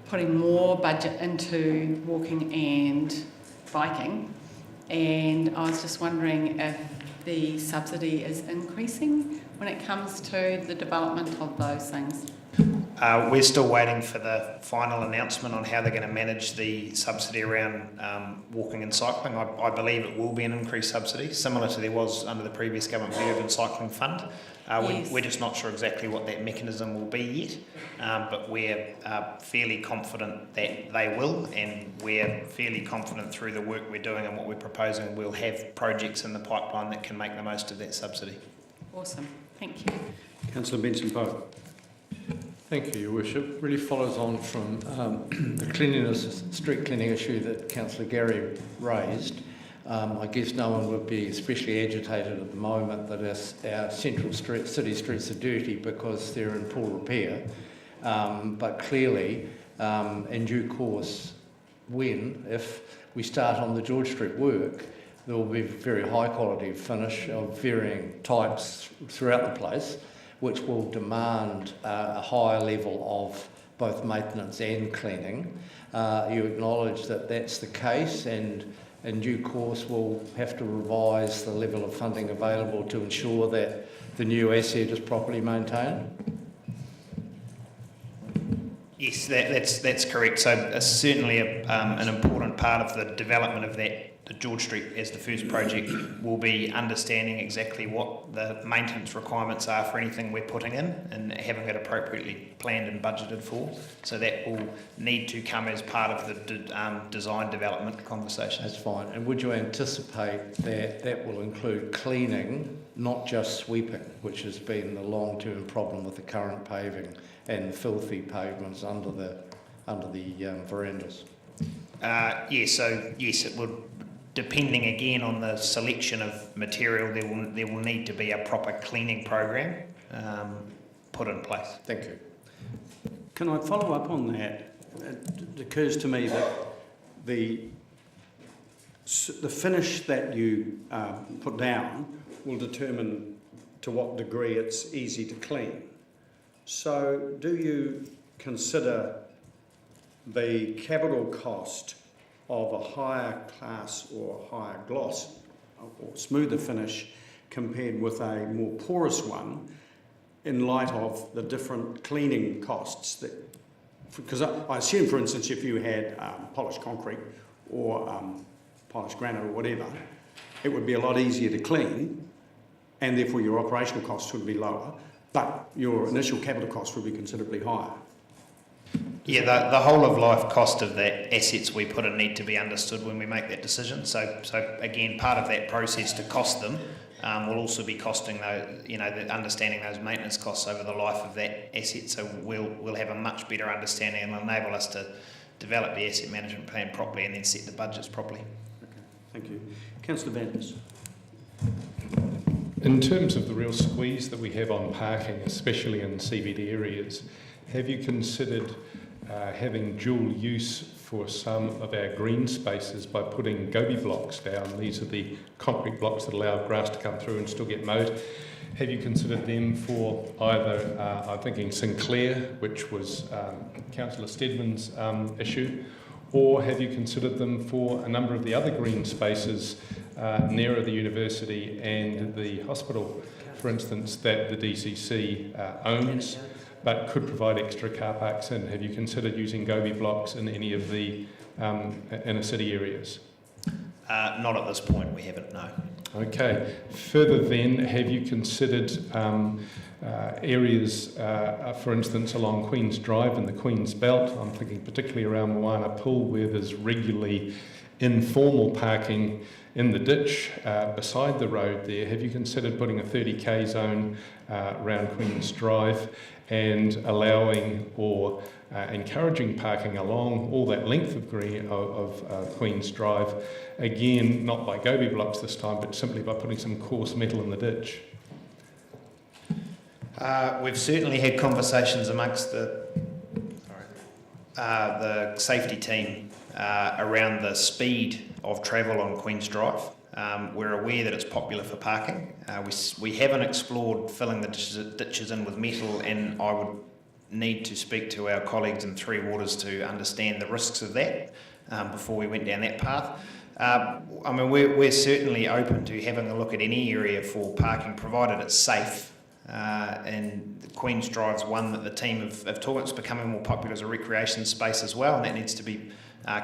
putting more budget into walking and biking, and I was just wondering if the subsidy is increasing when it comes to the development of those things. We're still waiting for the final announcement on how they're going to manage the subsidy around walking and cycling. I believe it will be an increased subsidy, similar to there was under the previous government, the Urban Cycling Fund. Yes. We're just not sure exactly what that mechanism will be yet, but we're fairly confident that they will, and we're fairly confident through the work we're doing and what we're proposing, we'll have projects in the pipeline that can make the most of that subsidy. Awesome, thank you. Councillor Benson-Pope. Thank you, Your Worship. Really follows on from the cleanliness, street cleaning issue that Councillor Gary raised. I guess no one would be especially agitated at the moment that our central city streets are dirty because they're in poor repair. But clearly, in due course, if we start on the George Street work, there will be very high quality finish of varying types throughout the place, which will demand a higher level of both maintenance and cleaning. You acknowledge that that's the case, and in due course we'll have to revise the level of funding available to ensure that the new asset is properly maintained? Yes, that's correct. So certainly an important part of the development of that, the George Street as the first project, will be understanding exactly what the maintenance requirements are for anything we're putting in and having it appropriately planned and budgeted for. So that will need to come as part of the design development conversation. That's fine. And would you anticipate that that will include cleaning, not just sweeping, which has been the long-term problem with the current paving and filthy pavements under the verandas? Yes, it would. Depending again on the selection of material, there will need to be a proper cleaning program put in place. Thank you. Can I follow up on that? It occurs to me that the finish that you put down will determine to what degree it's easy to clean. So do you consider the capital cost of a higher class or higher gloss or smoother finish compared with a more porous one in light of the different cleaning costs? Because I assume, for instance, if you had polished concrete or polished granite or whatever, it would be a lot easier to clean, and therefore your operational costs would be lower, but your initial capital costs would be considerably higher. Yeah, the whole of life cost of the assets we put in need to be understood when we make that decision. So again, part of that process to cost them will also be costing those, understanding those maintenance costs over the life of that asset. So we'll have a much better understanding and enable us to develop the asset management plan properly and then set the budgets properly. Okay, thank you. Councillor Vanders. In terms of the real squeeze that we have on parking, especially in CBD areas, have you considered having dual use for some of our green spaces by putting goby blocks down? These are the concrete blocks that allow grass to come through and still get mowed. Have you considered them for either, I'm thinking Sinclair, which was Councillor Stedman's issue, or have you considered them for a number of the other green spaces nearer the university and the hospital, for instance, that the DCC owns, but could provide extra car parks in? Have you considered using goby blocks in any of the inner city areas? Not at this point, we haven't, no. Okay. Further then, have you considered areas, for instance, along Queen's Drive and the Queen's Belt? I'm thinking particularly around Moana Pool, where there's regularly informal parking in the ditch beside the road there. Have you considered putting a 30k zone around Queen's Drive and allowing or encouraging parking along all that length of Queen's Drive, again, not by goby blocks this time, but simply by putting some coarse metal in the ditch? We've certainly had conversations amongst the safety team around the speed of travel on Queen's Drive. We're aware that it's popular for parking. We haven't explored filling the ditches in with metal, and I would need to speak to our colleagues in Three Waters to understand the risks of that before we went down that path. We're certainly open to having a look at any area for parking, provided it's safe. And Queen's Drive's one that the team have talked. It's becoming more popular as a recreation space as well, and that needs to be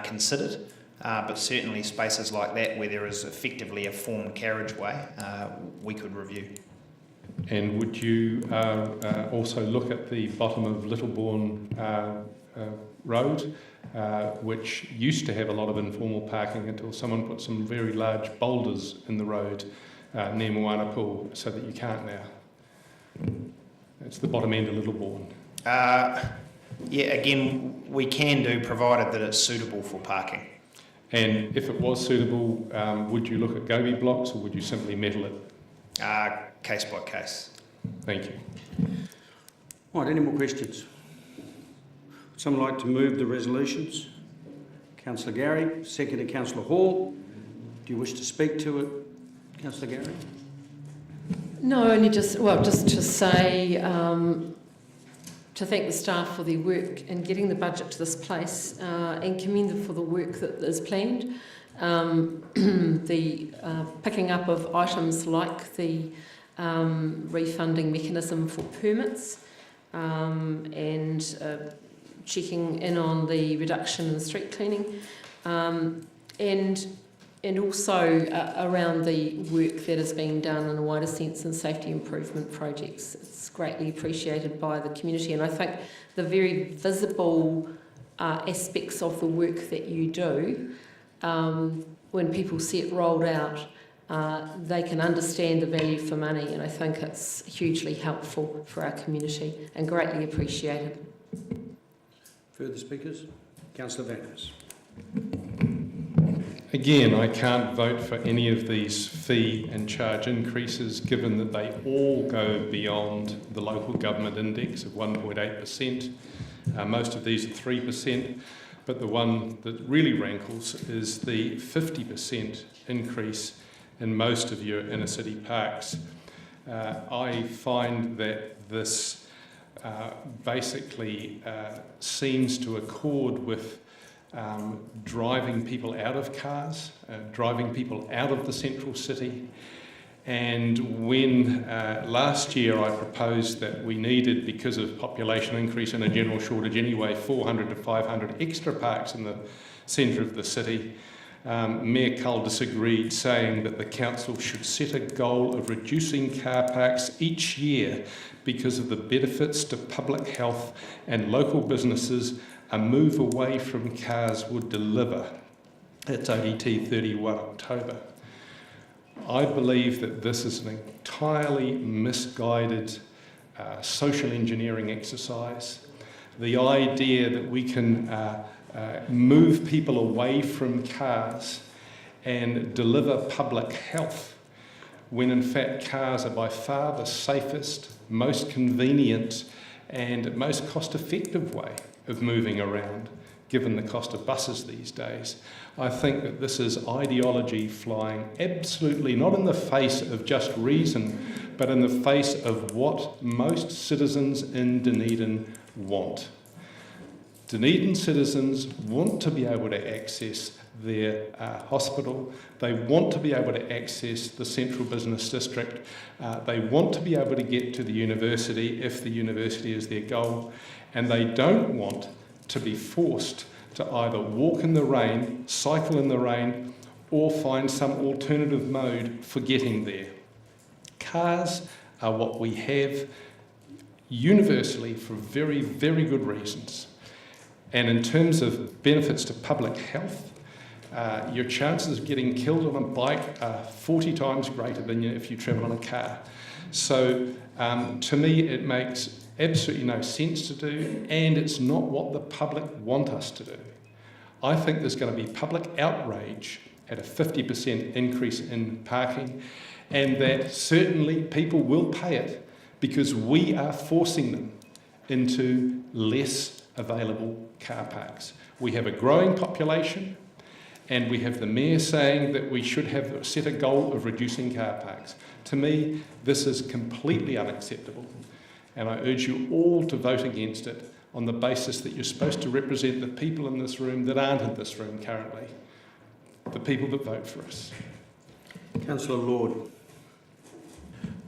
considered. But certainly spaces like that where there is effectively a formed carriageway, we could review. And would you also look at the bottom of Littlebourne Road, which used to have a lot of informal parking until someone put some very large boulders in the road near Moana Pool, so that you can't now? It's the bottom end of Littlebourne. Yeah, again, we can do, provided that it's suitable for parking. And if it was suitable, would you look at goby blocks, or would you simply metal it? Case by case. Thank you. Right, any more questions? Would someone like to move the resolutions? Councillor Gary, seconded Councillor Hall. Do you wish to speak to it, Councillor Gary? No, only just to say, to thank the staff for their work in getting the budget to this place and commend them for the work that is planned. The picking up of items like the refunding mechanism for permits and checking in on the reduction in street cleaning and also around the work that is being done in a wider sense in safety improvement projects. It's greatly appreciated by the community, and I think the very visible aspects of the work that you do, when people see it rolled out, they can understand the value for money, and I think it's hugely helpful for our community and greatly appreciated. Further speakers? Councillor Vanders. Again, I can't vote for any of these fee and charge increases, given that they all go beyond the local government index of 1.8%. Most of these are 3%, but the one that really rankles is the 50% increase in most of your inner city parks. I find that this basically seems to accord with driving people out of cars, driving people out of the central city. And when last year I proposed that we needed, because of population increase and a general shortage anyway, 400 to 500 extra parks in the centre of the city, Mayor Cull disagreed, saying that the council should set a goal of reducing car parks each year because of the benefits to public health and local businesses a move away from cars would deliver. That's ODT 31 October. I believe that this is an entirely misguided social engineering exercise. The idea that we can move people away from cars and deliver public health, when in fact cars are by far the safest, most convenient and most cost-effective way of moving around, given the cost of buses these days. I think that this is ideology flying absolutely not in the face of just reason, but in the face of what most citizens in Dunedin want. Dunedin citizens want to be able to access their hospital, they want to be able to access the central business district, they want to be able to get to the university if the university is their goal, and they don't want to be forced to either walk in the rain, cycle in the rain, or find some alternative mode for getting there. Cars are what we have universally for very, very good reasons. And in terms of benefits to public health, your chances of getting killed on a bike are 40 times greater than if you travel on a car. So to me, it makes absolutely no sense to do, and it's not what the public want us to do. I think there's going to be public outrage at a 50% increase in parking, and that certainly people will pay it because we are forcing them into less available car parks. We have a growing population, and we have the Mayor saying that we should have set a goal of reducing car parks. To me, this is completely unacceptable, and I urge you all to vote against it on the basis that you're supposed to represent the people in this room that aren't in this room currently, the people that vote for us. Councillor Lord.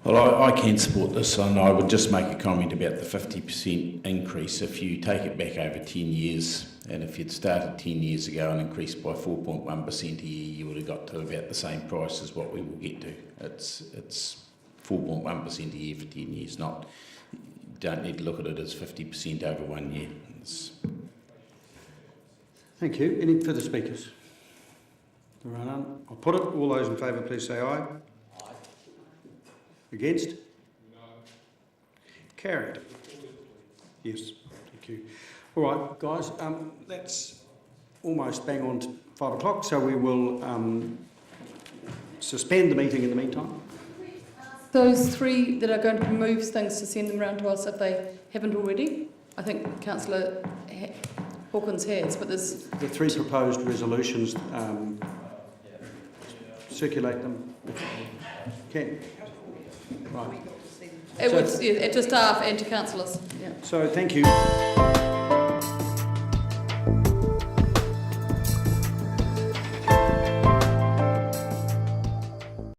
Well, I can support this, and I would just make a comment about the 50% increase. If you take it back over 10 years, and if you'd started 10 years ago and increased by 4.1% a year, you would have got to about the same price as what we will get to. It's 4.1% a year for 10 years, not, you don't need to look at it as 50% over 1 year. Thank you. Any further speakers? There are none. I'll put it. All those in favour, please say aye. Aye. Against? No. Carried. Yes, thank you. All right, guys, that's almost bang on to 5 o'clock, so we will suspend the meeting in the meantime. Those three that are going to move things to send them round to us if they haven't already. I think Councillor Hawkins has, but there's... The three proposed resolutions, circulate them if you can. Right. It would, yeah, to staff and to councillors. Yeah. So thank you.